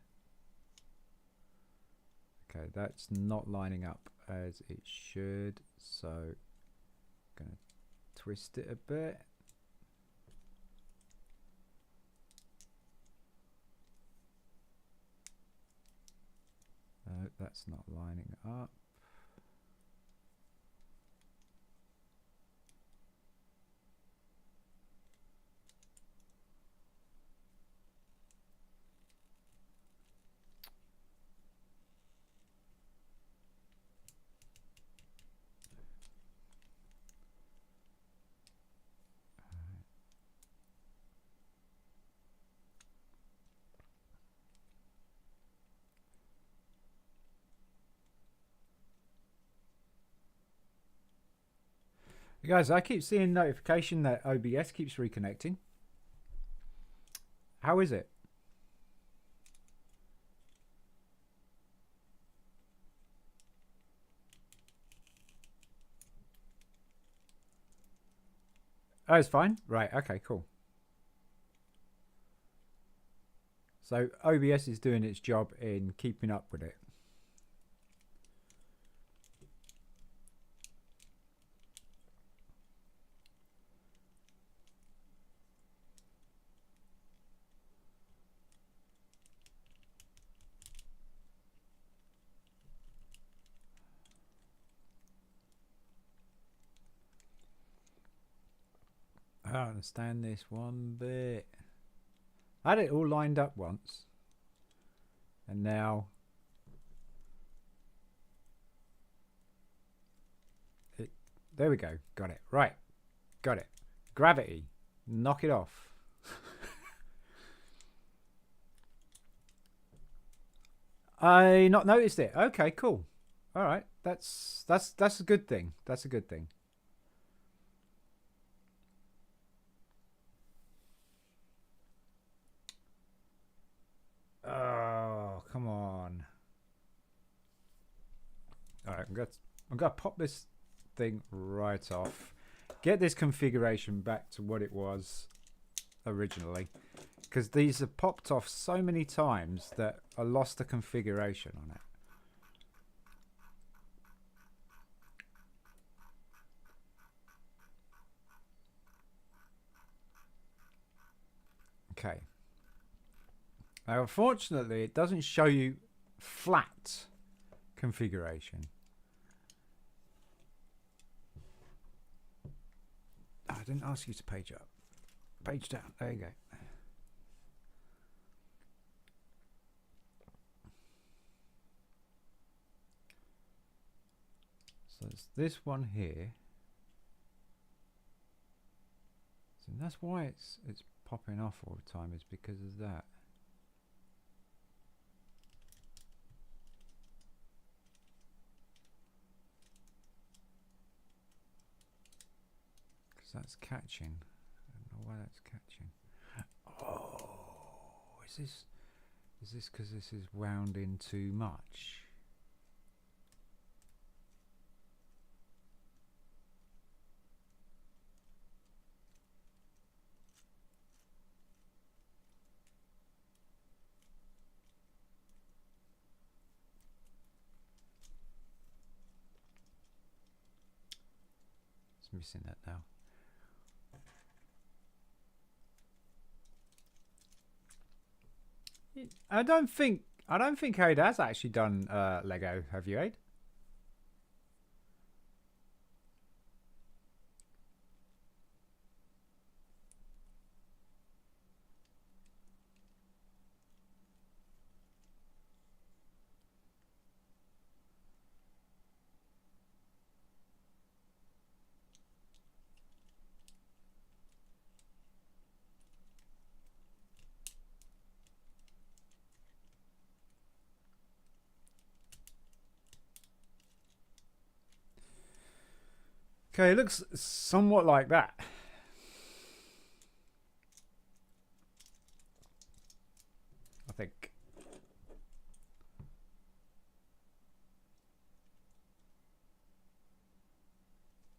Okay, that's not lining up as it should, so I'm gonna twist it a bit. No, that's not lining up. Guys, I keep seeing notification that OBS keeps reconnecting. How is it? Oh, it's fine. Right. Okay, cool. So OBS is doing its job in keeping up with it. I don't understand this one bit. I had it all lined up once. And now there we go. Got it. Right. Got it. Gravity. Knock it off. I not noticed it. Okay, cool. All right. That's a good thing. That's a good thing. Oh, come on. All right, I'm gonna pop this thing right off. Get this configuration back to what it was originally, because these have popped off so many times that I lost the configuration on it. Okay. Now, unfortunately, it doesn't show you flat configuration. Oh, I didn't ask you to page up. Page down. There you go. So it's this one here. So that's why it's popping off all the time, is because of that. Because that's catching. I don't know why that's catching. Oh, is this because this is wound in too much? It's missing that now. I don't think Aid has actually done Lego. Have you, Aid? Okay, it looks somewhat like that. I think.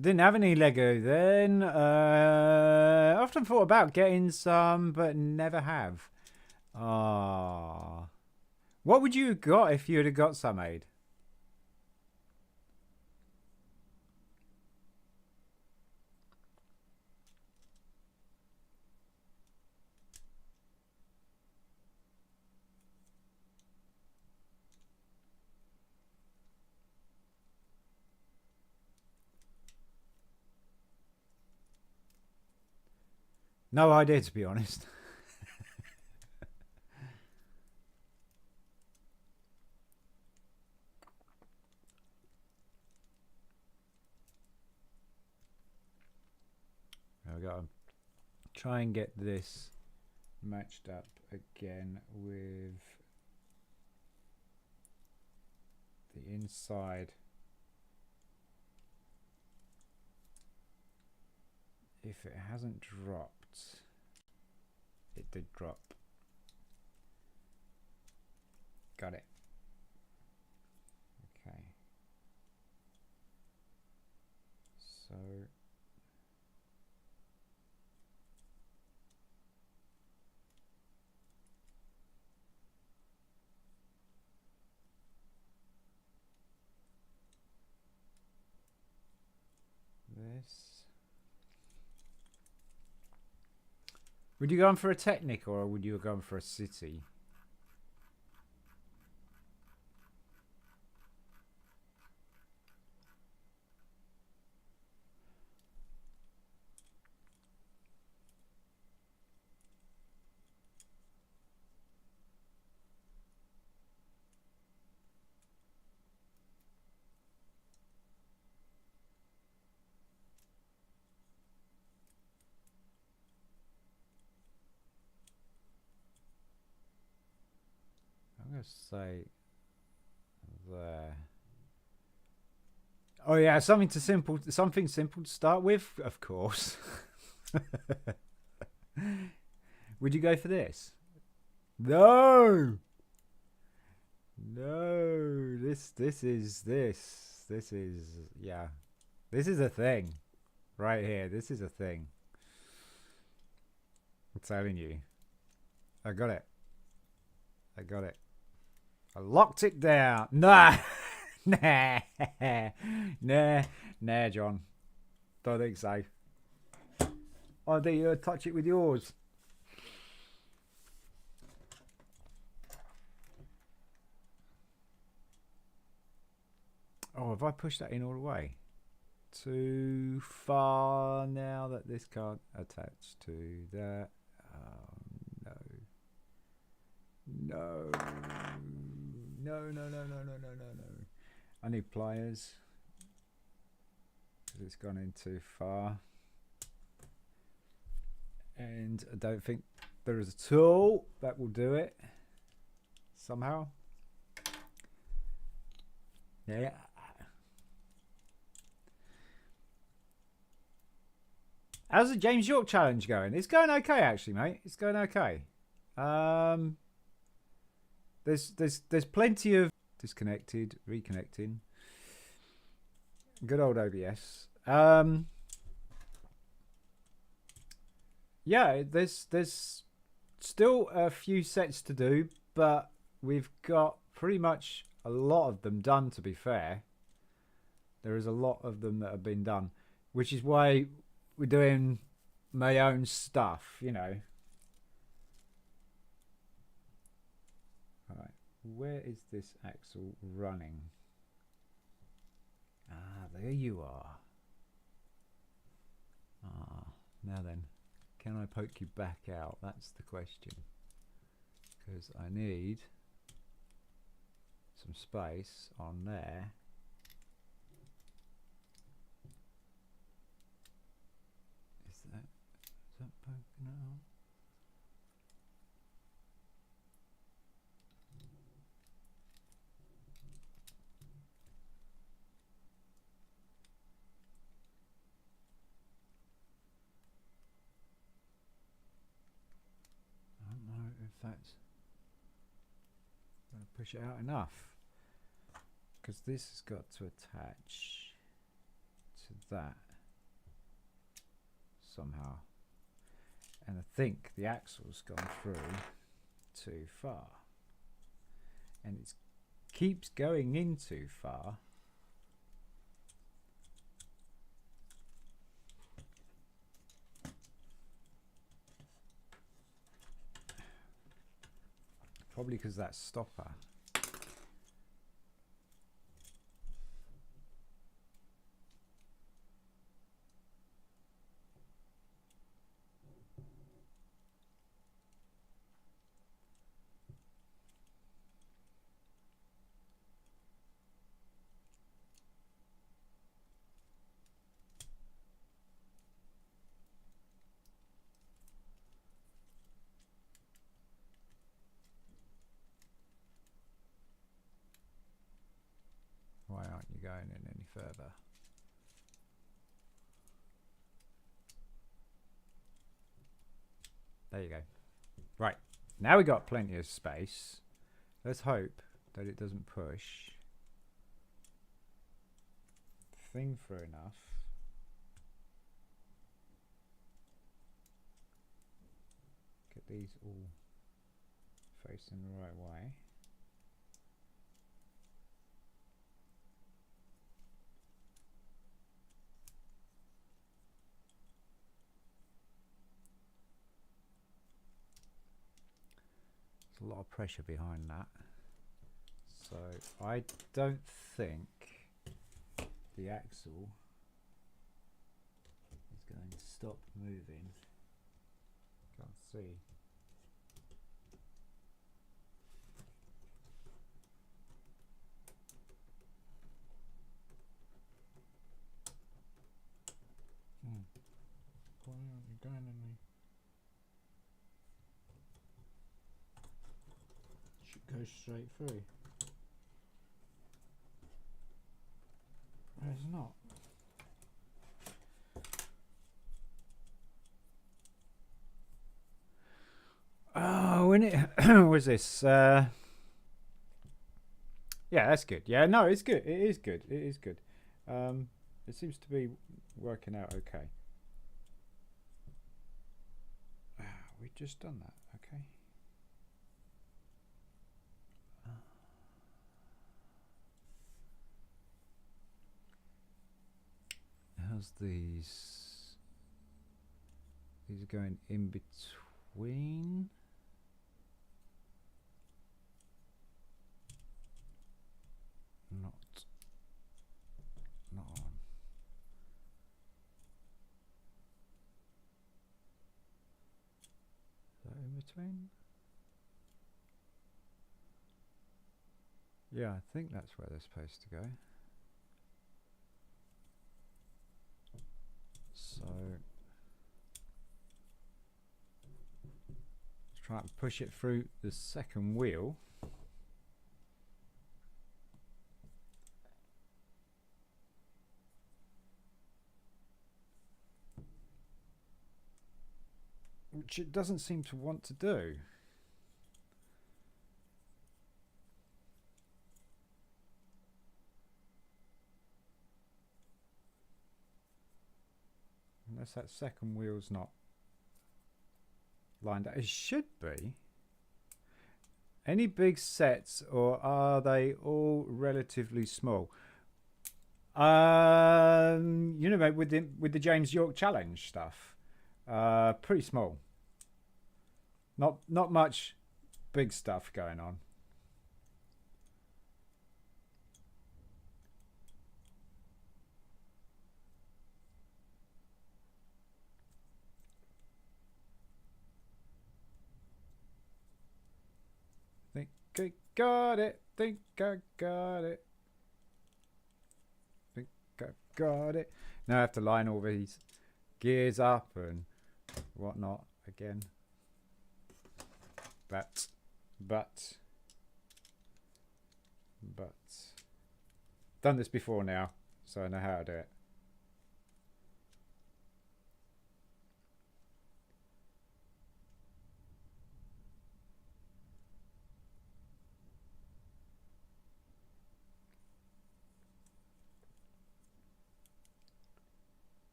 Didn't have any Lego then. I often thought about getting some, but never have. Ah. What would you have got if you had got some, Aid? No idea, to be honest. I've got to try and get this matched up again with the inside. If it hasn't dropped, it did drop. Got it. Okay. So this. Would you go on for a Technic or would you go on for a City? I'm going to say there. Oh yeah, something simple to start with, of course. Would you go for this? No. No. This is yeah. This is a thing. Right here. This is a thing. I'm telling you. I got it. I got it. I locked it down. Nah. Nah. Nah, John. Don't think so. I think you'll touch it with yours. Oh, have I pushed that in all the way? Too far now that this can't attach to that. No. No. No. I need pliers. Because it's gone in too far. And I don't think there is a tool that will do it. Somehow. Yeah. How's the James York challenge going? It's going okay, actually, mate. It's going okay. There's plenty of disconnected, reconnecting. Good old OBS. Yeah, there's still a few sets to do, but we've got pretty much a lot of them done, to be fair. There is a lot of them that have been done, which is why we're doing my own stuff, you know. Alright, where is this axle running? Ah, there you are. Ah, now then, can I poke you back out? That's the question. Because I need some space on there. Is that poking out? that's going to push it out enough, because this has got to attach to that somehow, and I think the axle's gone through too far, and it keeps going in too far. Probably because that stopper. Why aren't you going in any further? There you go. Right, now we got plenty of space. Let's hope that it doesn't push the thing through enough. Get these all facing the right way. A lot of pressure behind that, so I don't think the axle is going to stop moving. Can't see. Why aren't you going any? Go straight through. It's not. Oh, when it was this? Yeah, that's good. Yeah, no, it's good. It is good. It is good. It seems to be working out okay. We've just done that. Okay. How's these? These are going in between. Not on. Is that in between? Yeah, I think that's where they're supposed to go. So let's try and push it through the second wheel. Which it doesn't seem to want to do. Unless that second wheel's not lined up. It should be. Any big sets, or are they all relatively small? You know, with the James York Challenge stuff, pretty small. Not much big stuff going on. Think I got it. Think I got it. Think I got it. Now I have to line all these gears up and whatnot again. But done this before now, so I know how to do it.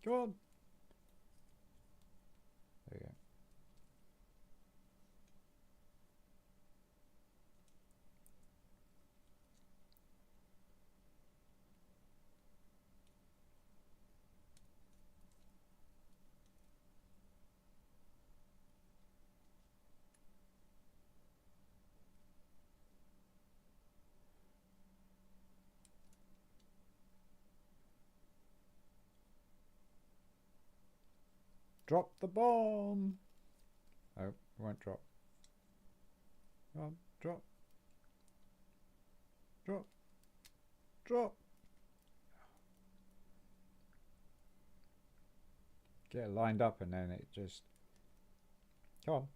Go on. There you go. Drop the bomb. Oh, it won't drop. Come on, drop. Drop. Drop. Get it lined up and then it just... Come on.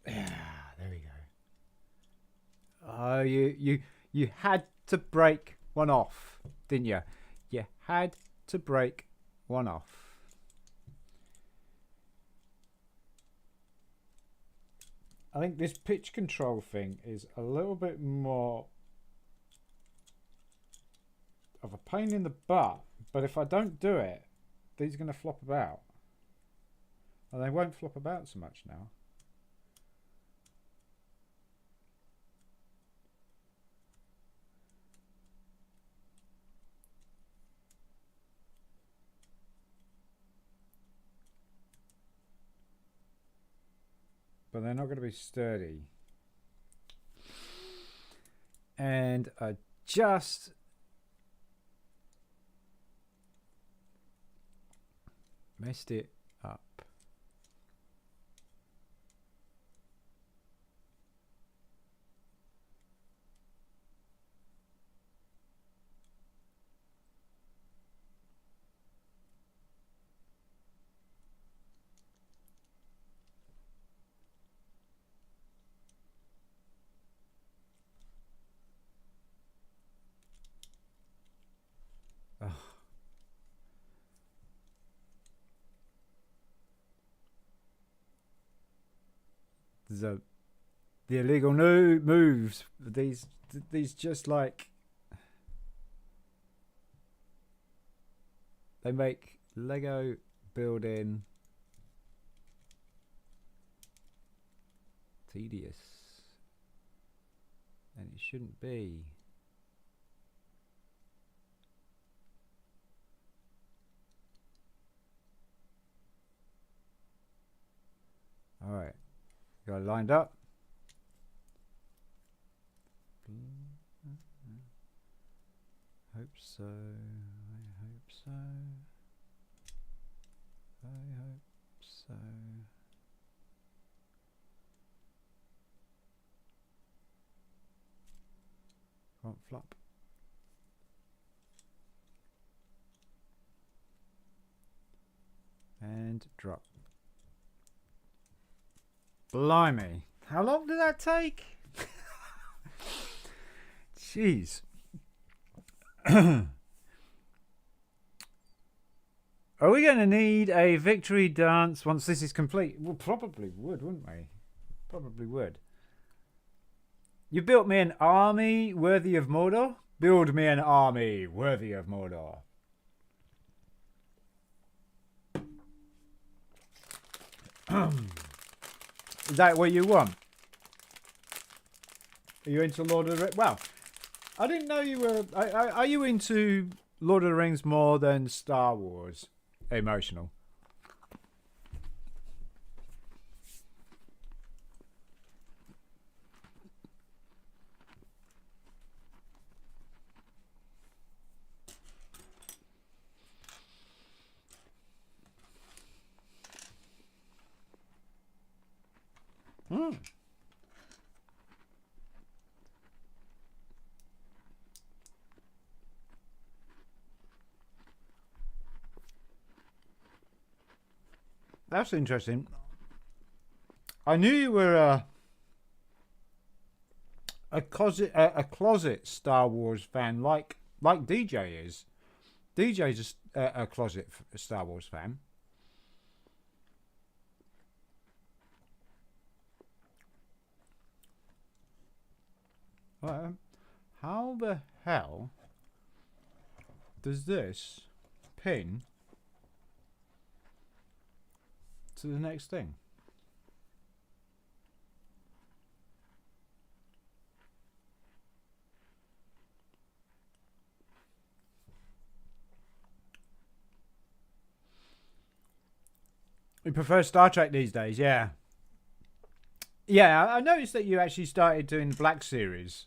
Yeah, there we go. Oh, you had to break one off, didn't you? You had to break one off. I think this pitch control thing is a little bit more of a pain in the butt, but if I don't do it, these are going to flop about. And they won't flop about so much now. But they're not going to be sturdy. And I just messed it up. Oh. The illegal moves. These just like they make Lego building tedious, and it shouldn't be. All right, got it lined up. Hope so. I hope so. I hope so. Can't flop. And drop. Blimey. How long did that take? Jeez. Are we going to need a victory dance once this is complete? Well, probably would, wouldn't we? Probably would. You built me an army worthy of Mordor? Build me an army worthy of Mordor. Is that what you want? Are you into Lord of the Rings? Well, I didn't know you were... Are you into Lord of the Rings more than Star Wars? Emotional. That's interesting. I knew you were a closet Star Wars fan, like DJ is. DJ's a closet Star Wars fan. How the hell does this pin to the next thing. We prefer Star Trek these days, yeah. Yeah, I noticed that you actually started doing the Black Series.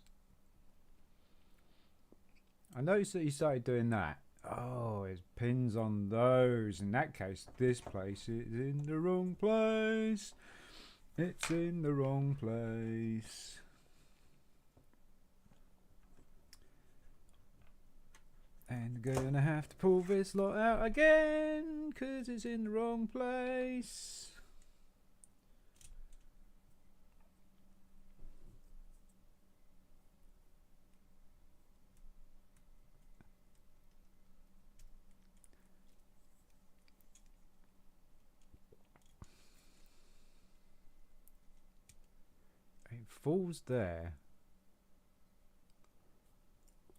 I noticed that you started doing that. Oh, there's pins on those. In that case, this place is in the wrong place. It's in the wrong place. And gonna have to pull this lot out again, 'cause it's in the wrong place. It falls there.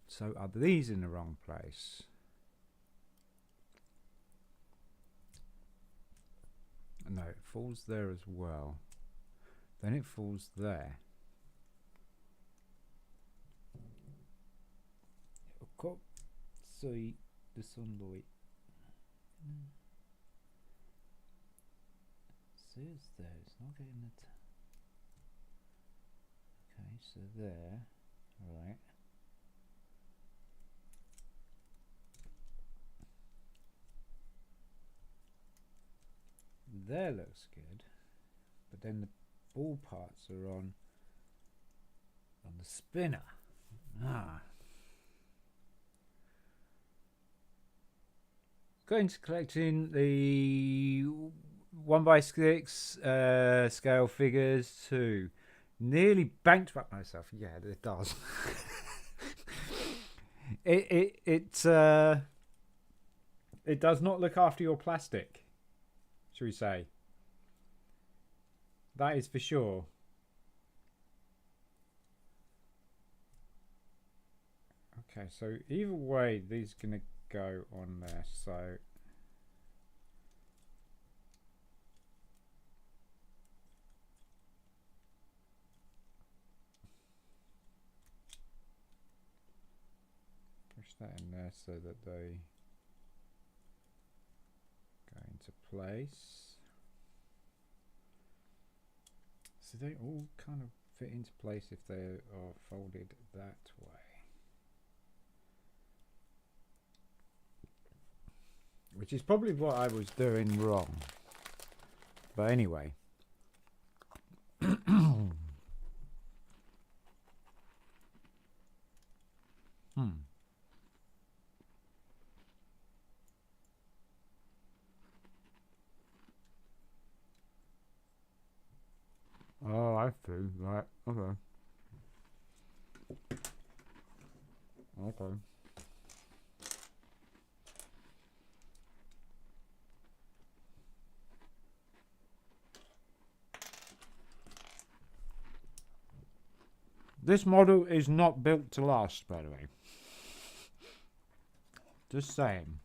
So are these in the wrong place? No, it falls there as well. Then it falls there. Look, see the sunlight. See, it's there. It's not getting it. Okay, so there. Right. There looks good, but then the ball parts are on the spinner. Going to collecting the 1x6 scale figures too. Nearly bankrupt myself. Yeah, it does. It does not look after your plastic, shall we say? That is for sure. Okay, so either way, these are gonna go on there. So push that in there so that they go into place. So they all kind of fit into place if they are folded that way. Which is probably what I was doing wrong. But anyway. Oh, I see. Right. Okay. Okay. This model is not built to last, by the way. Just saying.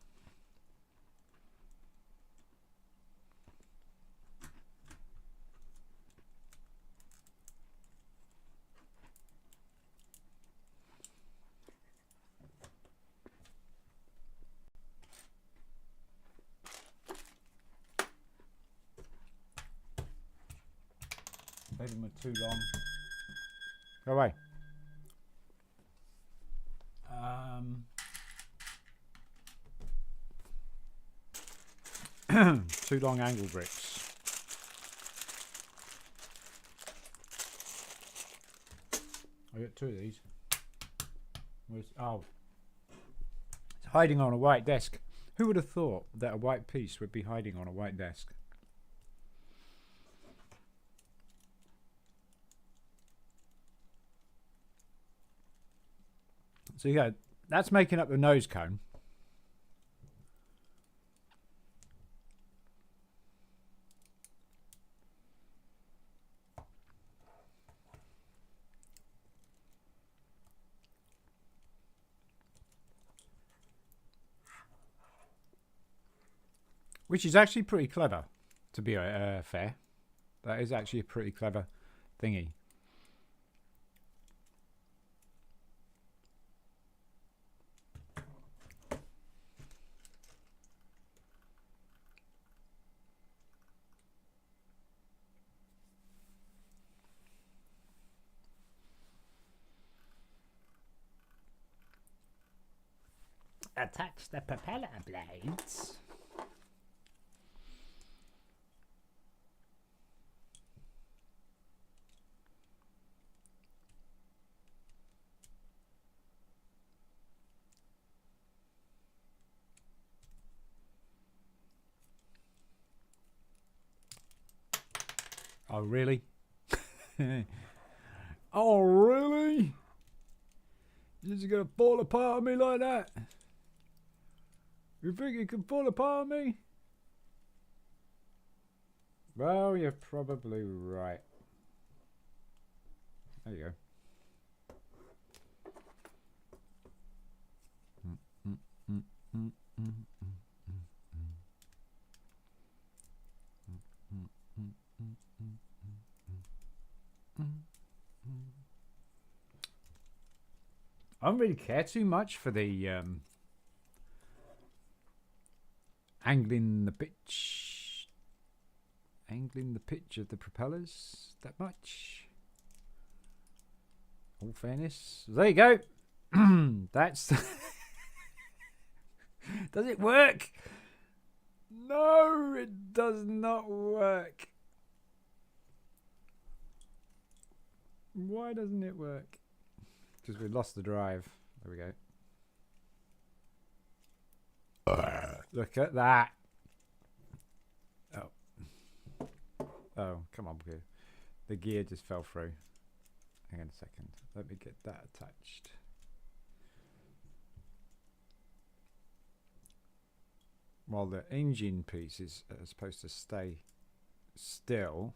Maybe I'm too long. Go away. Too long angle bricks. I got two of these. Oh, it's hiding on a white desk. Who would have thought that a white piece would be hiding on a white desk? So yeah, that's making up the nose cone. Which is actually pretty clever, to to be fair. That is actually a pretty clever thingy. Attach the propeller blades. Oh, really? Oh, really? You're just gonna fall apart on me like that? You think you can fall apart on me? Well, you're probably right. There you go. I don't really care too much for the angling the pitch of the propellers that much. All fairness, there you go. That's does it work? No, it does not work. Why doesn't it work? Because we lost the drive. There we go. Look at that. Oh, come on, gear. The gear just fell through. Hang on a second. Let me get that attached. While the engine pieces are supposed to stay still.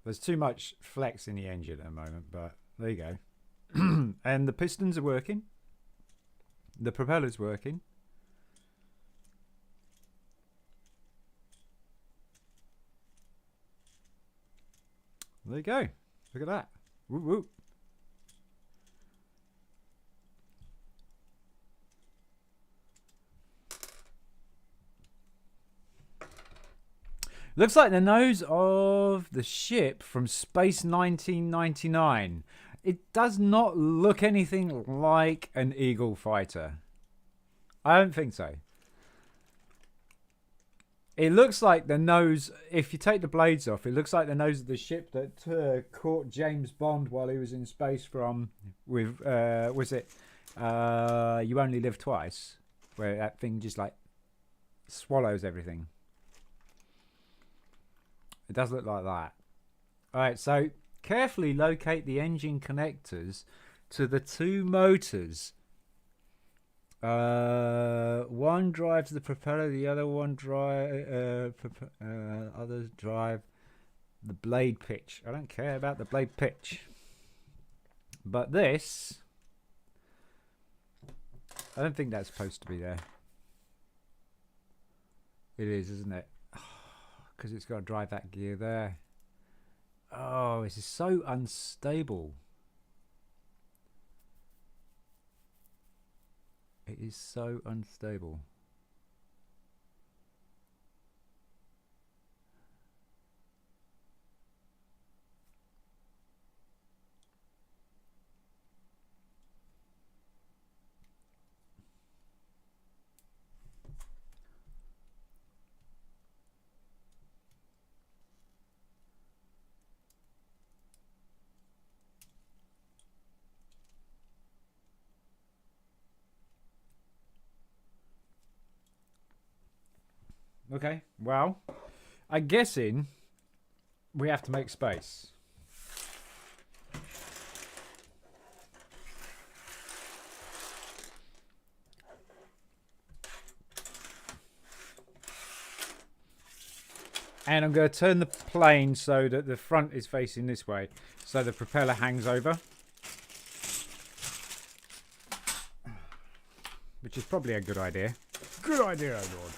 There's too much flex in the engine at the moment, but there you go. And the pistons are working. The propeller's working. There you go. Look at that. Whoop, whoop. Looks like the nose of the ship from Space 1999. It does not look anything like an Eagle fighter. I don't think so. It looks like the nose, if you take the blades off, it looks like the nose of the ship that caught James Bond while he was in space from, with, was it You Only Live Twice? Where that thing just like swallows everything. It does look like that. Alright, so carefully locate the engine connectors to the two motors. One drives the propeller, the other one others drive the blade pitch. I don't care about the blade pitch. But this, I don't think that's supposed to be there. It is, isn't it? Because it's got to drive that gear there. Oh, this is so unstable. It is so unstable. Okay, well, I'm guessing we have to make space. And I'm going to turn the plane so that the front is facing this way, so the propeller hangs over. which is probably a good idea. Good idea, Lord.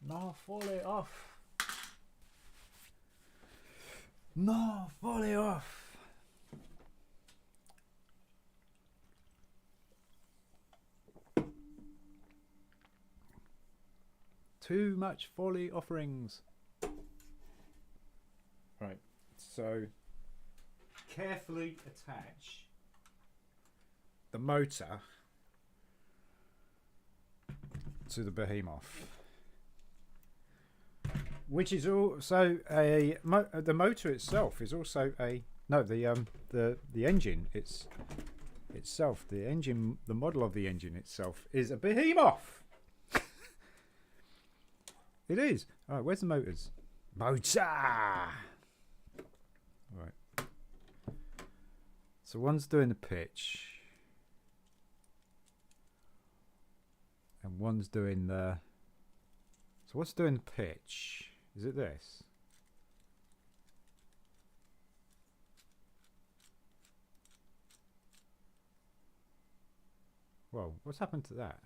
No, fall it off. No, fall it off. Too much folly offerings. Right, so carefully attach the motor to the behemoth, which is also a the motor itself is also a the engine itself the engine, the model of the engine itself is a behemoth. It is. All right, where's the motors? Motor. Right. So one's doing the pitch, and one's doing the. So what's doing the pitch? Is it this? Whoa, what's happened to that?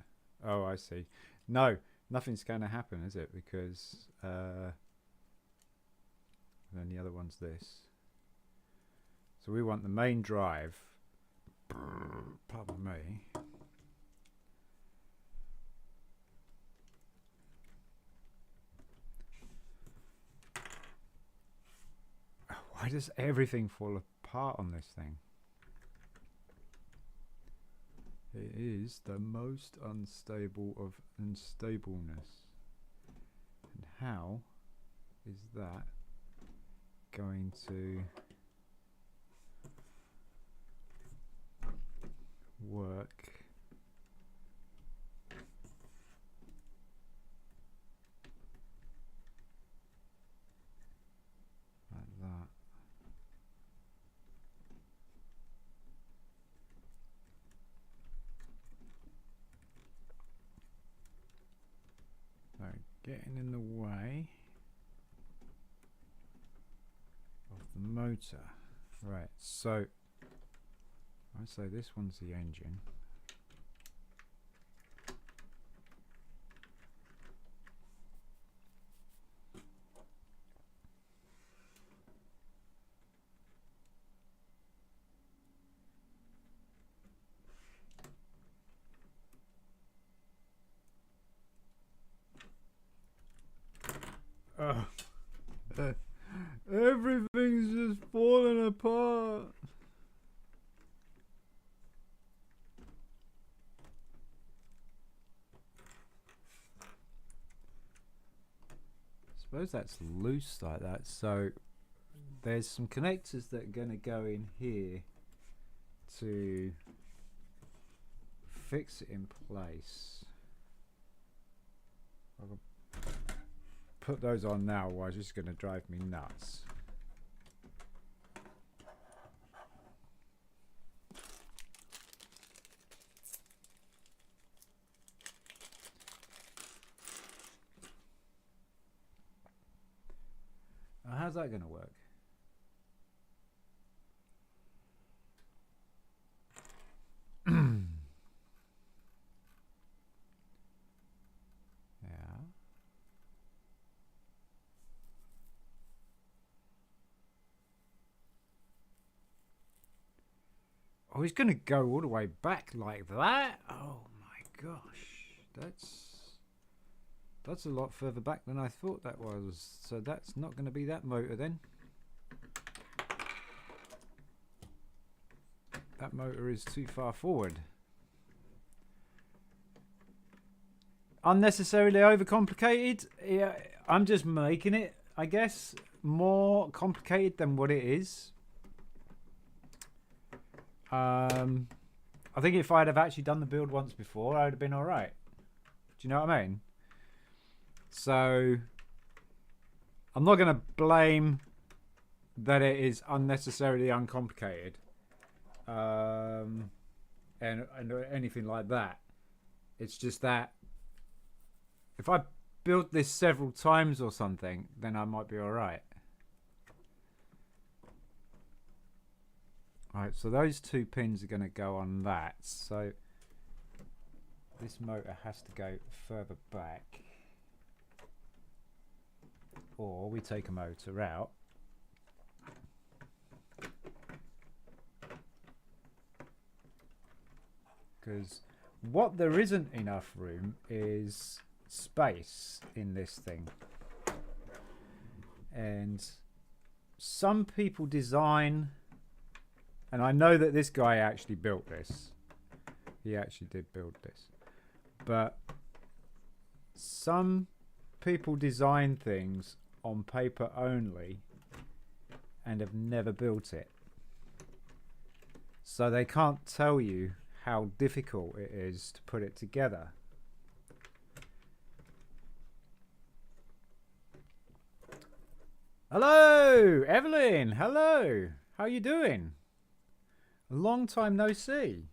Oh, I see. No, nothing's going to happen, is it? Because then the other one's this. So we want the main drive. Pardon me. Why does everything fall apart on this thing? It is the most unstable of unstableness. And how is that going to work? Like that. So getting in the way of the motor. Right, so I'd say this one's the engine. Everything's just falling apart. I suppose that's loose like that, so there's some connectors that are going to go in here to fix it in place. I'll put those on now, or it's just going to drive me nuts. How's that going to work? Yeah. Oh, he's going to go all the way back like that? Oh my gosh. That's a lot further back than I thought that was. So that's not going to be that motor then. That motor is too far forward. Unnecessarily overcomplicated. Yeah, I'm just making it, I guess, more complicated than what it is. I think if I'd have actually done the build once before, I would have been alright. Do you know what I mean? So I'm not going to blame that it is unnecessarily uncomplicated and anything like that. It's just that if I built this several times or something, then I might be alright. Right, so those 2 pins are going to go on that. So this motor has to go further back. Or we take a motor out. Because what there isn't enough room is space in this thing. And some people design, and I know that this guy actually built this. He actually did build this. But some people design things on paper only and have never built it. So they can't tell you how difficult it is to put it together. Hello, Evelyn. Hello. How you doing? A long time no see.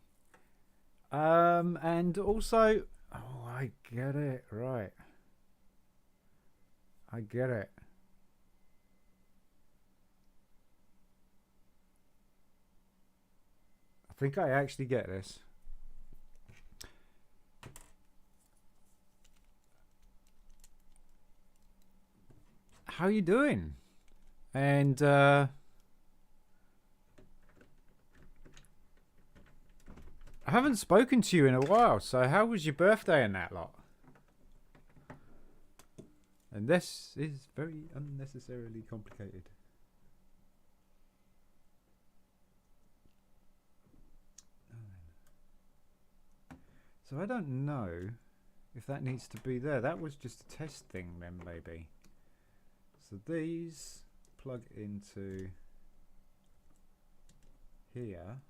And also, oh, I get it. Right. I get it. I think I actually get this. How you doing? And I haven't spoken to you in a while, so how was your birthday and that lot? And this is very unnecessarily complicated. So I don't know if that needs to be there. That was just a test thing then, maybe. So these plug into here.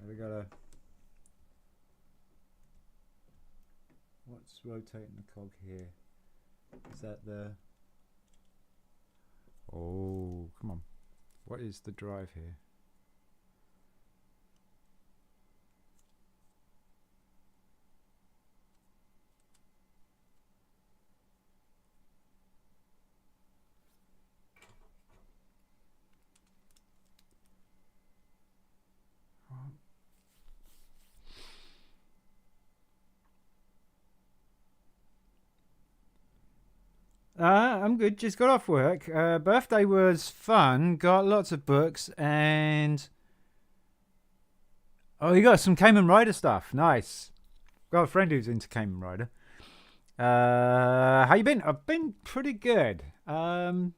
We gotta. What's rotating the cog here? Is that the? Oh, come on! What is the drive here? I'm good. Just got off work. Birthday was fun. Got lots of books and oh, you got some Kamen Rider stuff. Nice. Got a friend who's into Kamen Rider. How you been? I've been pretty good. I'm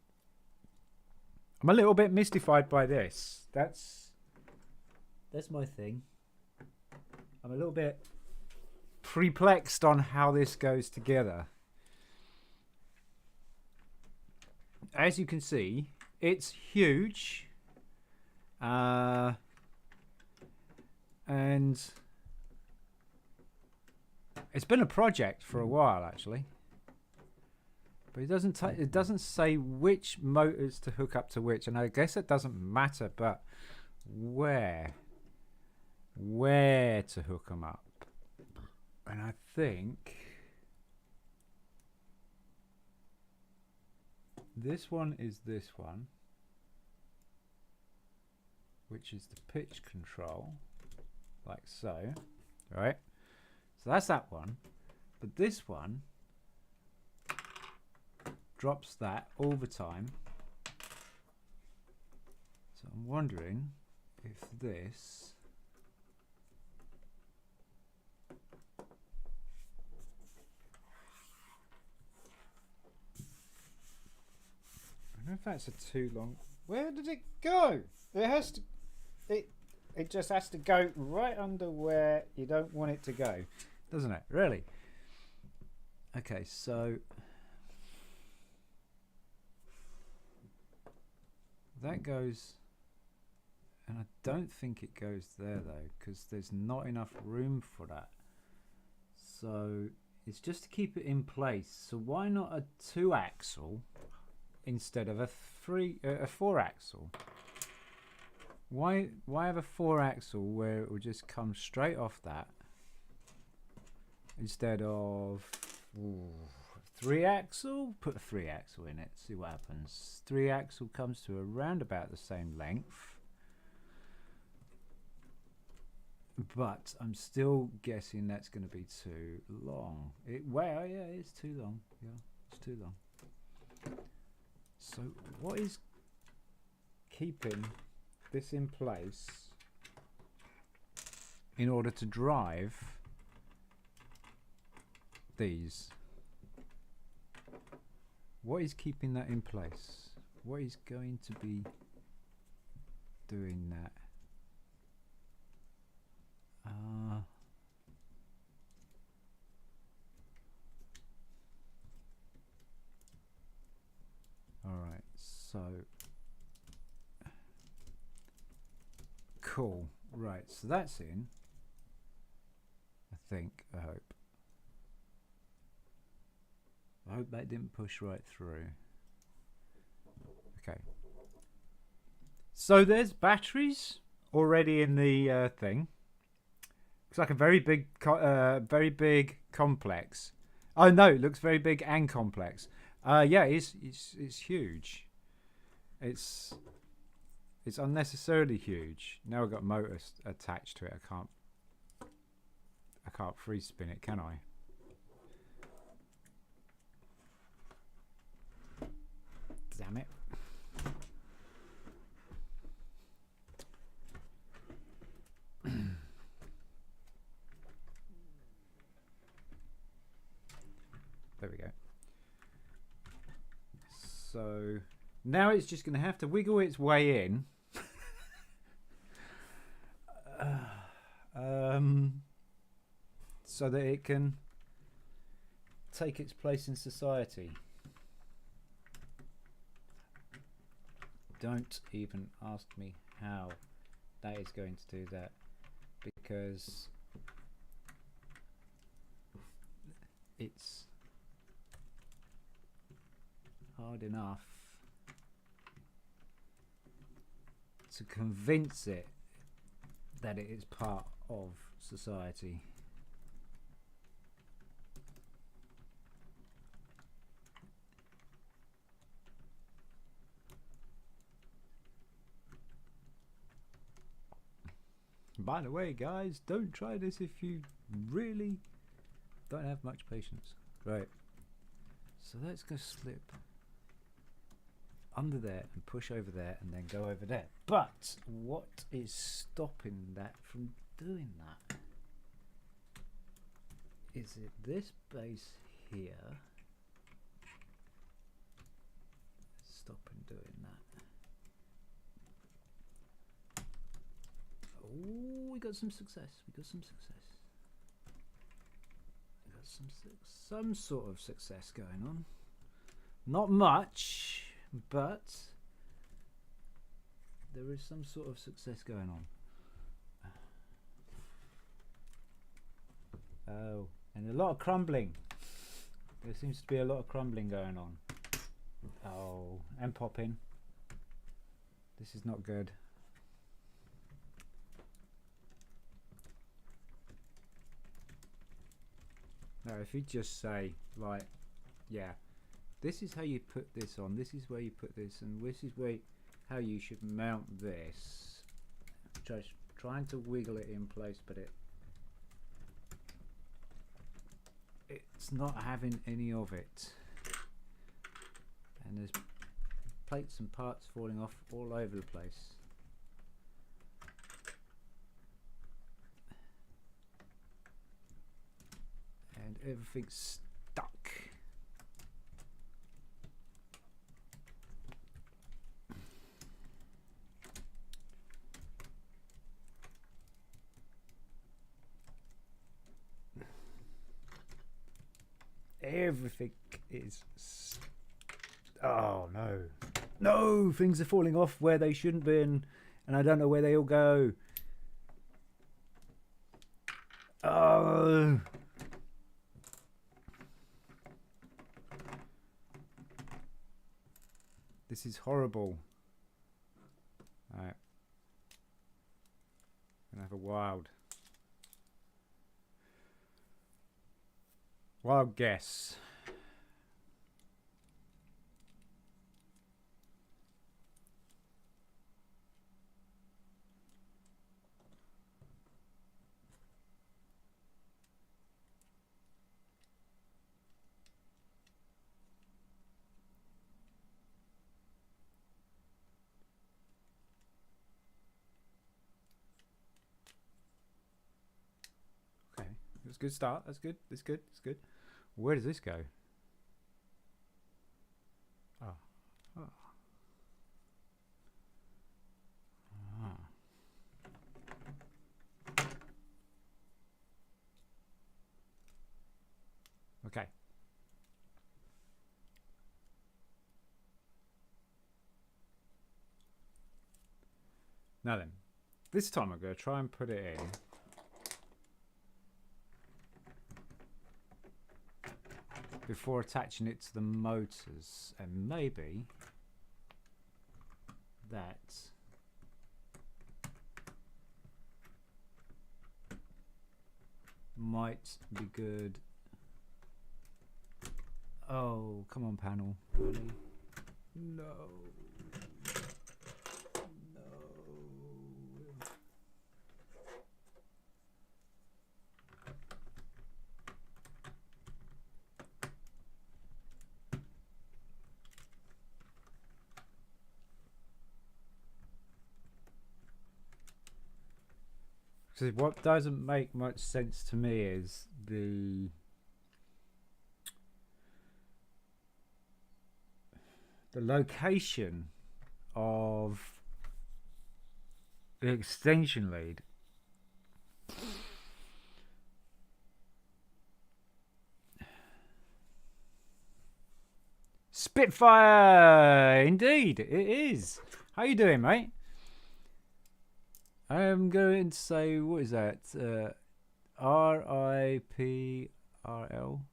a little bit mystified by this. That's my thing. I'm a little bit perplexed on how this goes together. As you can see, it's huge, and it's been a project for a while actually. But it doesn't say which motors to hook up to which, and I guess it doesn't matter, but where to hook them up. And I think this one is this one, which is the pitch control, like so, right? So that's that one, but this one drops that all the time. So I'm wondering if this I don't know if that's a too long. Where did it go? It has to. It just has to go right under where you don't want it to go, doesn't it? Really? Okay, so that goes, and I don't think it goes there though, because there's not enough room for that. So it's just to keep it in place. So why not a 2-axle instead of a 4-axle? Why have a 4-axle where it will just come straight off that instead of 3-axle? Put a 3-axle in it, see what happens. 3-axle comes to around about the same length. but I'm still guessing that's going to be too long. Well, yeah, it's too long. Yeah, it's too long. So what is keeping this in place in order to drive these? What is keeping that in place? What is going to be doing that? Alright, so cool. Right, so that's in. I think, I hope. I hope that didn't push right through. Okay. So there's batteries already in the thing. Looks like a very big complex. Oh no, it looks very big and complex. Yeah, it's huge. It's unnecessarily huge. Now I've got motors attached to it. I can't free spin it, can I? Damn it. There we go. So now it's just going to have to wiggle its way in. So that it can take its place in society. Don't even ask me how that is going to do that, because it's hard enough to convince it that it is part of society. By the way, guys, don't try this if you really don't have much patience. Right. So let's go slip under there and push over there and then go over there. But what is stopping that from doing that? Is it this base here? Stopping doing that. Oh, we got some success. We got some success. We got some sort of success going on. Not much, but there is some sort of success going on. Oh, and a lot of crumbling. There seems to be a lot of crumbling going on. Oh, and popping. This is not good. Now, if you just say, like, yeah, this is how you put this on, this is where you put this, and this is where how you should mount this. Just trying to wiggle it in place, but it's not having any of it. And there's plates and parts falling off all over the place. And everything's stuck. Everything is oh no, no, things are falling off where they shouldn't be, and I don't know where they all go. Oh, this is horrible. All right, gonna have a wild guess. It's a good start. That's good. It's good. It's good. Where does this go? Oh. Oh. Ah. Okay. Now then, this time I'm going to try and put it in before attaching it to the motors, and maybe that might be good. Oh, come on, panel. Really? No. So what doesn't make much sense to me is the location of the extension lead. Spitfire, indeed, it is. How you doing, mate? I'm going to say, what is that? RIPRL?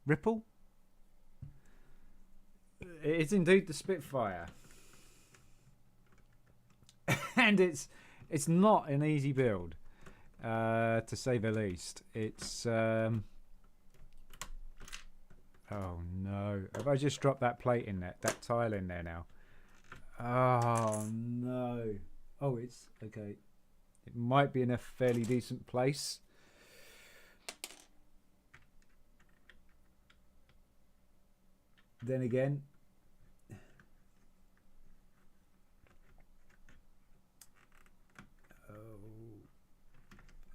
Ripple? It is indeed the Spitfire. And it's not an easy build, to say the least. It's... oh no. Have I just dropped that plate in there? That tile in there now? Oh no. Oh, it's... okay. It might be in a fairly decent place. Then again,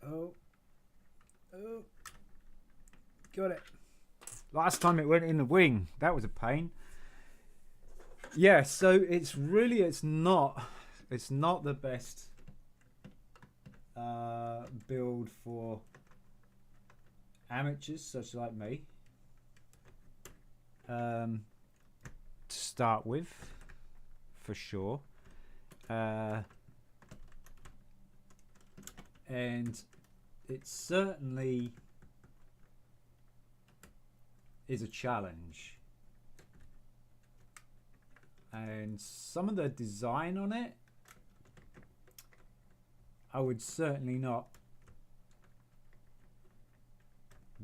oh, got it. Last time it went in the wing. That was a pain. Yeah, so it's not the best build for amateurs such like me to start with, for sure, and it certainly is a challenge, and some of the design on it I would certainly not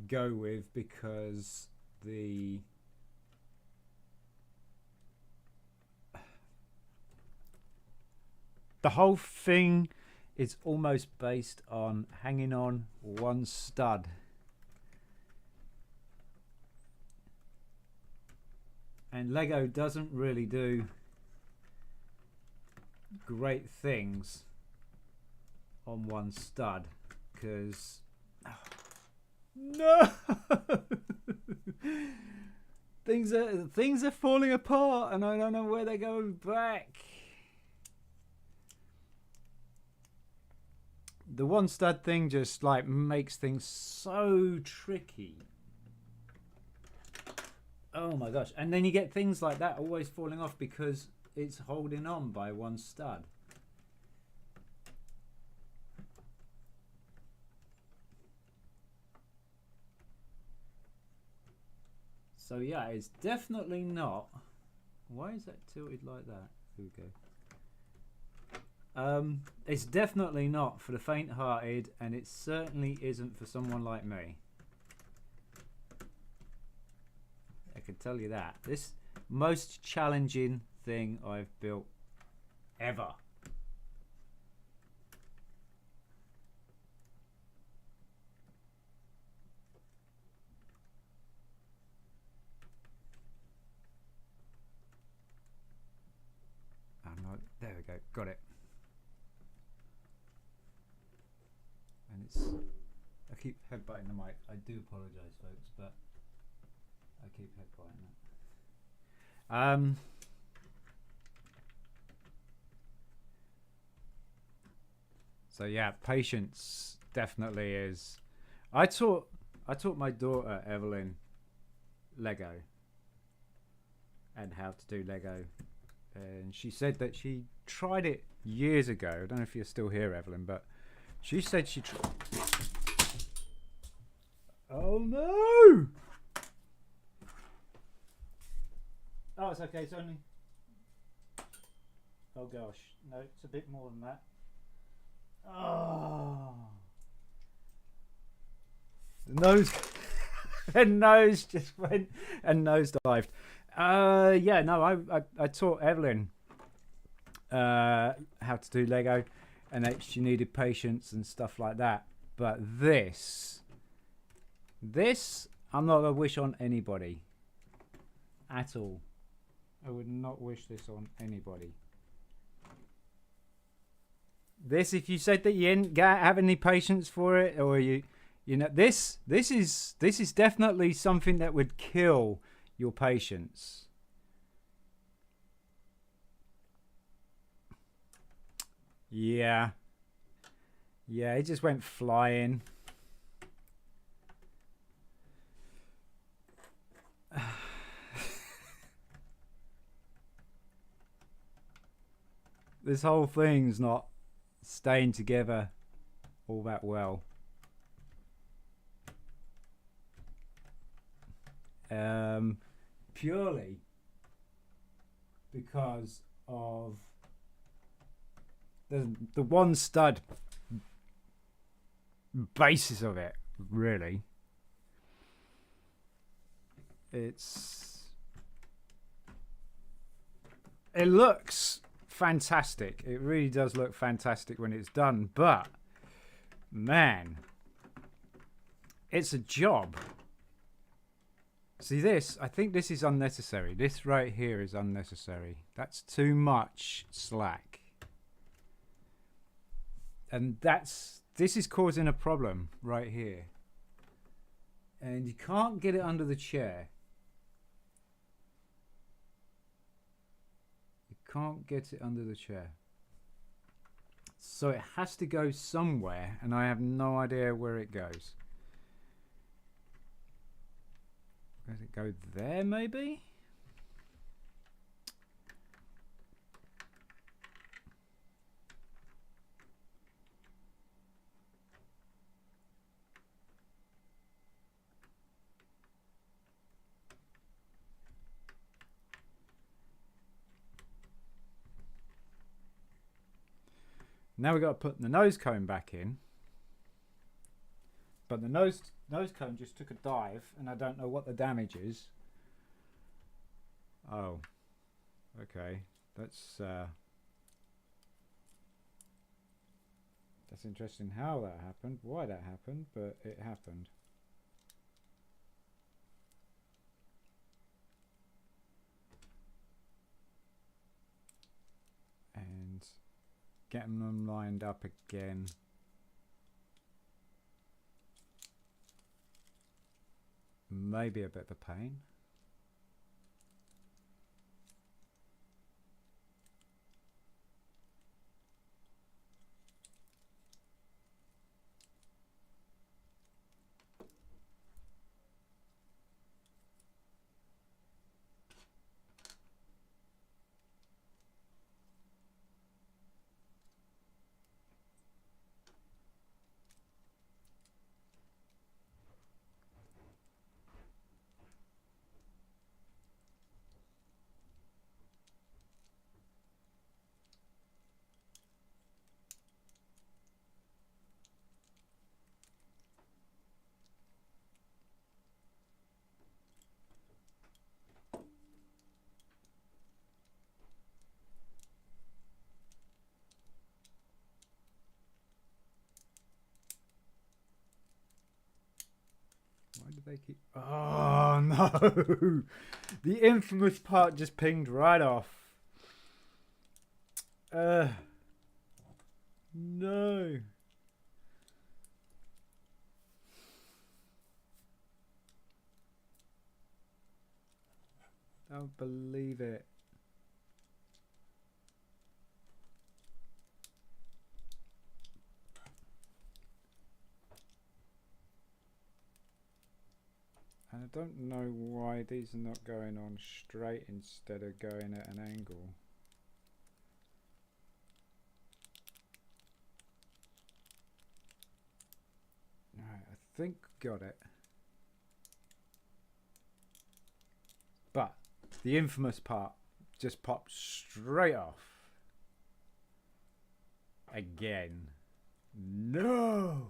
go with, because the whole thing is almost based on hanging on one stud. And Lego doesn't really do great things on one stud, because no things are falling apart and I don't know where they're going back. The one stud thing just like makes things so tricky. Oh my gosh. And then you get things like that always falling off because it's holding on by one stud. So yeah, it's definitely not. Why is that tilted like that? Here we go. It's definitely not for the faint-hearted, and it certainly isn't for someone like me. I can tell you that. This most challenging thing I've built ever. There we go, got it. And it's a keep headbutting the mic. I do apologise, folks, but I keep headbutting it. So yeah, patience definitely is. I taught my daughter Evelyn Lego and how to do Lego, and she said that she tried it years ago. I don't know if you're still here, Evelyn, but she said she tried. Oh no! Oh, it's okay. It's only. Oh gosh, no, it's a bit more than that. Oh, the nose, the nose just went and nose dived. Yeah, no, I taught Evelyn how to do Lego, and that she needed patience and stuff like that. But this, I'm not gonna wish on anybody at all. I would not wish this on anybody. This, if you said that you didn't have any patience for it, or you know, this is definitely something that would kill your patience. Yeah, it just went flying. This whole thing's not staying together all that well. Purely because of the one stud basis of it, really. It looks fantastic. It really does look fantastic when it's done, but man, it's a job. See this? I think this is unnecessary. This right here is unnecessary. That's too much slack. And this is causing a problem right here. And you can't get it under the chair. You can't get it under the chair. So it has to go somewhere, and I have no idea where it goes. Does it go there, maybe? Now we've got to put the nose cone back in. But the nose cone just took a dive, and I don't know what the damage is. Oh, okay. That's interesting how that happened, why that happened, but it happened. And getting them lined up again. Maybe a bit of a pain. Why did they keep... Oh, no! The infamous part just pinged right off. No. don't believe it. And I don't know why these are not going on straight instead of going at an angle. Alright, I think got it. But the infamous part just popped straight off. Again. No!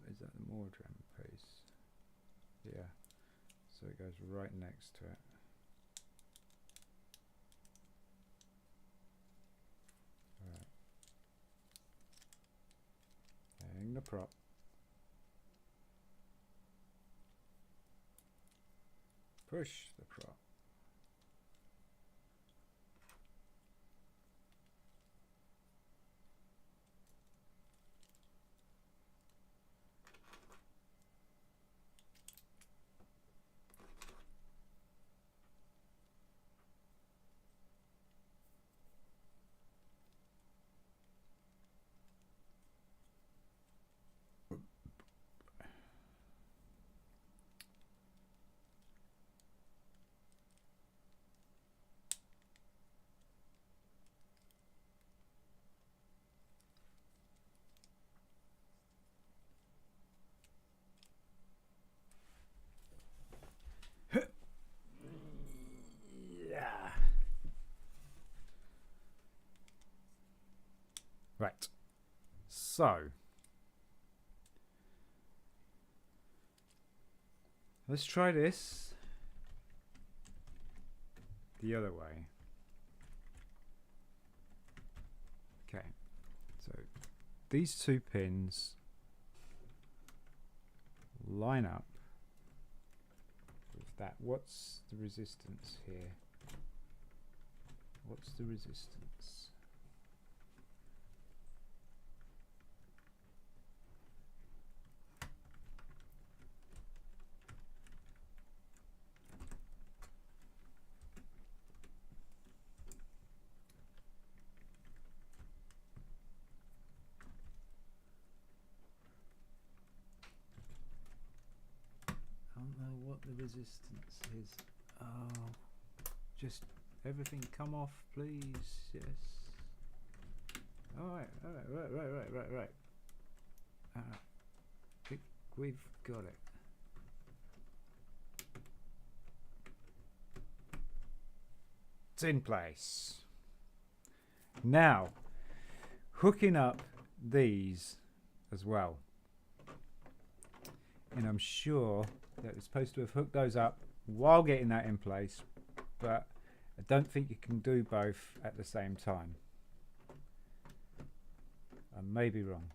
Is that the more drum piece? Yeah. So it goes right next to it. Right. Hang the prop. Push the prop. Yeah. Right. So let's try this the other way. Okay. So these two pins line up with that. What's the resistance here? What's the resistance? I don't know what the resistance is. Oh, just everything come off, please. Yes. All right. Right. We've got it. It's in place. Now, hooking up these as well. And I'm sure that we're supposed to have hooked those up while getting that in place, but I don't think you can do both at the same time. I may be wrong.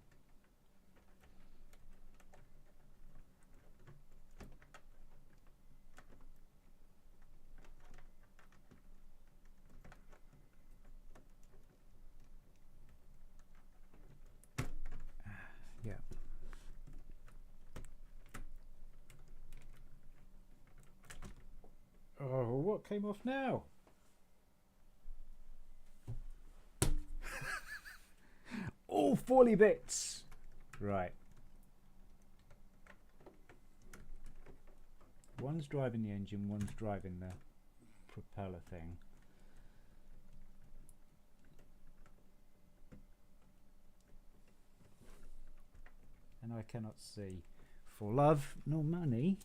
Yeah. Oh, what came off now? All 40 bits. Right. One's driving the engine, one's driving the propeller thing. And I cannot see for love nor money.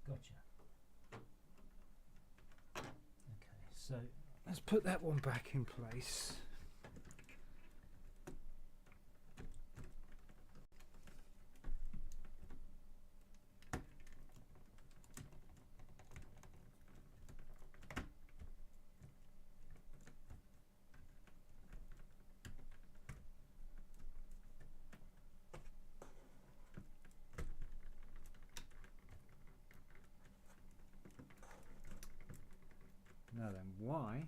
Gotcha. Okay, so let's put that one back in place. why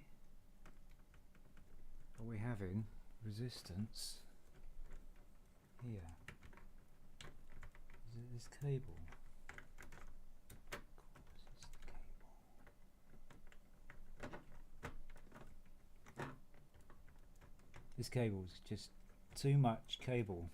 are we having resistance here? Is it this cable? Of course it's the cable. This cable's just too much cable.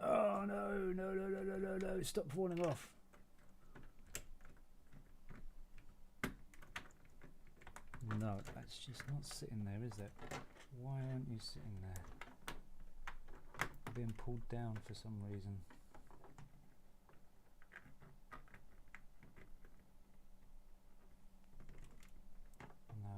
Oh no, no, no, no, no, no, no, stop falling off. No, that's just not sitting there, is it? Why aren't you sitting there? You're being pulled down for some reason. No.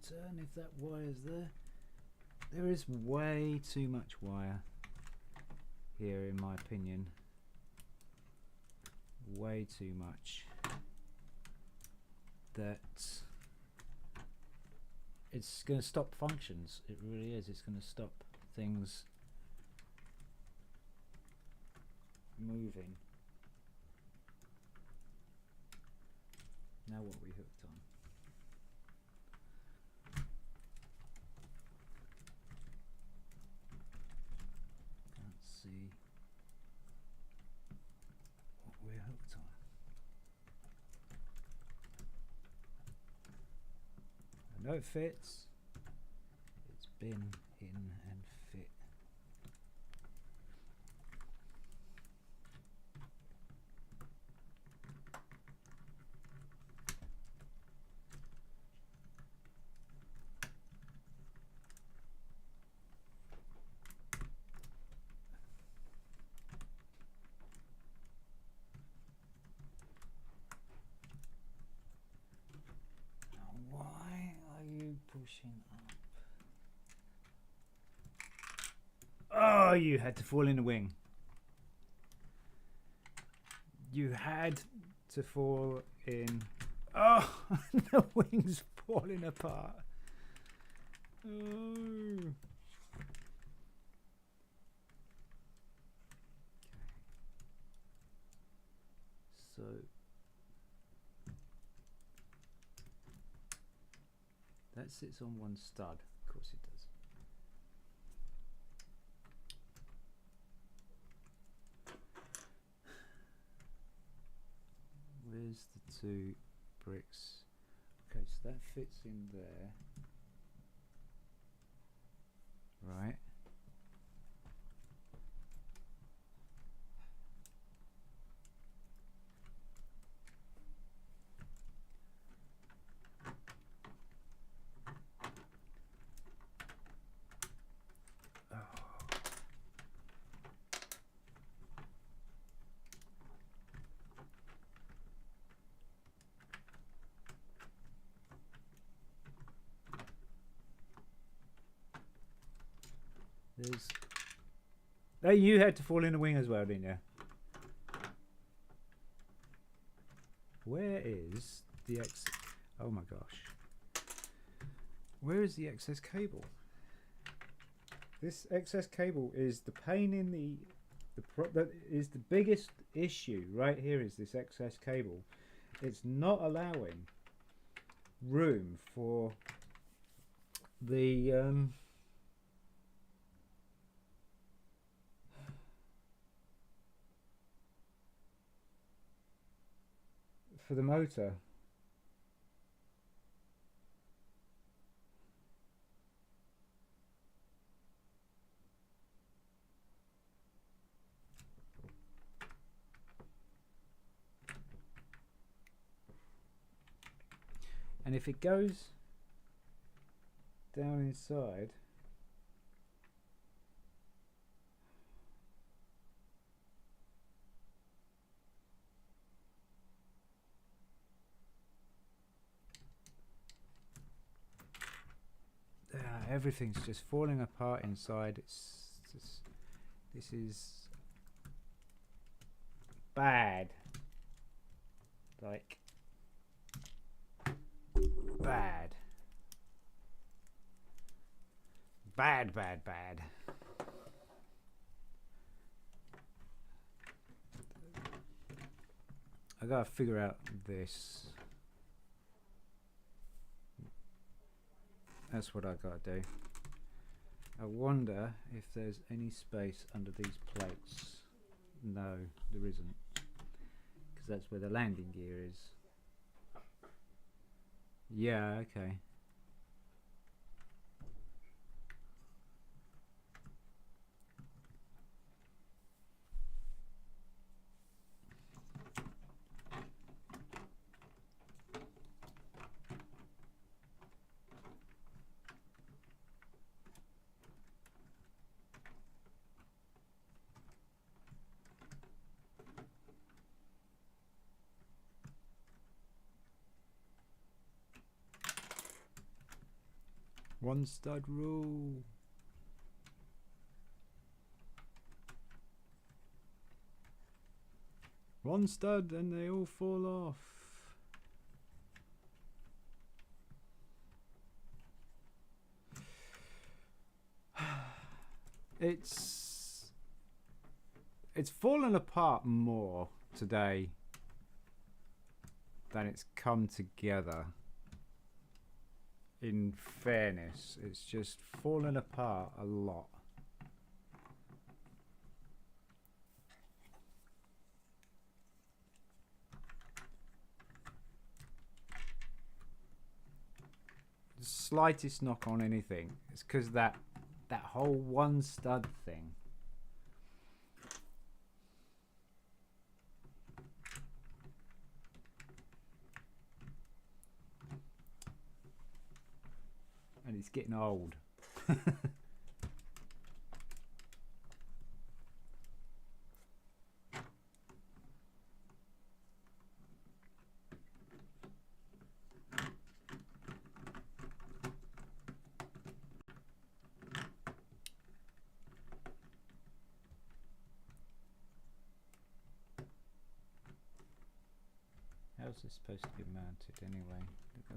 Turn if that wire's there. There is way too much wire here, in my opinion. Way too much. That it's going to stop functions. It really is. It's going to stop things moving. Now what are we hooked on? See what we're hooked on. I know it fits. It's been in and fit. Pushing up. Oh, you had to fall in the wing. You had to fall in. Oh, the wing's falling apart. Oh. So that sits on one stud. Of course it does. Where's the two bricks? Okay, so that fits in there. Right. There's... Hey, you had to fall in the wing as well, didn't you? Where is the Oh my gosh. Where is the excess cable? This excess cable is the pain in that is the biggest issue right here. Is this excess cable? It's not allowing room for the motor. And if it goes down inside, everything's just falling apart inside. This is bad. Like bad. Bad, bad, bad. I gotta figure out this. That's what I gotta do. I wonder if there's any space under these plates. No, there isn't. Because that's where the landing gear is. Yeah, okay. One stud rule. One stud and they all fall off. It's fallen apart more today than it's come together. In fairness, it's just fallen apart a lot. The slightest knock on anything, it's because that whole one stud thing. And it's getting old. How's this supposed to be mounted anyway?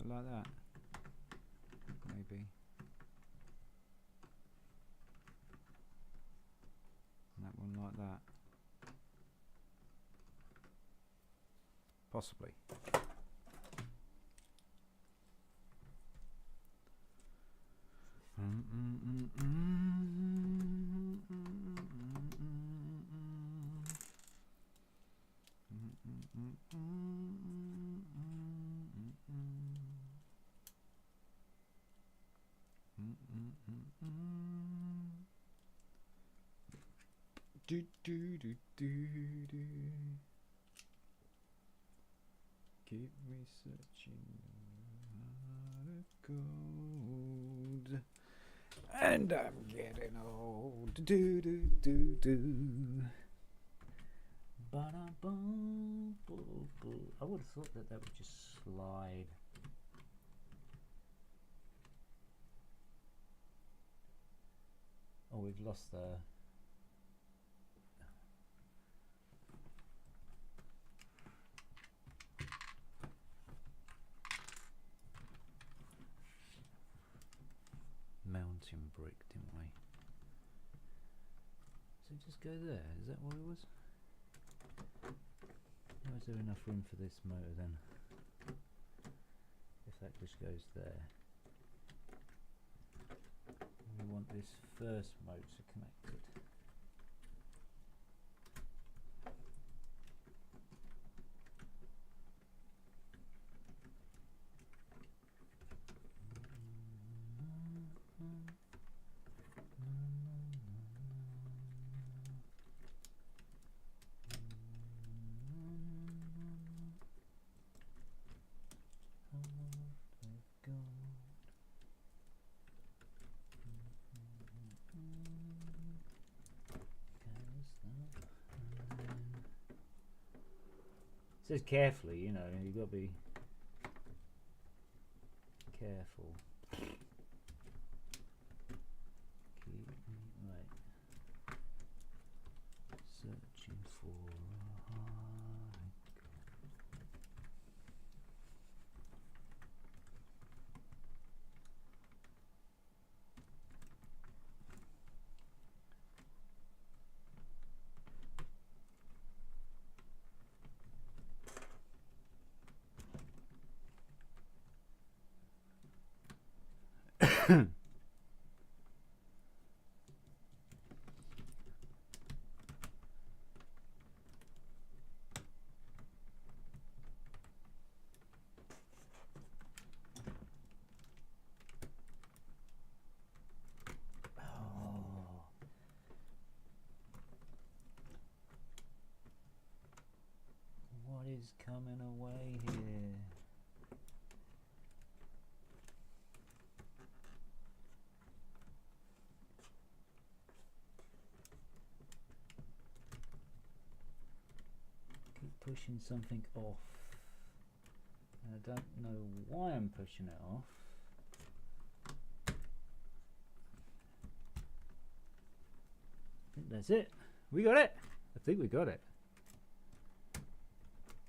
Like that? Maybe. And that one like that. Possibly. Do do do do do. Keep researching the gold, and I'm getting old. Do do do do. I would have thought that would just slide. Oh, we've lost the... mountain brick, didn't we? So just go there, is that what it was? Or is there enough room for this motor then? If that just goes there. We want this first motor connected. It says carefully, you know, you've got to be careful. Right. Searching for what is coming away here? Keep pushing something off. And I don't know why I'm pushing it off. I think that's it. We got it. I think we got it.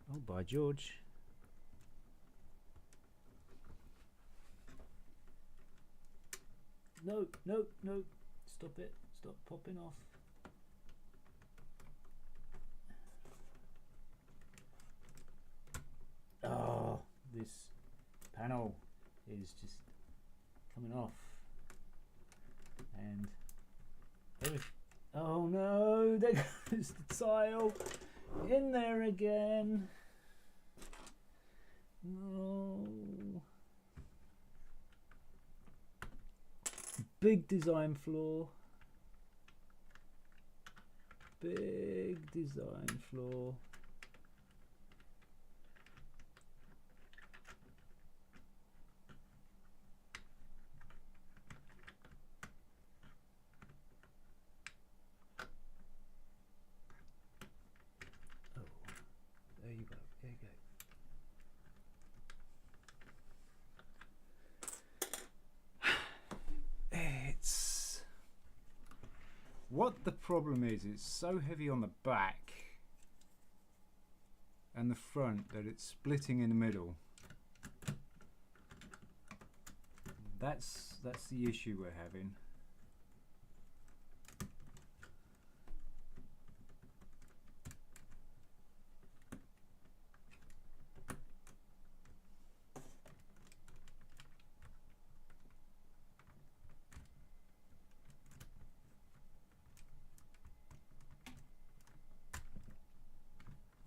Oh, by George. No, no, no. Stop it. Stop popping off. Oh, this panel is just coming off. And oh no, there goes the tile in there again. No. Big design flaw. Big design flaw. Oh, there you go. There you go. What the problem is, it's so heavy on the back and the front that it's splitting in the middle. That's the issue we're having.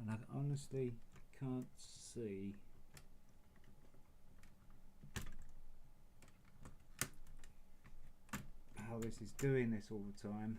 And I honestly can't see how this is doing this all the time.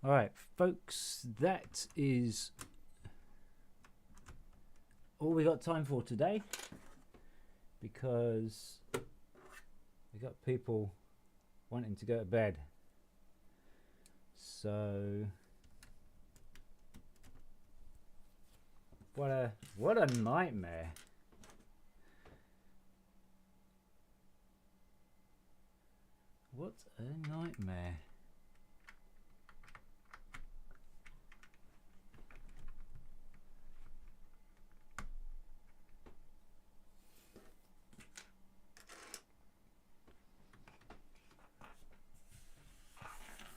All right, folks, that is all we got time for today, because we got people wanting to go to bed. So what a nightmare. What a nightmare.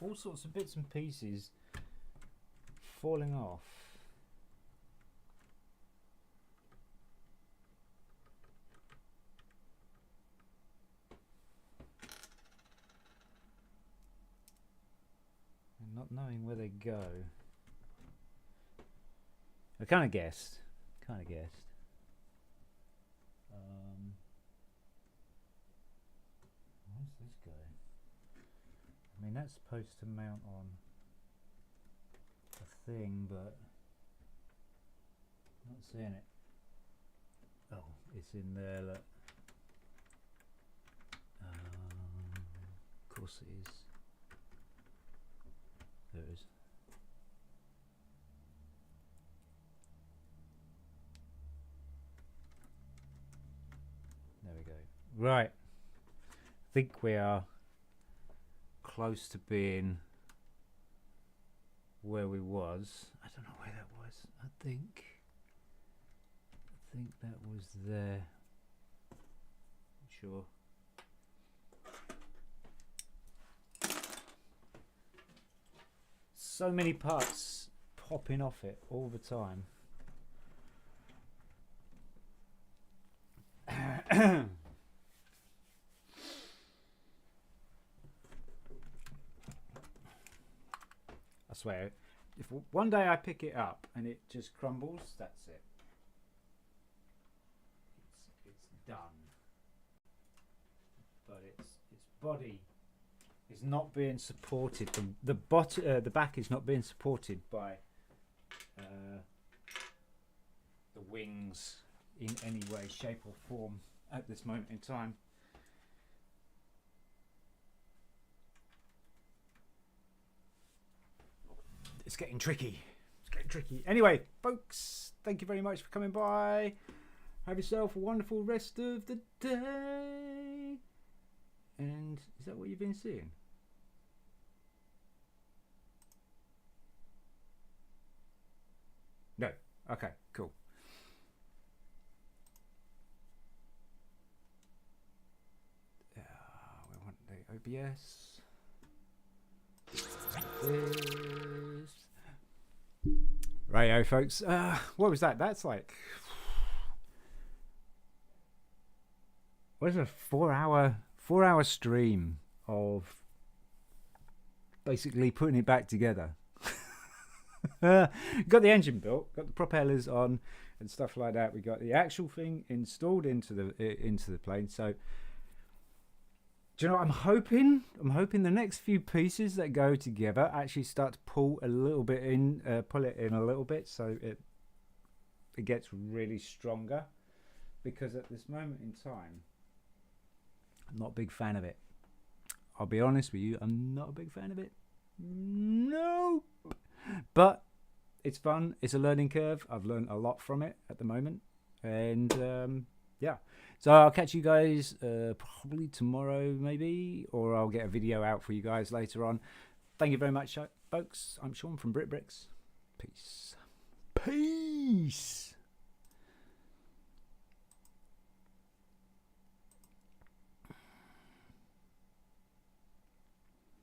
All sorts of bits and pieces falling off. And not knowing where they go. I kind of guessed. Where's this go? I mean, that's supposed to mount on a thing, but I'm not seeing it. Oh, it's in there, look. Of course it is. There it is. There we go. Right. I think we are close to being where we was. I don't know where that was. I think that was there. Not sure. So many parts popping off it all the time. I swear, if one day I pick it up and it just crumbles, that's it. It's done. But its body is not being supported. The back is not being supported by the wings in any way, shape, or form at this moment in time. It's getting tricky. Anyway, folks, thank you very much for coming by. Have yourself a wonderful rest of the day. And is that what you've been seeing? No. Okay, cool. We want the OBS. Righto, folks. What was that? That's like, what is a 4-hour stream of basically putting it back together. Got the engine built, got the propellers on and stuff like that. We got the actual thing installed into the plane. So do you know what I'm hoping? I'm hoping the next few pieces that go together actually start to pull it in a little bit, so it gets really stronger. Because at this moment in time, I'm not a big fan of it. I'll be honest with you, I'm not a big fan of it. No, but it's fun. It's a learning curve. I've learned a lot from it at the moment, and yeah. So I'll catch you guys probably tomorrow, maybe, or I'll get a video out for you guys later on. Thank you very much, folks. I'm Shaun from BRIT'N. Peace.